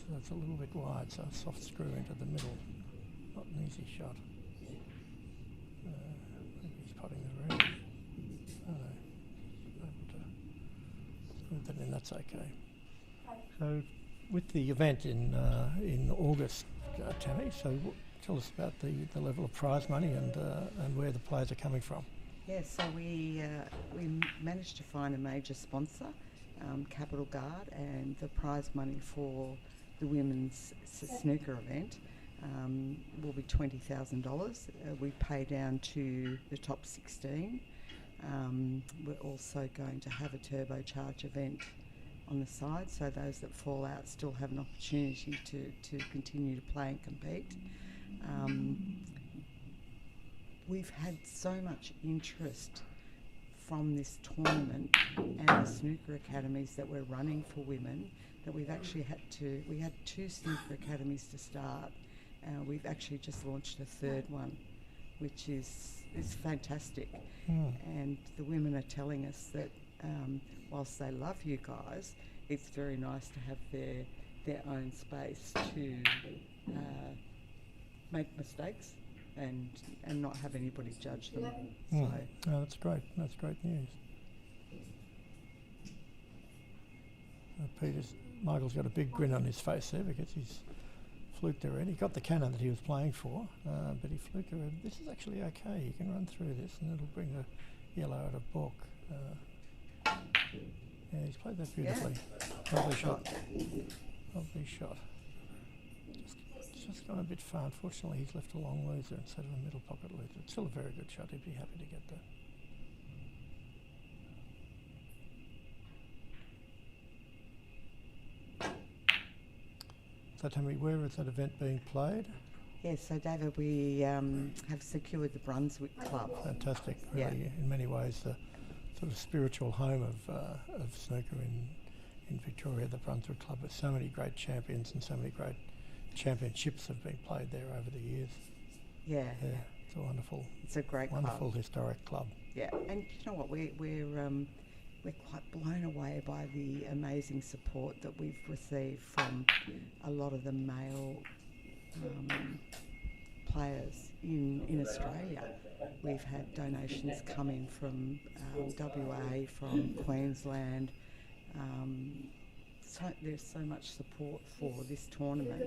That's a little bit wide, so a soft screw into the middle. Not an easy shot. I think he's potting the red. Oh no. Able to move that in, that's okay. So with the event in August, Tammy, so tell us about the level of prize money and where the players are coming from. Yeah, so we managed to find a major sponsor, Capital Guard, and the prize money for the women's snooker event will be $20,000. We pay down to the top 16. We're also going to have a turbocharge event on the side, so those that fall out still have an opportunity to continue to play and compete. We've had so much interest from this tournament and the snooker academies that we're running for women that we've actually we had 2 snooker academies to start. We've actually just launched a 3rd one, which is fantastic. And the women are telling us that whilst they love you guys, it's very nice to have their own space to make mistakes and not have anybody judge them. So that's great. That's great news. Michael's got a big grin on his face there because he's fluked already. He got the cannon that he was playing for, but he fluked already. This is actually okay. You can run through this and it'll bring the yellow out of balk. Yeah, he's played that beautifully. Yeah. Lovely shot. Lovely shot. Just gone a bit far. Unfortunately, he's left a long loser instead of a middle pocket loser. It's still a very good shot. He'd be happy to get there. So tell me, where is that event being played? Yes, so David, we have secured the Brunswick Club. Fantastic, really, in many ways the sort of spiritual home of snooker in Victoria, the Brunswick Club, with so many great champions and so many great championships have been played there over the years. Yeah, it's a wonderful. It's a great wonderful club. Historic club. Yeah, and you know what, we're quite blown away by the amazing support that we've received from a lot of the male players in Australia. We've had donations come in from WA, from Queensland. So there's so much support for this tournament.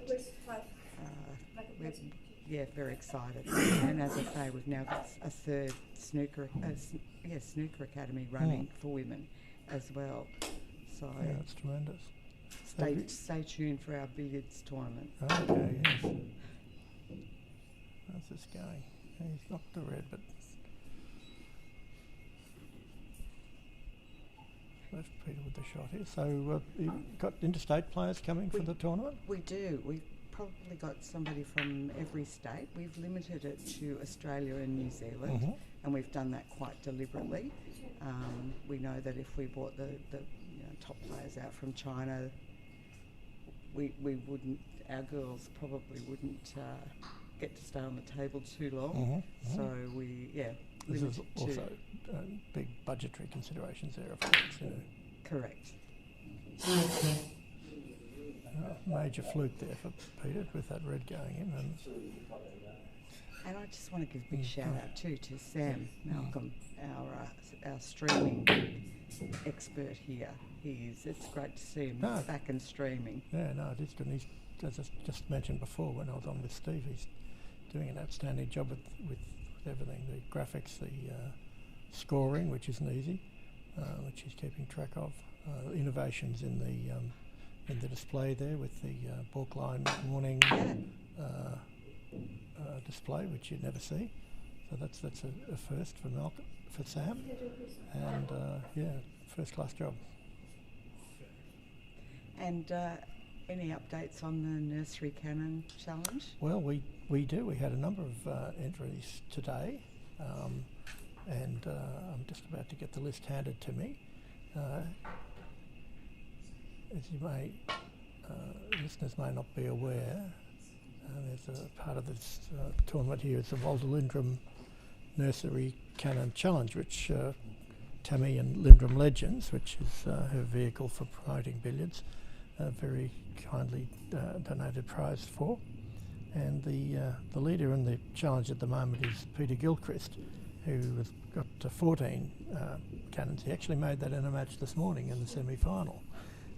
We're very excited. And as I say, we've now got a 3rd snooker academy running for women as well. So yeah, that's tremendous. Stay tuned for our billiards tournament. Okay, yes. How's this going? He's knocked the red, but left Peter with the shot here. So you've got interstate players coming for the tournament? We do. We've probably got somebody from every state. We've limited it to Australia and New Zealand, and we've done that quite deliberately. We know that if we brought the top players out from China, we wouldn't. Our girls probably wouldn't get to stay on the table too long. So we This is also big budgetary considerations there, of course. You know. Correct. Major fluke there for Peter with that red going in. And I just want to give a big shout out too to Sam Malcolm, our streaming expert here. It's great to see him back and streaming. Yeah, no, it is good. He's, as I just mentioned before when I was on with Steve, he's doing an outstanding job with everything, the graphics, the scoring, which isn't easy, which he's keeping track of, innovations in the in the display there with the Borkline warning display, which you'd never see. So that's a first for Sam, and first class job. And any updates on the Nursery Cannon Challenge? Well, we do. We had a number of entries today, and I'm just about to get the list handed to me. As you may, listeners may not be aware, there's a part of this tournament here. It's the Walter Lindrum Nursery Cannon Challenge, which Tammy and Lindrum Legends, which is her vehicle for promoting billiards, very kindly donated prize for. And the leader in the challenge at the moment is Peter Gilchrist, who has got 14 cannons. He actually made that in a match this morning in the semi-final,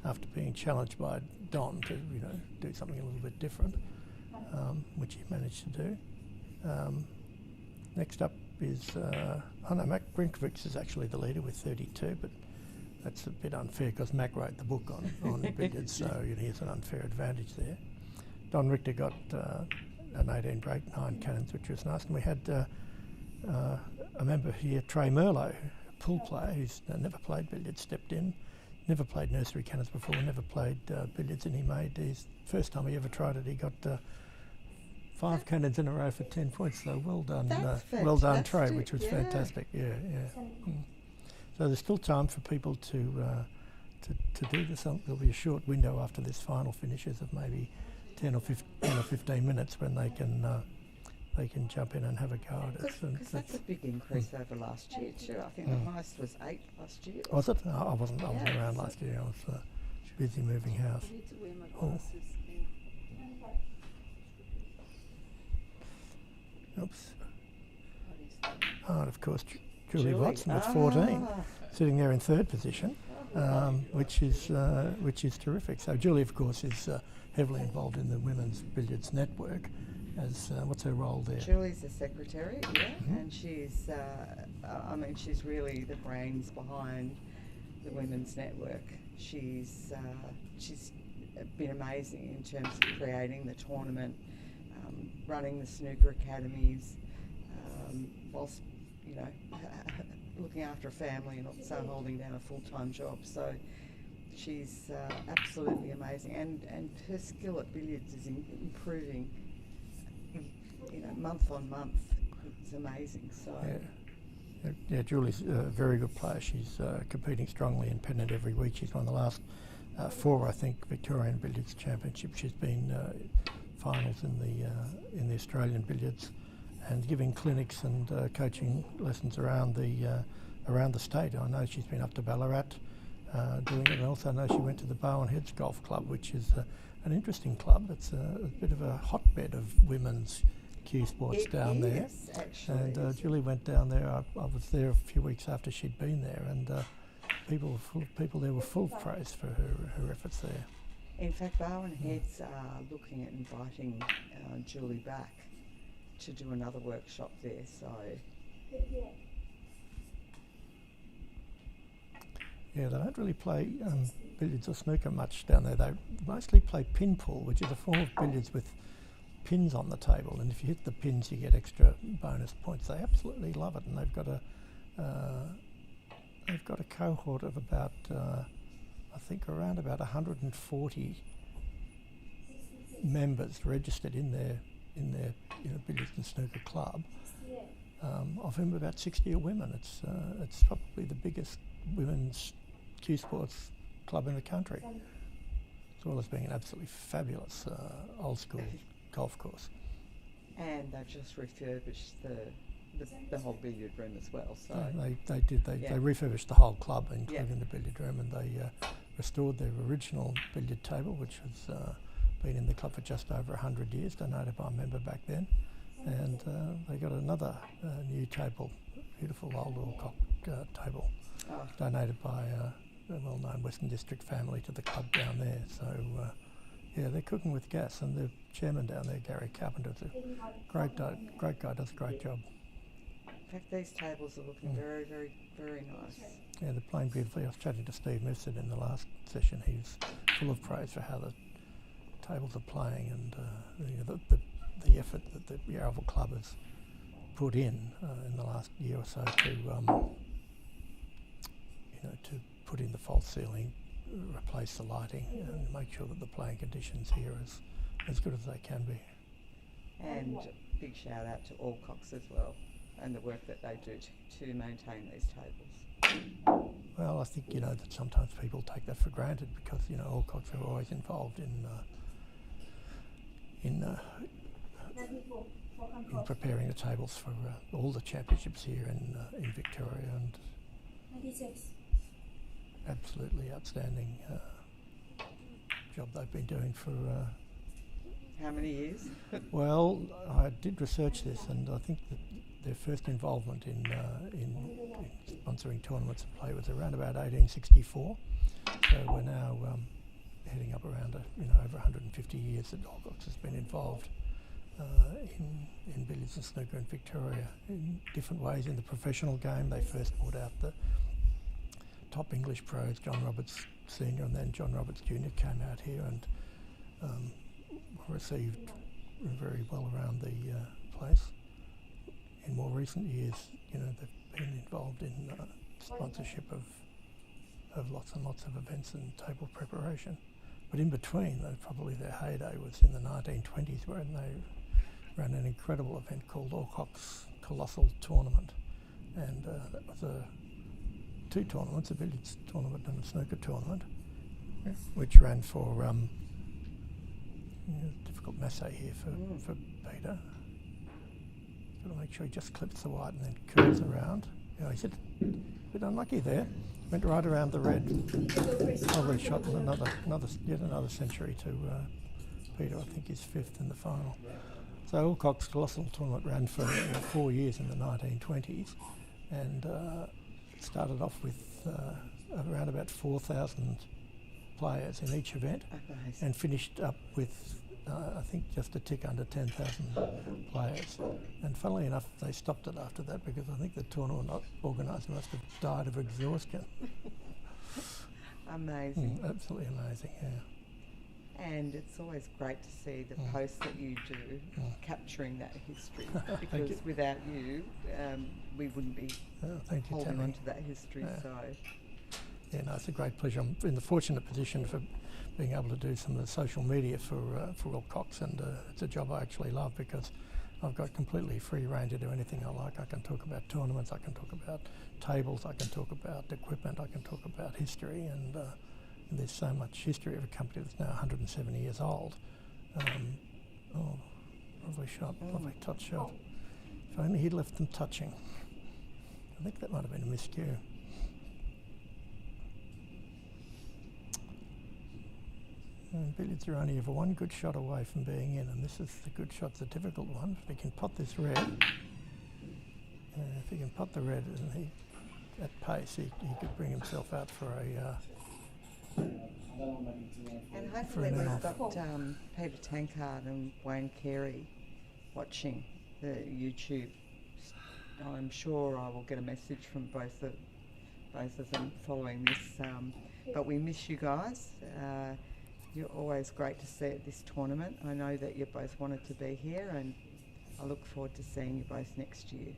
after being challenged by Don to do something a little bit different, which he managed to do. Next up is Mac Brinkovic is actually the leader with 32, but that's a bit unfair because Mac wrote the book on billiards, so he has an unfair advantage there. Don Richter got an 18 break, 9 cannons, which was nice, and we had a member here, Trey Merlot, a pool player who's never played billiards, stepped in, never played nursery cannons before, never played billiards, and he made his first time he ever tried it. He got 5 cannons in a row for 10 points. So well done, Trey, which was fantastic. Yeah. So there's still time for people to do this. There'll be a short window after this final finishes of maybe 10 or 15 minutes when they can jump in and have a go at it. Because that's a big increase over last year too. I think the highest was 8 last year. Was it? I wasn't around last year. I was busy moving house. I need to wear my glasses. Oops. And of course, Julie Watson with 14, sitting there in third position, which is terrific. So Julie, of course, is heavily involved in the Women's Billiards Network. As what's her role there? Julie's the secretary, and she's, she's really the brains behind the Women's Network. She's been amazing in terms of creating the tournament, running the snooker academies, whilst looking after a family and also holding down a full-time job. So she's absolutely amazing, and her skill at billiards is improving. Month on month, it's amazing. So yeah, Julie's a very good player. She's competing strongly in Pennant every week. She's won the last 4, I think, Victorian Billiards Championship. She's been finals in the Australian billiards, and giving clinics and coaching lessons around the state. I know she's been up to Ballarat doing it, and also I know she went to the Bowen Heads Golf Club, which is an interesting club. It's a bit of a hotbed of women's cue sports down there. Actually. And Julie went down there. I was there a few weeks after she'd been there, and people there were full of praise for her efforts there. In fact, Bowen Heads are looking at inviting Julie back to do another workshop there. So. Yeah, they don't really play billiards or snooker much down there. They mostly play pin pull, which is a form of billiards with pins on the table, and if you hit the pins you get extra bonus points. They absolutely love it, and they've got a cohort of about I think around about 140 members registered in their billiards and snooker club, of whom about 60 are women. It's probably the biggest women's cue sports club in the country, as well as being an absolutely fabulous old school golf course. And they've just refurbished the whole billiard room as well. So they refurbished the whole club, including the billiard room, and they restored their original billiard table, which has been in the club for just over 100 years, donated by a member back then. And they got another new table, beautiful old Alcock table, donated by a well-known Western District family to the club down there. So they're cooking with gas, and the chairman down there, Gary Carpenter, is a great guy, does a great job. In fact, these tables are looking very, very, very nice. Yeah, they're playing beautifully. I was chatting to Steve Mifsud in the last session. He's full of praise for how the tables are playing, and the effort that the Yarraville club has put in the last year or so to put in the false ceiling, replace the lighting, and make sure that the playing conditions here are as good as they can be. And big shout out to Alcox as well, and the work that they do to maintain these tables. Well, I think that sometimes people take that for granted because Alcox are always involved in preparing the tables for all the championships here in Victoria, and 96. Absolutely outstanding job they've been doing for. How many years? Well, I did research this, and I think that their first involvement in sponsoring tournaments of play was around about 1864. So we're now heading up around over 150 years that Gilchrist has been involved in billiards and snooker in Victoria in different ways. In the professional game, they first brought out the top English pros, John Roberts Senior, and then John Roberts Junior came out here and received very well around the place. In more recent years, they've been involved in sponsorship of lots and lots of events and table preparation. But in between, probably their heyday was in the 1920s, when they ran an incredible event called Alcox Colossal Tournament, and that was two tournaments, a billiards tournament and a snooker tournament, which ran for difficult massé here for Peter. Got to make sure he just clips the white and then curls around. He's a bit unlucky there. Went right around the red. Probably shot yet another century to Peter. I think he's fifth in the final. So Alcox Colossal Tournament ran for 4 years in the 1920s, and started off with around about 4,000 players in each event, and finished up with I think just a tick under 10,000 players. And funnily enough, they stopped it after that because I think the tournament organiser must have died of exhaustion. Amazing. Absolutely amazing, yeah. And it's always great to see the posts that you do capturing that history, because without you, we wouldn't be holding on to that history. Yeah. So, yeah, no, it's a great pleasure. I'm in the fortunate position for being able to do some of the social media for Alcox, and it's a job I actually love because I've got completely free rein to do anything I like. I can talk about tournaments, I can talk about tables, I can talk about equipment, I can talk about history, and there's so much history of a company that's now 170 years old. Lovely touch shot. If only he'd left them touching. I think that might have been a miscue. And billiards are only ever one good shot away from being in, and this is the good shot's a difficult one. If he can pot this red, if he can pot the red, and at pace, he could bring himself out for a. And hopefully we've got Peter Tankard and Wayne Carey watching the YouTube. I'm sure I will get a message from both of them following this. But we miss you guys. You're always great to see at this tournament. I know that you both wanted to be here, and I look forward to seeing you both next year.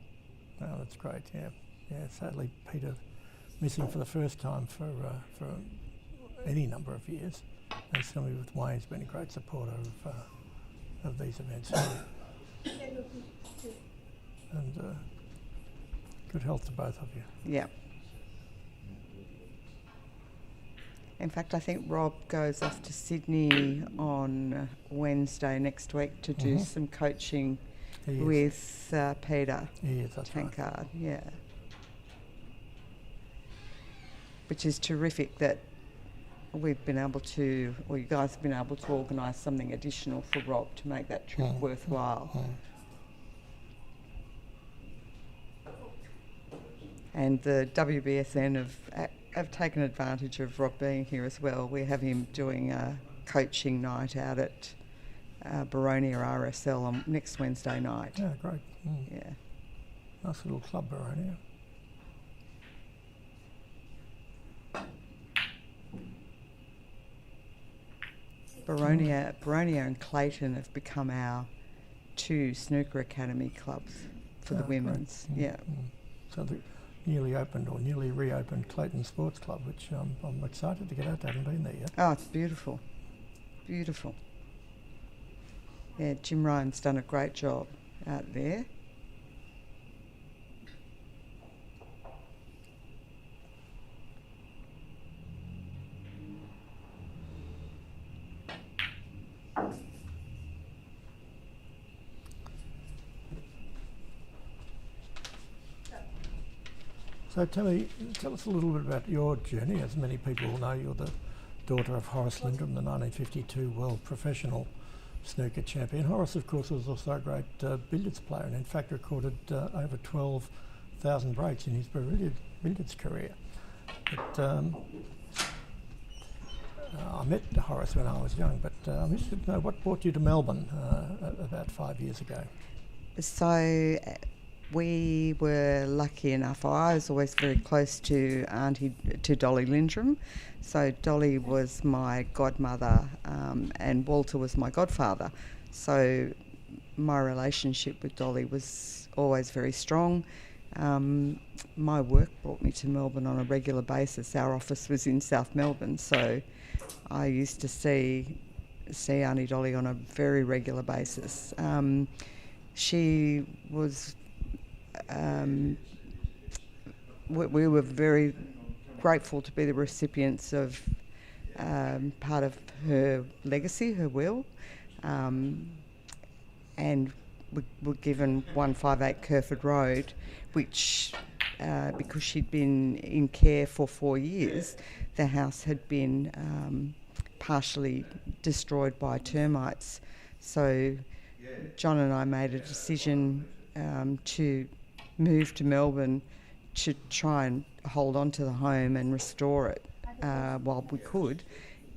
Oh, that's great, yeah. Yeah, sadly Peter missing for the first time for any number of years, and certainly with Wayne's been a great supporter of these events. And good health to both of you. Yeah. In fact, I think Rob goes off to Sydney on Wednesday next week to do some coaching with Peter Tankard. Right. Yeah. Which is terrific that we've been able to, or you guys have been able to organise something additional for Rob to make that trip worthwhile. And the WBSN have taken advantage of Rob being here as well. We have him doing a coaching night out at Baronia RSL on next Wednesday night. Yeah, great. Yeah. Nice little club, Baronia. Baronia and Clayton have become our 2 snooker academy clubs for the women's. Yeah. So the newly reopened Clayton Sports Club, which I'm excited to get out. I haven't been there yet. Oh, it's beautiful. Beautiful. Yeah, Jim Ryan's done a great job out there. So tell us a little bit about your journey. As many people know, you're the daughter of Horace Lindrum, the 1952 world professional snooker champion. Horace, of course, was also a great billiards player, and in fact recorded over 12,000 breaks in his billiards career. But I met Horace when I was young, but I'm interested to know what brought you to Melbourne about 5 years ago. So we were lucky enough. I was always very close to Dolly Lindrum. So Dolly was my godmother, and Walter was my godfather. So my relationship with Dolly was always very strong. My work brought me to Melbourne on a regular basis. Our office was in South Melbourne, so I used to see Auntie Dolly on a very regular basis. She was. We were very grateful to be the recipients of part of her legacy, her will, and we were given 158 Kerford Road, which, because she'd been in care for 4 years, the house had been partially destroyed by termites. So John and I made a decision to move to Melbourne to try and hold on to the home and restore it while we could.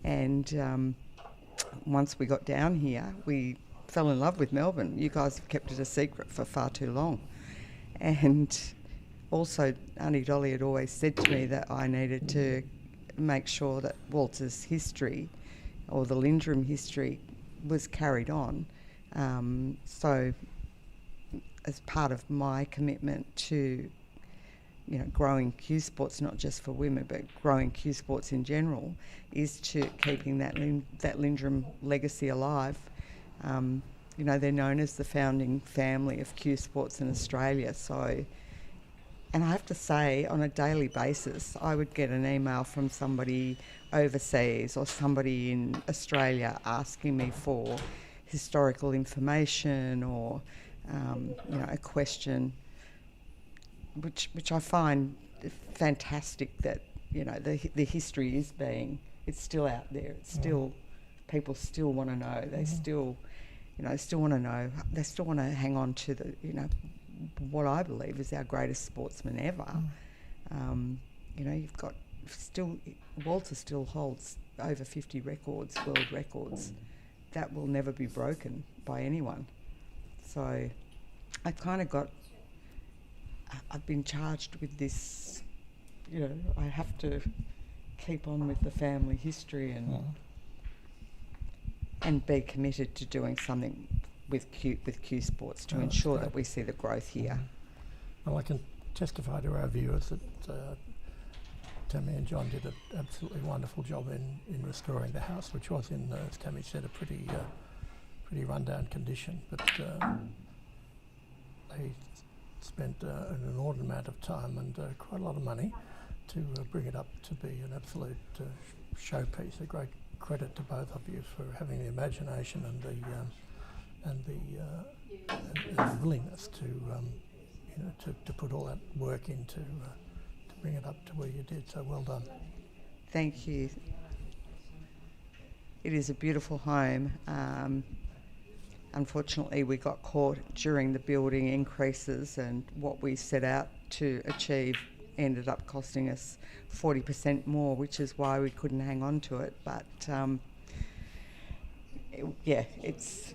And once we got down here, we fell in love with Melbourne. You guys have kept it a secret for far too long. And also, Auntie Dolly had always said to me that I needed to make sure that Walter's history, or the Lindrum history, was carried on. So as part of my commitment to, growing cue sports, not just for women, but growing cue sports in general, is to keeping that Lindrum legacy alive. They're known as the founding family of cue sports in Australia. So, and I have to say, on a daily basis, I would get an email from somebody overseas or somebody in Australia asking me for historical information or a question, which I find fantastic that the history is it's still out there. It's still, people still want to know. They still want to know. They still want to hang on to the what I believe is our greatest sportsman ever. You've got Walter still holds over 50 records, world records, that will never be broken by anyone. So I've been charged with this, I have to keep on with the family history and be committed to doing something with cue sports to ensure that we see the growth here. Well, I can testify to our viewers that Tammy and John did an absolutely wonderful job in restoring the house, which was in, as Tammy said, a pretty rundown condition, but they spent an inordinate amount of time and quite a lot of money to bring it up to be an absolute showpiece. A great credit to both of you for having the imagination and the willingness to put all that work into to bring it up to where you did. So well done. Thank you. It is a beautiful home. Unfortunately, we got caught during the building increases, and what we set out to achieve ended up costing us 40% more, which is why we couldn't hang on to it. But it's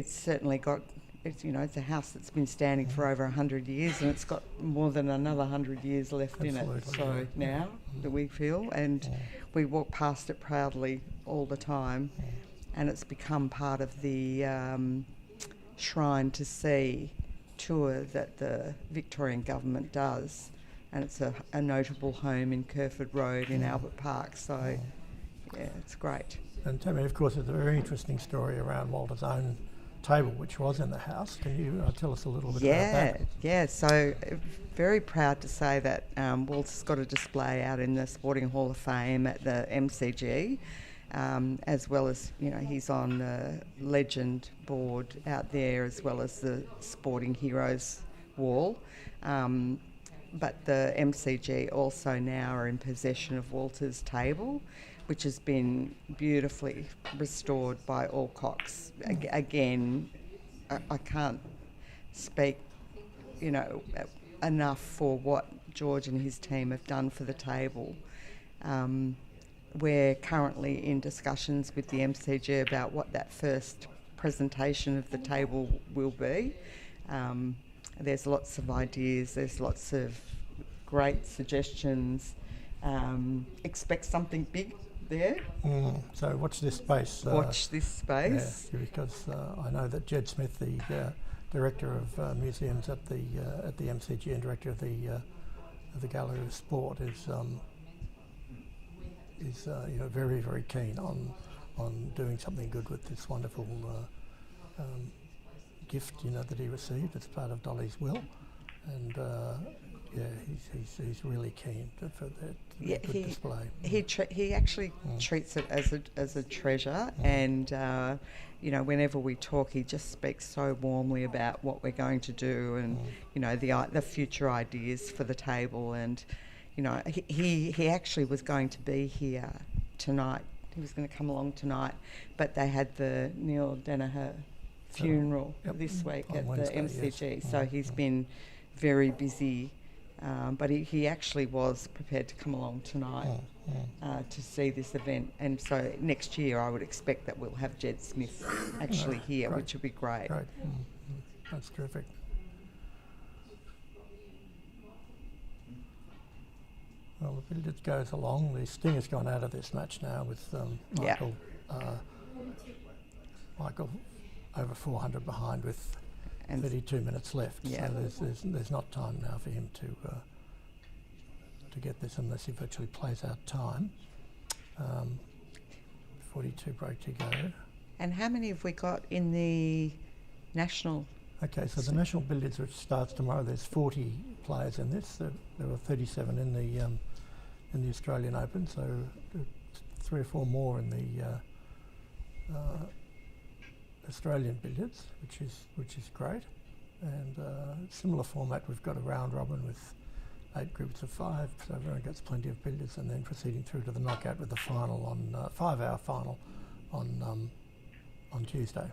certainly got, it's a house that's been standing for over 100 years, and it's got more than another 100 years left in it. So now that we feel, and we walk past it proudly all the time. and it's become part of the Shrine to Sea tour that the Victorian government does, and it's a notable home in Kerford Road in Albert Park, so yeah, it's great. And Tammy, of course, there's a very interesting story around Walter's own table, which was in the house. Can you tell us a little bit about that? Yeah, so very proud to say that Walter's got a display out in the Sporting Hall of Fame at the MCG, as well as, he's on the legend board out there, as well as the Sporting Heroes wall. But the MCG also now are in possession of Walter's table, which has been beautifully restored by Alcox. Again, I can't speak, enough for what George and his team have done for the table. We're currently in discussions with the MCG about what that first presentation of the table will be. There's lots of ideas, there's lots of great suggestions. Expect something big there. So watch this space. Watch this space. Yeah, because I know that Jed Smith, the director of museums at the MCG and director of the Gallery of Sport, is very, very keen on doing something good with this wonderful gift that he received as part of Dolly's will, and he's really keen for that good display. He actually treats it as a treasure, and whenever we talk, he just speaks so warmly about what we're going to do, and the future ideas for the table. And he actually was going to be here tonight. He was going to come along tonight, but they had the Neil Danaher funeral this week at Wednesday, the MCG, yes. So he's been very busy, but he actually was prepared to come along tonight to see this event, and so next year I would expect that we'll have Jed Smith actually here, which would be great. Great. That's terrific. Well, the billiards goes along. The sting has gone out of this match now with Michael over 400 behind with 32 minutes left. Yeah. So there's not time now for him to get this unless he virtually plays out time. 42 break to go. And how many have we got in the national? Okay, so the national billiards, which starts tomorrow, there's 40 players in this. There were 37 in the Australian Open, so 3 or 4 more in the Australian billiards, which is great. And similar format, we've got a round robin with 8 groups of 5, so everyone gets plenty of billiards, and then proceeding through to the knockout with the final on 5-hour final on Tuesday.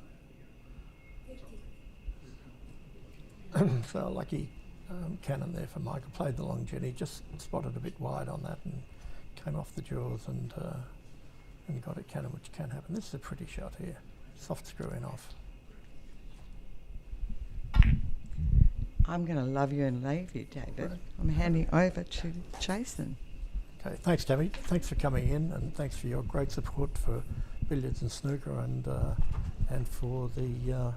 So lucky cannon there for Michael. Played the long jet. He just spotted a bit wide on that and came off the jaws and got a cannon, which can happen. This is a pretty shot here. Soft screwing off. I'm going to love you and leave you, David. Right. I'm handing over to Jason. Okay, thanks, Tammy. Thanks for coming in, and thanks for your great support for billiards and snooker, and for the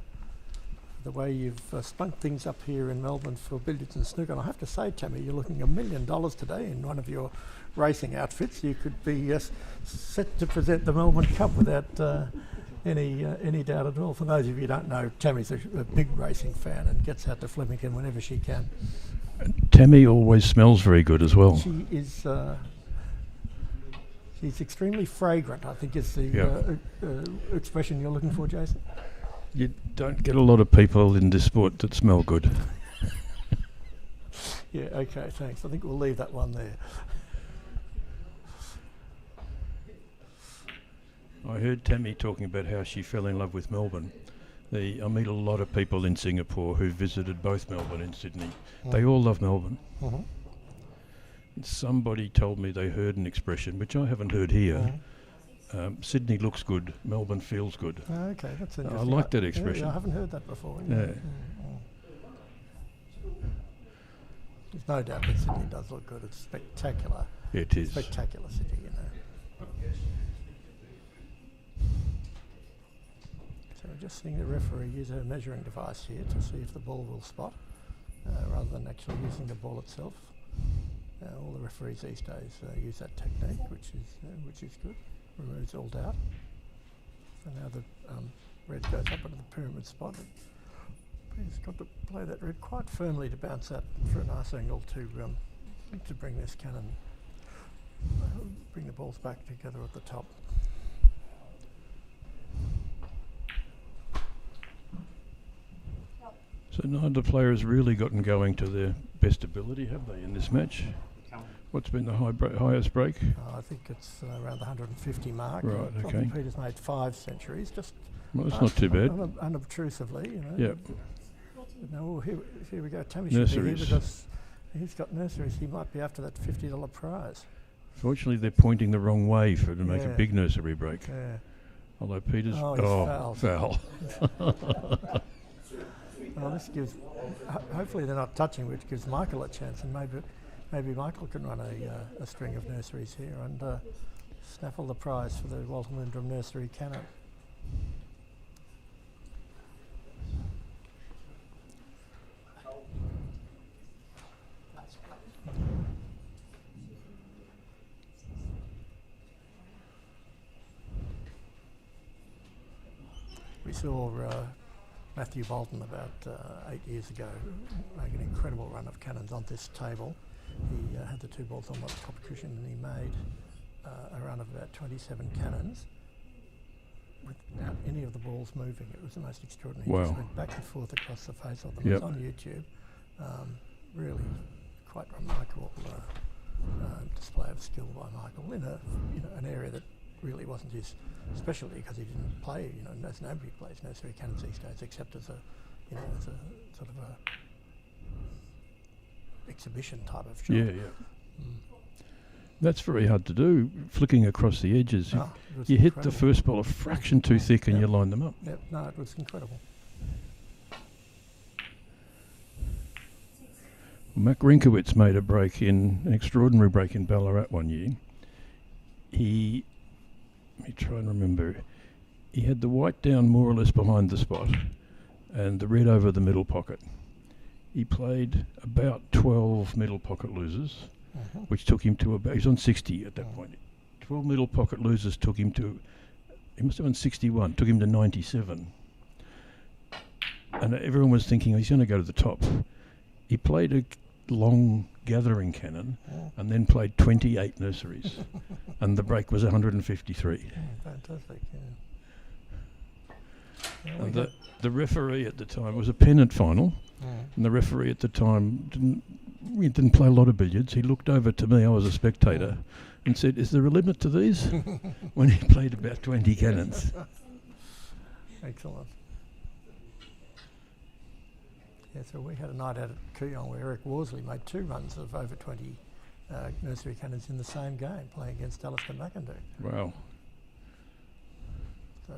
way you've spunked things up here in Melbourne for billiards and snooker. And I have to say, Tammy, you're looking $1 million today in one of your racing outfits. You could be set to present the Melbourne Cup without any doubt at all. For those of you who don't know, Tammy's a big racing fan and gets out to Flemington whenever she can. Tammy always smells very good as well. She is. She's extremely fragrant, I think is the expression you're looking for, Jason. You don't get a lot of people in this sport that smell good. Yeah, okay, thanks. I think we'll leave that one there. I heard Tammy talking about how she fell in love with Melbourne. I meet a lot of people in Singapore who visited both Melbourne and Sydney. They all love Melbourne. Mm-hmm. Somebody told me they heard an expression, which I haven't heard here. Sydney looks good, Melbourne feels good. Okay, that's interesting. I like that expression. Yeah, I haven't heard that before. Yeah. There's no doubt that Sydney does look good. It's spectacular. It is. Spectacular city, you know. just seeing the referee use a measuring device here to see if the ball will spot, rather than actually using the ball itself. All the referees these days use that technique, which is good. Removes all doubt. So now the red goes up into the pyramid spot. He's got to play that red quite firmly to bounce that for a nice angle to bring this cannon, bring the balls back together at the top. So neither player has really gotten going to their best ability, have they, in this match? What's been the highest break? I think it's around the 150 mark. Right, okay. Peter's made 5 centuries, just Well, that's not too bad. unobtrusively, you know. Yep. No, here we go. Tammy should be here Nurseries. because he's got nurseries. He might be after that $50 prize. Fortunately, they're pointing the wrong way to make a Yeah. big nursery break. Yeah. Although Peter's... He's foul. Well, this gives. Hopefully, they're not touching, which gives Michael a chance, and maybe Michael can run a string of nurseries here and snaffle the prize for the Walter Lindrum nursery cannon. We saw Matthew Bolton about 8 years ago make an incredible run of cannons on this table. He had the 2 balls on the top cushion and he made a run of about 27 cannons without any of the balls moving. It was the most extraordinary. Wow. He just went back and forth across the face of them. Yep. It's on YouTube. Really quite remarkable display of skill by Michael in an area that really wasn't his specialty, because he didn't play, as nobody plays nursery cannons these days, except as a sort of a exhibition type of shot. Yeah. That's very hard to do, flicking across the edges. It You hit the first ball a fraction too thick and you line them up. Yep, no, it was incredible. Mac Rinkowitz made an extraordinary break in Ballarat one year. Let me try and remember. He had the white down more or less behind the spot and the red over the middle pocket. He played about 12 middle pocket losers, which took him to about, he was on 60 at that point. 12 middle pocket losers took him to, he must have been 61, took him to 97. And everyone was thinking he's going to go to the top. He played a long gathering cannon and then played 28 nurseries and the break was 153. Fantastic, yeah. And the referee at the time was a pennant final, and the referee at the time didn't play a lot of billiards. He looked over to me, I was a spectator, and said, "Is there a limit to these?" when he played about 20 cannons. Excellent. Yeah, so we had a night out at Kooyong where Eric Worsley made 2 runs of over 20 nursery cannons in the same game, playing against Alistair McIndoe. Wow. So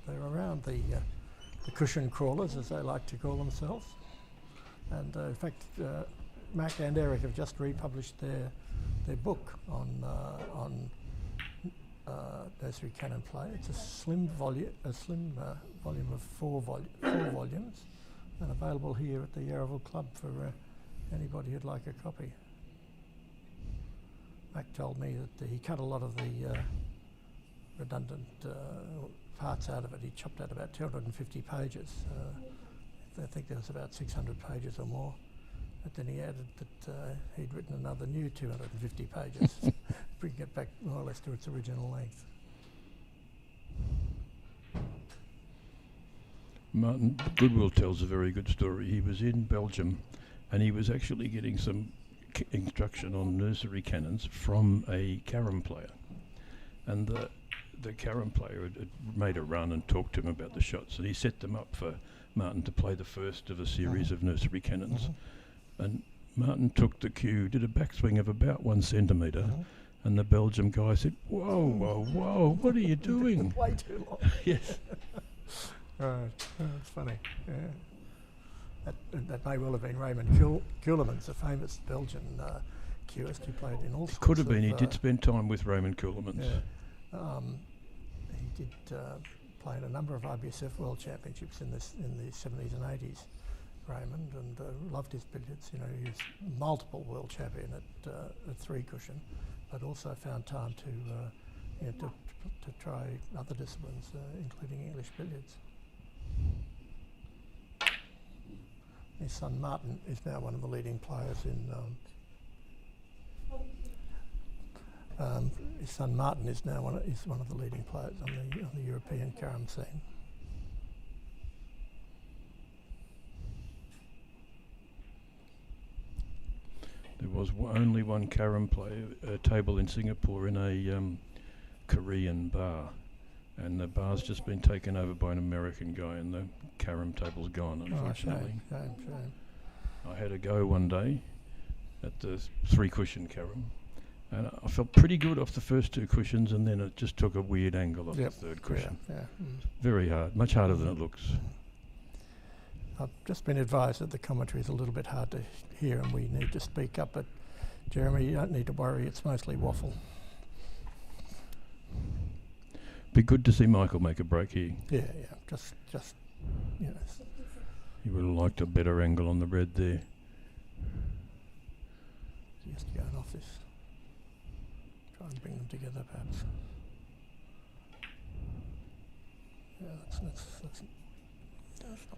they're around the cushion crawlers, as they like to call themselves. And in fact, Mac and Eric have just republished their book on nursery cannon play. It's a slim volume of 4 volumes, and available here at the Yarraville Club for anybody who'd like a copy. Mac told me that he cut a lot of the redundant parts out of it. He chopped out about 250 pages. I think there was about 600 pages or more. But then he added that he'd written another new 250 pages, bringing it back more or less to its original length. Martin Goodwill tells a very good story. He was in Belgium and he was actually getting some instruction on nursery cannons from a carom player. And the carom player had made a run and talked to him about the shots, and he set them up for Martin to play the first of a series of nursery cannons. And Martin took the cue, did a backswing of about 1 centimetre, and the Belgium guy said, whoa, what are you doing? Way too long. Yes. Right, that's funny. Yeah. That may well have been Raymond Kuhlemans, a famous Belgian cueist who played in all sorts of... Could have been. He did spend time with Raymond Kuhlemans. Yeah. He did played a number of IBSF World Championships in the 70s and 80s, Raymond, and loved his billiards. You know, he was multiple world champion at three cushion, but also found time to try other disciplines, including English billiards. His son Martin is now one of the leading players in. His son Martin is now one of the leading players on the European carom scene. There was only one carom table in Singapore in a Korean bar, and the bar's just been taken over by an American guy, and the carom table's gone, unfortunately. Oh, shame. I had a go one day at the three cushion carom, and I felt pretty good off the first two cushions, and then it just took a weird angle off the third cushion. Yeah. Very hard, much harder than it looks. I've just been advised that the commentary is a little bit hard to hear and we need to speak up, but Jeremy, you don't need to worry, it's mostly waffle. Be good to see Michael make a break here. Yeah, just you know. He would have liked a better angle on the red there. Just going off this. Try and bring them together, perhaps. Yeah, that's not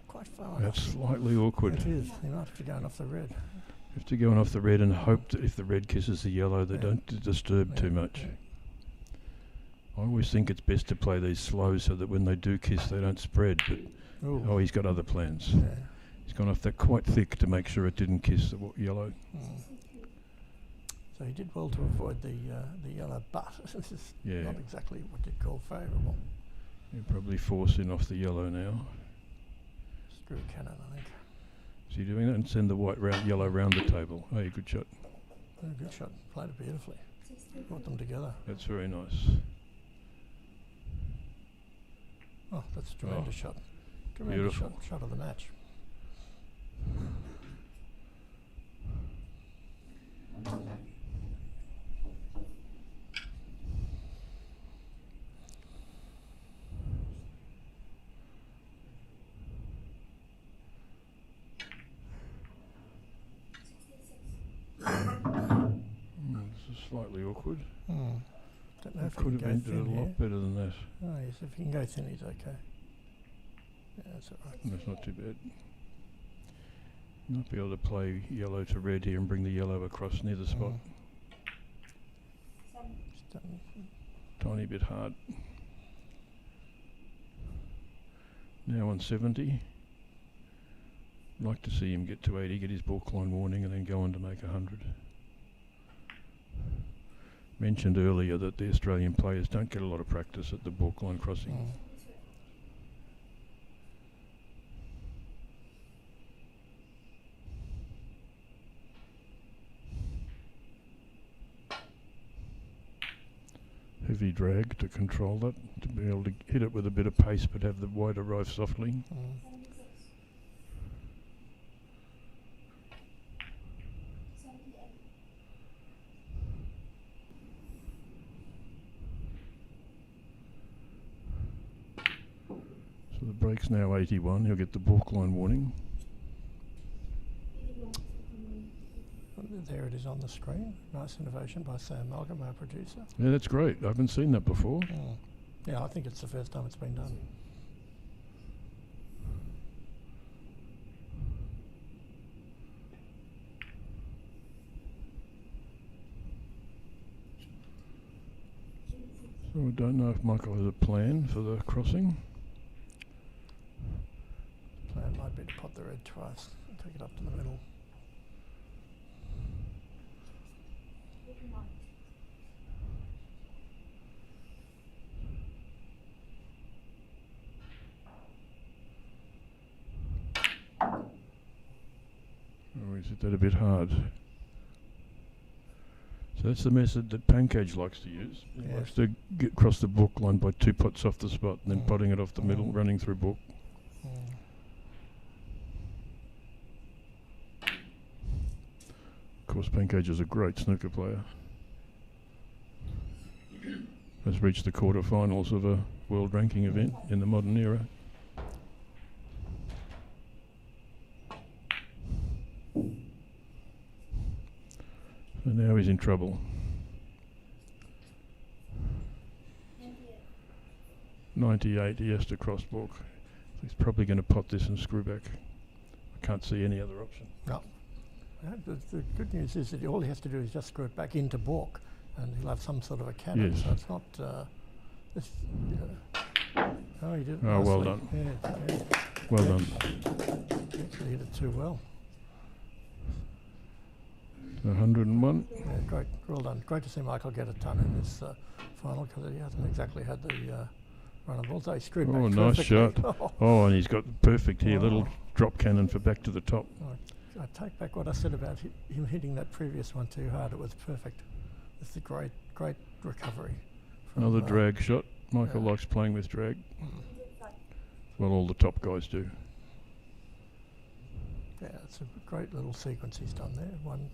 quite far enough. That's slightly awkward. It is. You might have to go off the red. You have to go off the red and hope that if the red kisses the yellow, they don't disturb too much. Yeah. I always think it's best to play these slow so that when they do kiss, they don't spread. But he's got other plans. Yeah. He's gone off that quite thick to make sure it didn't kiss the yellow. So he did well to avoid the yellow, but this is not exactly what you'd call favourable. He'll probably force in off the yellow now. Screw cannon, I think. Is he doing that? And send the yellow round the table. Oh, good shot. Good shot. Played it beautifully. Brought them together. That's very nice. Oh, that's a tremendous shot. Tremendous shot of the match. This is slightly awkward. Don't know if could have ended a lot better than that. Oh yes, if you can go thin, he's okay. Yeah, that's all right. That's not too bad. Might be able to play yellow to red here and bring the yellow across near the spot. Tiny bit hard. Now on 70. Like to see him get to 80, get his balk line warning, and then go on to make 100. Mentioned earlier that the Australian players don't get a lot of practice at the balk line crossing. Heavy drag to control that, to be able to hit it with a bit of pace but have the white arrive softly. So the break's now 81, he'll get the balk line warning. There it is on the screen. Nice innovation by Sam Malcolm, our producer. Yeah, that's great. I haven't seen that before. Yeah, I think it's the first time it's been done. So I don't know if Michael has a plan for the crossing. The plan might be to pot the red twice and take it up to the middle. Or is it that a bit hard? So that's the method that Pancage likes to use. He likes to get across the balk line by two pots off the spot and then potting it off the middle, running through balk. Of course, Pancage is a great snooker player. has reached the quarterfinals of a world ranking event in the modern era. So now he's in trouble. 98, he has to cross balk. He's probably going to pot this and screw back. I can't see any other option. No. The good news is that all he has to do is just screw it back into balk, and he'll have some sort of a cannon. Yes. So it's not. Oh, he did it Oh, nicely. well done. Yeah. Well done. Actually hit it too well. 101. Yeah, great. Well done. Great to see Michael get it done in this final, because he hasn't exactly had the run of balls. He screwed back Oh, nice perfectly. shot. Oh, and he's got perfect here. Oh. Little drop cannon for back to the top. I take back what I said about him hitting that previous one too hard. It was perfect. It's a great recovery. Another drag shot. Michael likes playing with drag. Well, all the top guys do. Yeah, it's a great little sequence he's done there. One,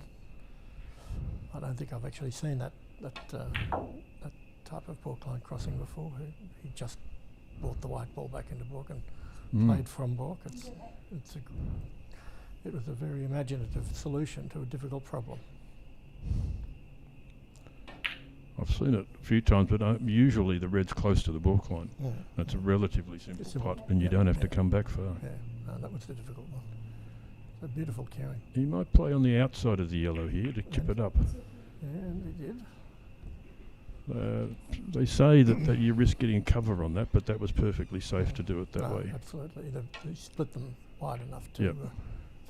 I don't think I've actually seen that type of balk line crossing before. He just brought the white ball back into balk and played from balk. It was a very imaginative solution to a difficult problem. I've seen it a few times, but usually the red's close to the balk line. Yeah. It's a relatively simple Simple. pot, and you don't have to come back far. Yeah, no, that was the difficult one. It's a beautiful carry. He might play on the outside of the yellow here to chip it up. Yeah, and he did. They say that you risk getting cover on that, but that was perfectly safe to do it that No, way. absolutely. They split them wide enough to Yep. to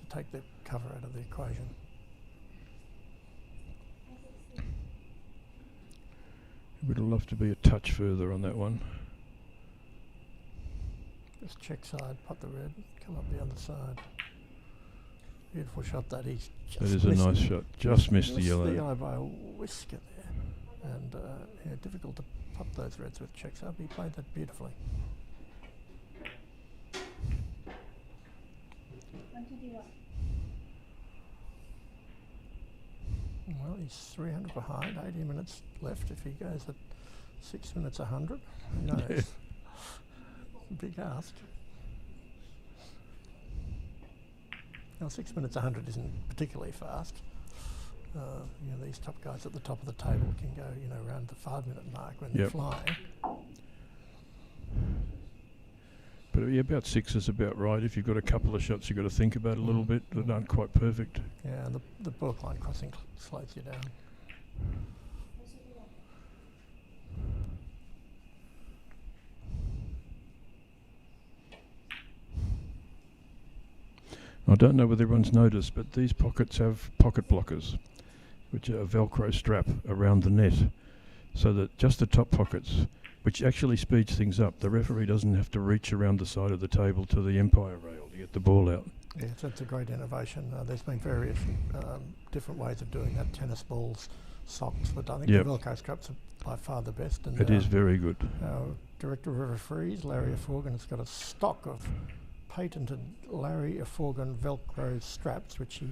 take the cover out of the equation. Would have loved to be a touch further on that one. Just check side, pot the red, come up the other side. Beautiful shot that he's just That is a nice shot. Just missed the yellow. the yellow by a whisker there. And yeah, difficult to pot those reds with check side. He played that beautifully. 121. Well, he's 300 behind, 80 minutes left. If he goes at 6 minutes 100, who knows? Yeah. Big ask. Now 6 minutes 100 isn't particularly fast. You know, these top guys at the top of the table can go, you know, around the 5 minute mark when they're flying. But yeah, about 6 is about right. If you've got a couple of shots, you've got to think about it a little bit that aren't quite perfect. Yeah, and the balk line crossing slows you down. I don't know whether everyone's noticed, but these pockets have pocket blockers, which are a Velcro strap around the net, so that just the top pockets, which actually speeds things up. The referee doesn't have to reach around the side of the table to the umpire rail to get the ball out. Yeah, it's a great innovation. There's been various different ways of doing that. Tennis balls, socks, but I think the Velcro straps are by far the best. And it is very good. Our director of referees, Larry Afforgan, has got a stock of patented Larry Afforgan Velcro straps, which he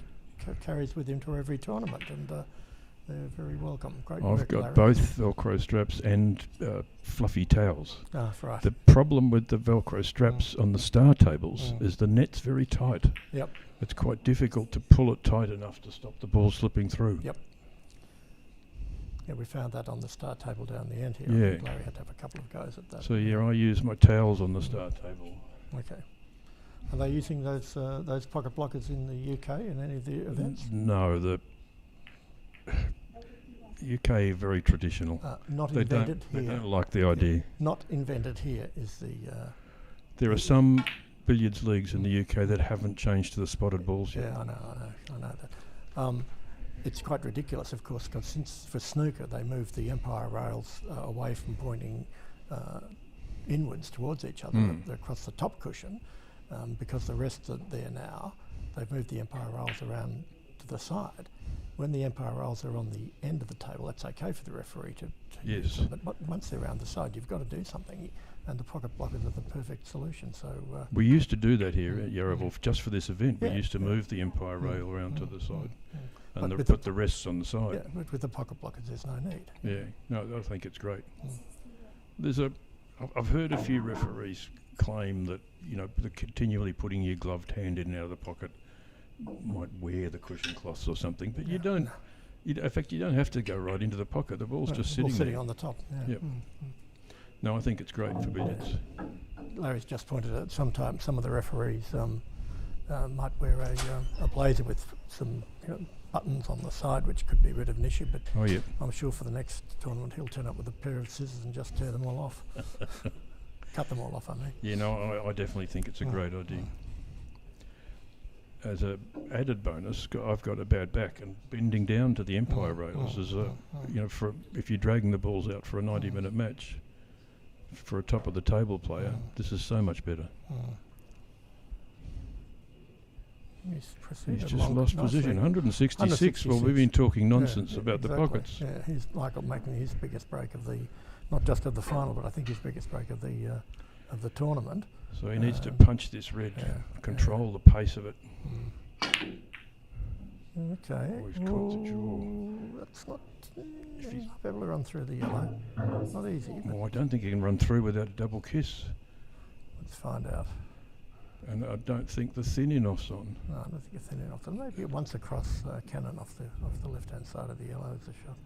carries with him to every tournament, and they're very welcome. Great work, I've got Larry. both Velcro straps and fluffy towels. Ah, right. The problem with the Velcro straps on the star tables is the net's very tight. Yep. It's quite difficult to pull it tight enough to stop the ball slipping through. Yep. Yeah, we found that on the star table down the end here. Yeah. I think Larry had to have a couple of goes at that. So yeah, I use my towels on the star table. Okay. Are they using those pocket blockers in the UK in any of the events? No, the UK very traditional. Not They invented don't, here. they don't like the idea. Not invented here is the. There are some billiards leagues in the UK that haven't changed to the spotted balls yet. Yeah, I know that. It's quite ridiculous, of course, because since for snooker they moved the umpire rails away from pointing inwards towards each other across the top cushion, because the rest are there now. They've moved the umpire rails around to the side. When the umpire rails are on the end of the table, that's okay for the referee to use them. But once they're around the side, you've got to do something, and the pocket blockers are the perfect solution. So we used to do that here at Yarraville just for this event. We used to move the umpire rail around to the side, and put the rests on the side. Yeah, but with the pocket blockers, there's no need. Yeah, no, I think it's great. I've heard a few referees claim that, the continually putting your gloved hand in and out of the pocket might wear the cushion cloths or something, but you don't. In fact, you don't have to go right into the pocket. The ball's just sitting there. On the top. Yeah. Yep. No, I think it's great for billiards. Larry's just pointed out sometimes some of the referees might wear a blazer with some buttons on the side, which could be a bit of an issue, but I'm sure for the next tournament he'll turn up with a pair of scissors and just tear them all off. Cut them all off, I mean. Yeah, I definitely think it's a great idea. As a added bonus, I've got a bad back, and bending down to the umpire rails is if you're dragging the balls out for a 90-minute match, for a top of the table player, this is so much better. He's just lost position. 166. Well, we've been talking nonsense about the pockets. Yeah, he's making his biggest break of the, not just of the final, but I think his biggest break of the tournament. So he needs to punch this red, control the pace of it. Okay. Oh, he's caught the jaw. That's not. If he's not able to run through the yellow, it's not easy. Well, I don't think he can run through without a double kiss. Let's find out. And I don't think the thin off's on. No, I don't think the thin off. Maybe once across cannon off the left-hand side of the yellow is a shot.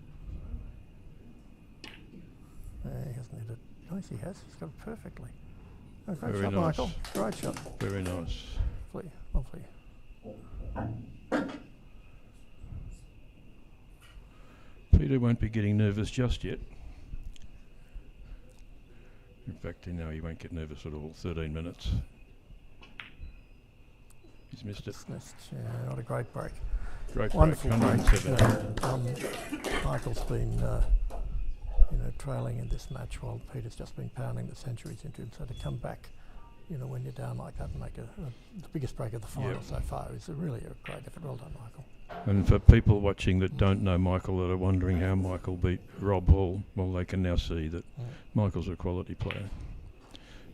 He hasn't hit it. Yes, he has. He's got it perfectly. Oh, great Very shot, nice. Michael. Great shot. Very nice. Lovely. Peter won't be getting nervous just yet. In fact, he won't get nervous at all. 13 minutes. He's missed it. Not a great break. Great Wonderful break. break. 107. Michael's been, trailing in this match while Peter's just been pounding the centuries into him. So to come back, when you're down like that and make the biggest break of the final so far is really a great effort. Well done, Michael. And for people watching that don't know Michael, that are wondering how Michael beat Rob Hall, well, they can now see that Michael's a quality player.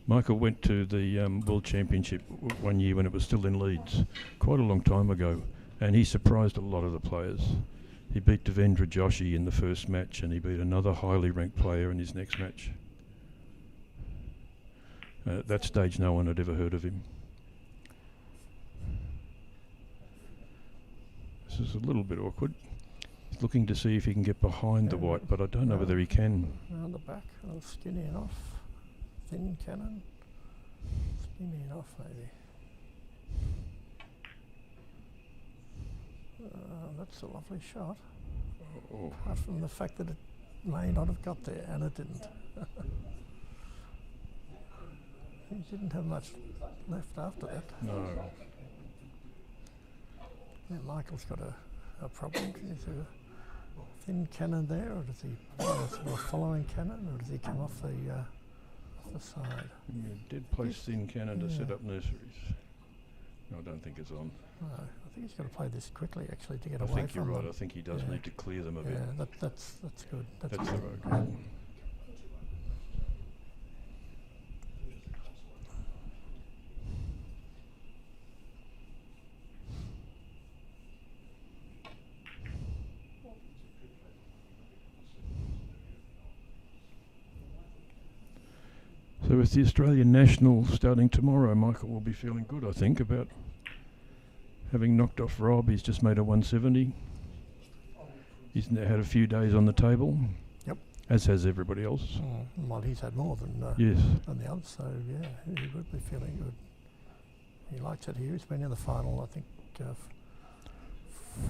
Michael went to the World Championship one year when it was still in Leeds, quite a long time ago, and he surprised a lot of the players. He beat Devendra Joshi in the first match, and he beat another highly ranked player in his next match. At that stage, no one had ever heard of him. This is a little bit awkward. He's looking to see if he can get behind the white, but I don't know whether he can. Around the back, a little skinny enough. Thin cannon. Skinny enough, maybe. That's a lovely shot. Apart from the fact that it may not have got there, and it didn't. He didn't have much left after that. No. Yeah, Michael's got a problem. Is there a thin cannon there, or does he sort of following cannon, or does he come off the side? Yeah, dead place thin cannon to set up nurseries. No, I don't think it's on. No, I think he's got to play this quickly actually to get away from I think you're right. them. I think he does need to clear them a bit. Yeah, that's good. That's the good. road. So with the Australian National starting tomorrow, Michael will be feeling good, I think, about having knocked off Rob. He's just made a 170. He's now had a few days on the table, as has everybody else. Well, he's had more than than the others, so yeah, he would be feeling good. He likes it here. He's been in the final, I think,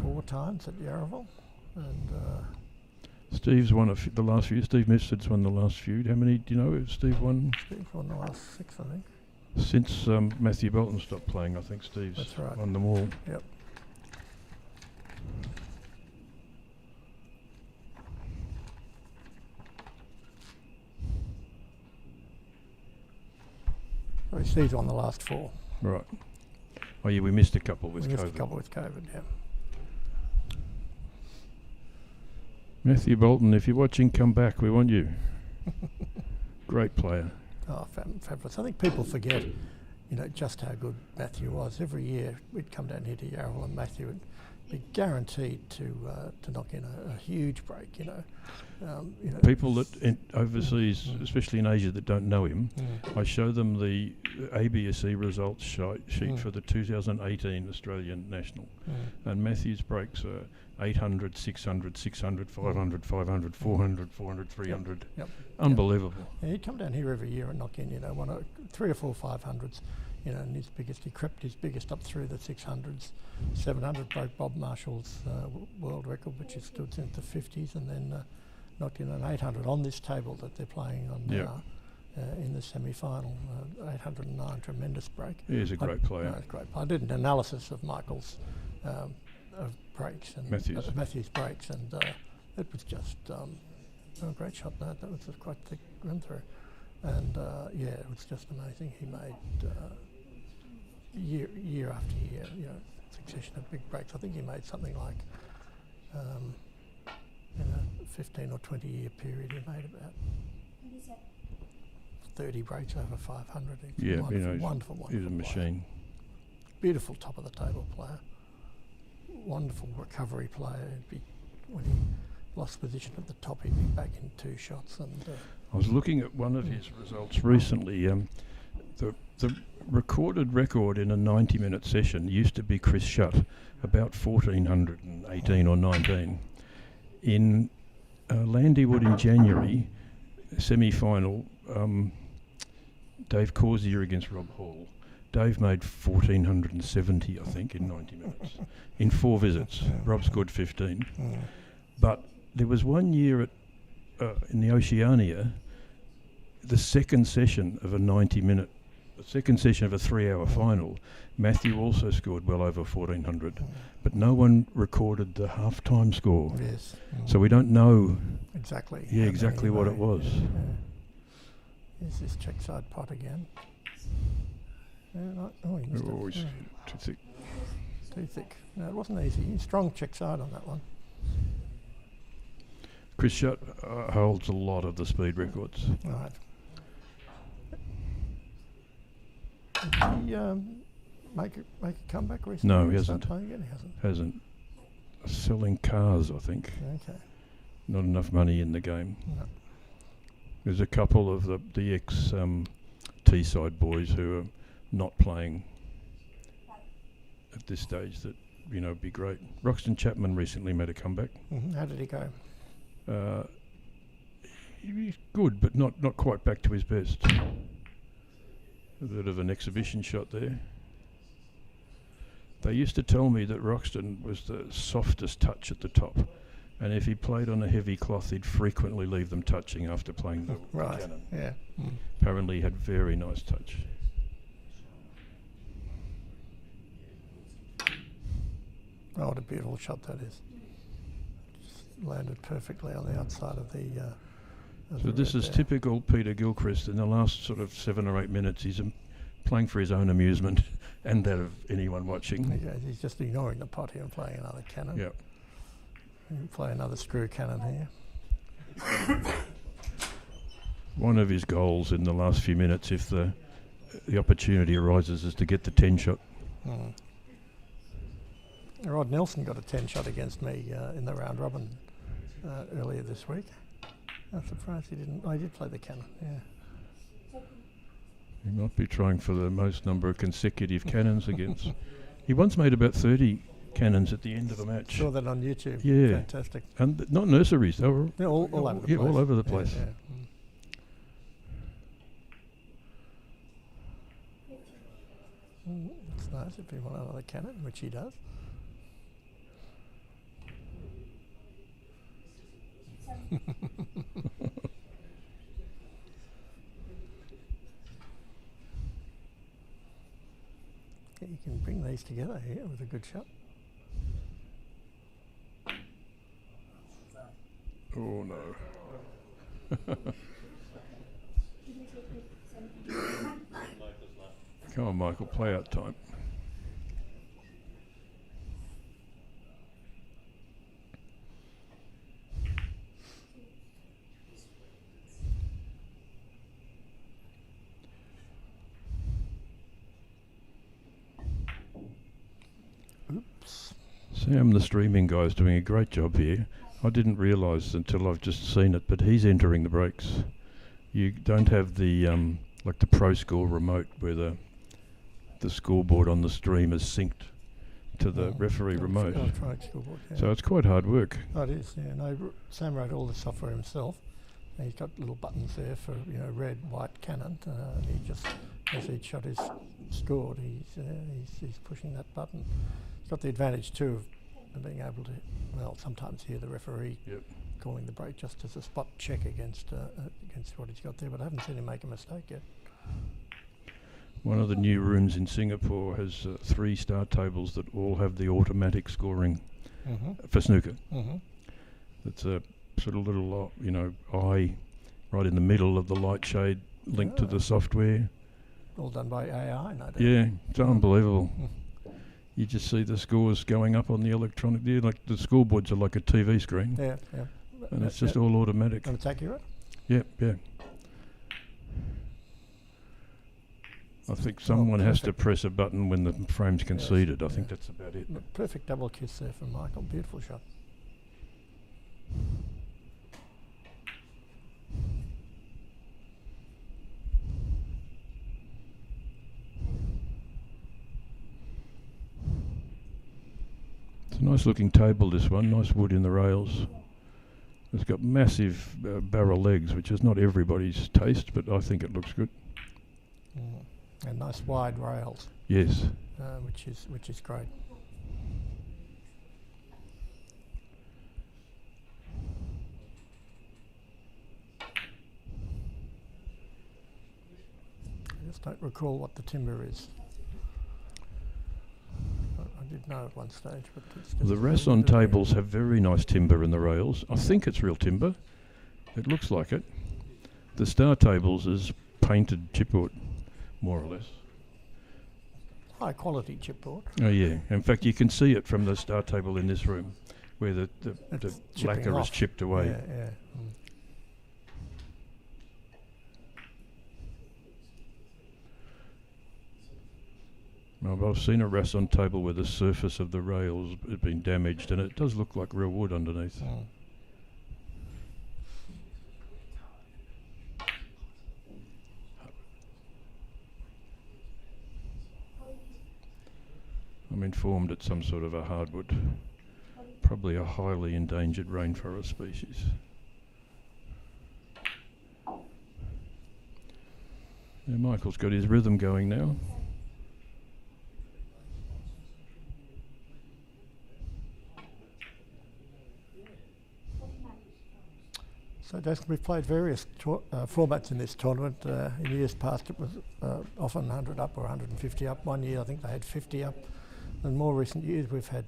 4 times at Yarraville, and Steve's won the last few. Steve Mifsud's won the last few. How many do you know Steve won? Steve won the last 6, I think. Since Matthew Bolton stopped playing, I think Steve's won them all. Yep. So Steve's won the last 4. Right. Oh yeah, we missed a couple with COVID. Missed a couple with COVID, yeah. Matthew Bolton, if you're watching, come back. We want you. Great player. Oh, fabulous. I think people forget, just how good Matthew was. Every year we'd come down here to Yarraville and Matthew would be guaranteed to knock in a huge break. People that overseas, especially in Asia, that don't know him, I show them the ABSE results sheet for the 2018 Australian National, and Matthew's breaks are 800, 600, 600, 500, 500, 400, 400, 300. Yep. Unbelievable. Yeah, he'd come down here every year and knock in, 3 or 4 500s, and he crept his biggest up through the 600s. 700 broke Bob Marshall's world record, which has stood since the 50s, and then knocked in an 800 on this table that they're playing on now in the semi-final. 809, tremendous break. He's a great player. He's a great player. I did an analysis of Michael's of breaks and Matthew's breaks, and it was just a great shot. That was a quite thick run through, and it was just amazing. He made year after year, succession of big breaks. I think he made something like in a 15 or 20 year period, he made about 30 breaks over 500. Wonderful. He's a machine. Beautiful top of the table player. Wonderful recovery player. When he lost position at the top, he'd be back in 2 shots. And I was looking at one of his results recently. The recorded record in a 90-minute session used to be Chris Shutt, about 1418 or 19. In Landywood in January, semi-final, Dave Corsier against Rob Hall. Dave made 1470, I think, in 90 minutes, in 4 visits. Rob scored 15. But there was one year in the Oceania, the second session of a 90-minute, the second session of a 3-hour final, Matthew also scored well over 1400, but no one recorded the half-time score. Yes. So we don't know exactly. Yeah, exactly what it was. Here's this check side pot again. He missed it. Too thick. Too thick. No, it wasn't easy. Strong check side on that one. Chris Shutt holds a lot of the speed records. Right. Did he make a comeback recently? No, he hasn't. He hasn't. Selling cars, I think. Okay. Not enough money in the game. No. There's a couple of the ex Teesside boys who are not playing at this stage that would be great. Roxton Chapman recently made a comeback. How did he go? He's good, but not quite back to his best. A bit of an exhibition shot there. They used to tell me that Roxton was the softest touch at the top, and if he played on a heavy cloth, he'd frequently leave them touching after playing the cannon. Yeah. Apparently he had very nice touch. Oh, what a beautiful shot that is. Just landed perfectly on the outside of the... So this is typical Peter Gilchrist. In the last sort of 7 or 8 minutes, he's playing for his own amusement and that of anyone watching. He's just ignoring the pot here and playing another cannon. Yep. He'll play another screw cannon here. One of his goals in the last few minutes, if the opportunity arises, is to get the 10 shot. Rod Nelson got a 10 shot against me in the round robin earlier this week. I'm surprised he didn't. He did play the cannon, yeah. He might be trying for the most number of consecutive cannons against. He once made about 30 cannons at the end of a match. Saw that on YouTube. Yeah. Fantastic. And not nurseries, they were all over the place. All over the place. Yeah. It's nice if you want another cannon, which he does. You can bring these together here with a good shot. Oh no. Come on, Michael, play out time. Sam, the streaming guy, is doing a great job here. I didn't realise until I've just seen it, but he's entering the breaks. You don't have the like the Pro Score remote where the scoreboard on the stream is synced to the referee remote. Scoreboard, yeah. So it's quite hard work. Oh, it is, yeah. No, Sam wrote all the software himself. And he's got little buttons there for, you know, red, white, cannon. And he just, as each shot is scored, he's pushing that button. He's got the advantage too of being able to, well, sometimes hear the referee calling the break just as a spot check against what he's got there. But I haven't seen him make a mistake yet. One of the new rooms in Singapore has 3 start tables that all have the automatic scoring for snooker. It's a sort of little, you know, eye right in the middle of the light shade linked to the software. All done by AI, no doubt. Yeah, it's unbelievable. You just see the scores going up on the electronic there, like the scoreboards are like a TV screen. Yeah. And it's just all automatic. And it's accurate? Yeah. I think someone has to press a button when the frame's conceded. I think that's about it. Perfect double kiss there from Michael. Beautiful shot. It's a nice looking table, this one. Nice wood in the rails. It's got massive barrel legs, which is not everybody's taste, but I think it looks good. And nice wide rails. Yes. Which is great. I just don't recall what the timber is. I did know at one stage, but it's just The Rasson tables have very nice timber in the rails. I think it's real timber. It looks like it. The Star tables is painted chipboard, more or less. high quality chipboard. Oh yeah. In fact, you can see it from the Star table in this room, where the lacquer is chipped away. Yeah. Well, I've seen a Rasson table where the surface of the rails has been damaged, and it does look like real wood underneath. I'm informed it's some sort of a hardwood, probably a highly endangered rainforest species. Yeah, Michael's got his rhythm going now. So we've played various formats in this tournament. In years past it was often 100 up or 150 up. One year I think they had 50 up. In more recent years we've had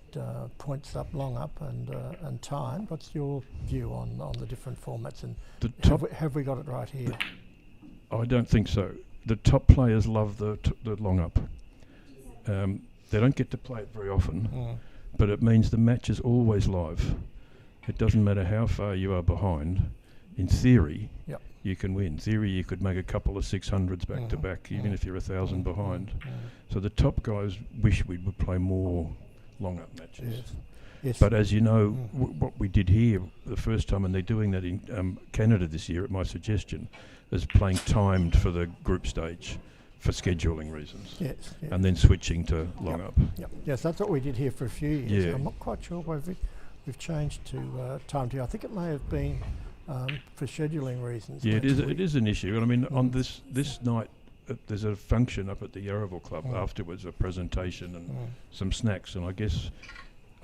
points up, long up and time. What's your view on the different formats, and have we got it right here? I don't think so. The top players love the long up. They don't get to play it very often, but it means the match is always live. It doesn't matter how far you are behind. In theory, you can win. In theory, you could make a couple of 600s back to back, even if you're 1,000 behind. So the top guys wish we would play more long up matches. Yes. But as you know, what we did here the first time, and they're doing that in Canada this year at my suggestion, is playing timed for the group stage for scheduling reasons. Yes. And then switching to long up. Yes, that's what we did here for a few years. Yeah. I'm not quite sure why we've changed to timed here. I think it may have been for scheduling reasons. Yeah, it is an issue. And I mean, on this night, there's a function up at the Yarraville Club afterwards, a presentation and some snacks, and I guess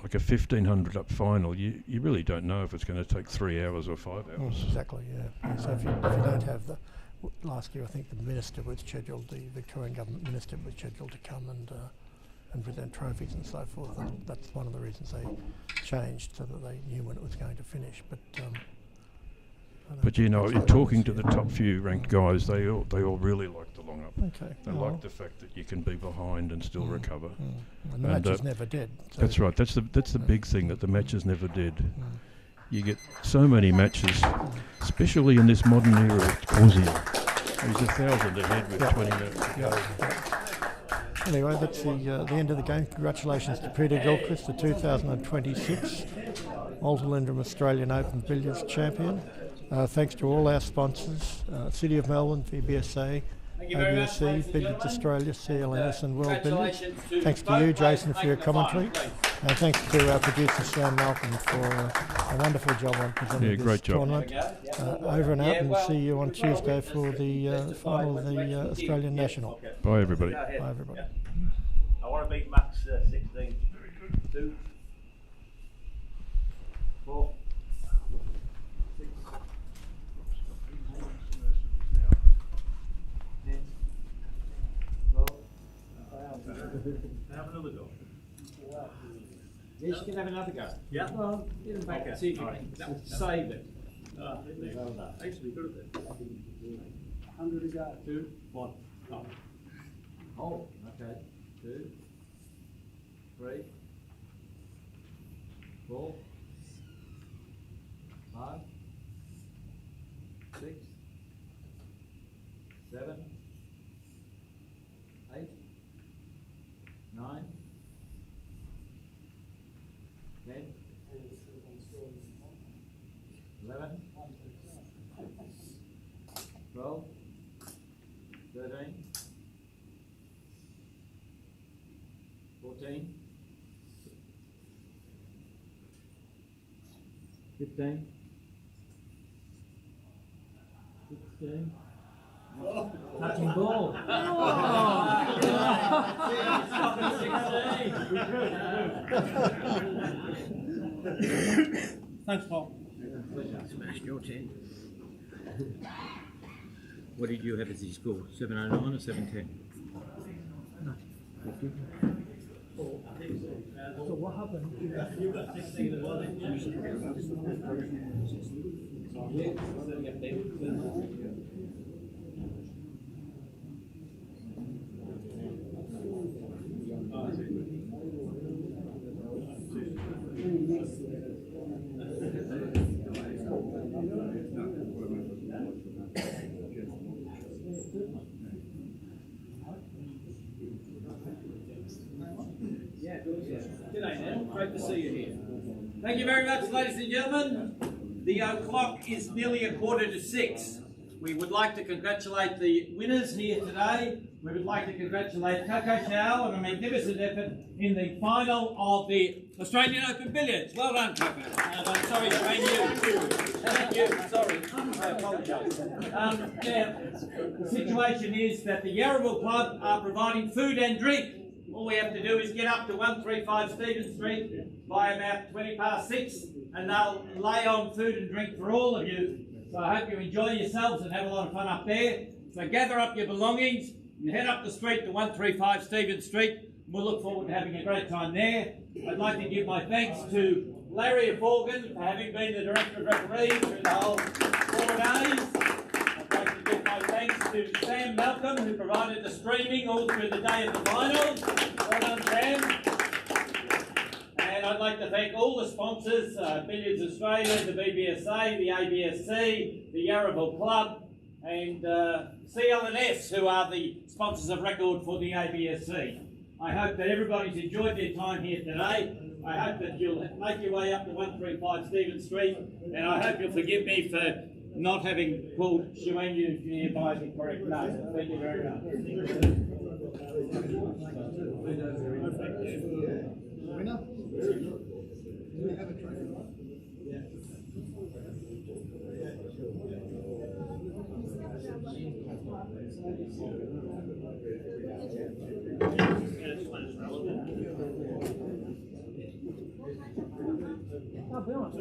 like a 1,500 up final, you really don't know if it's going to take 3 hours or 5 hours. Exactly, yeah. So if you don't have last year I think the minister was scheduled, the Victorian government minister was scheduled to come and present trophies and so forth. And that's one of the reasons they changed, so that they knew when it was going to finish. But you know, in talking to the top few ranked guys, they all really like the long up. Okay. They like the fact that you can be behind and still recover. And the match is never dead. So that's right. That's the big thing, that the match is never dead. You get so many matches, especially in this modern era of Corsia. He's 1,000 ahead with 20 minutes to go. Anyway, that's the end of the game. Congratulations to Peter Gilchrist, the 2026 Walter Lindrum Australian Open Billiards Champion. Thanks to all our sponsors, City of Melbourne, VBSA, AUS, Billiards Australia, CLNS and World Billiards. Thanks to you, Jason, for your commentary. And thanks to our producer, Sam Malcolm, for a wonderful job on presenting this tournament. Over and out, and we'll see you on Tuesday for the final of the Australian National. Bye, everybody. Bye, everybody. I want to beat Max 16. 2, 4, 6, 10, 12. Have another go. Yes, you can have another go. Yeah. Well, get them back out. See if you can save it. Actually, good at that. 100 to go. 2, 1. Oh, okay. 2, 3, 4, 5, 6, 7, 8, 9, 10, 11, 12, 13, 14, 15, 16. Touching ball. Thanks, Paul. Smashed your 10. What did you have as your score? 709 or 710? No. 50? So what happened? You've got 16 as well. G'day, Neil. Great to see you here. Thank you very much, ladies and gentlemen. The clock is nearly 5:45. We would like to congratulate the winners here today. We would like to congratulate Coco Chow on a magnificent effort in the final of the Australian Open Billiards. Well done, Coco. Sorry, thank you. Thank you. Sorry, I apologise. The situation is that the Yarraville Club are providing food and drink. All we have to do is get up to 135 Stephen Street by about 6:20 and they'll lay on food and drink for all of you. So I hope you enjoy yourselves and have a lot of fun up there. So gather up your belongings and head up the street to 135 Stephen Street. We'll look forward to having a great time there. I'd like to give my thanks to Larry of Forgan for having been the Director of Referees through the whole 4 days. I'd like to give my thanks to Sam Malcolm, who provided the streaming all through the day of the finals. Well done, Sam. And I'd like to thank all the sponsors, Billiards Australia, the BBSA, the ABSC, the Yarraville Club, and CLNS, who are the sponsors of record for the ABSC. I hope that everybody's enjoyed their time here today. I hope that you'll make your way up to 135 Stephen Street, and I hope you'll forgive me for not having pulled Shuenyu nearby the correct name. Thank you very much. Winner? Do we have a trophy? Yeah. I'll be honest.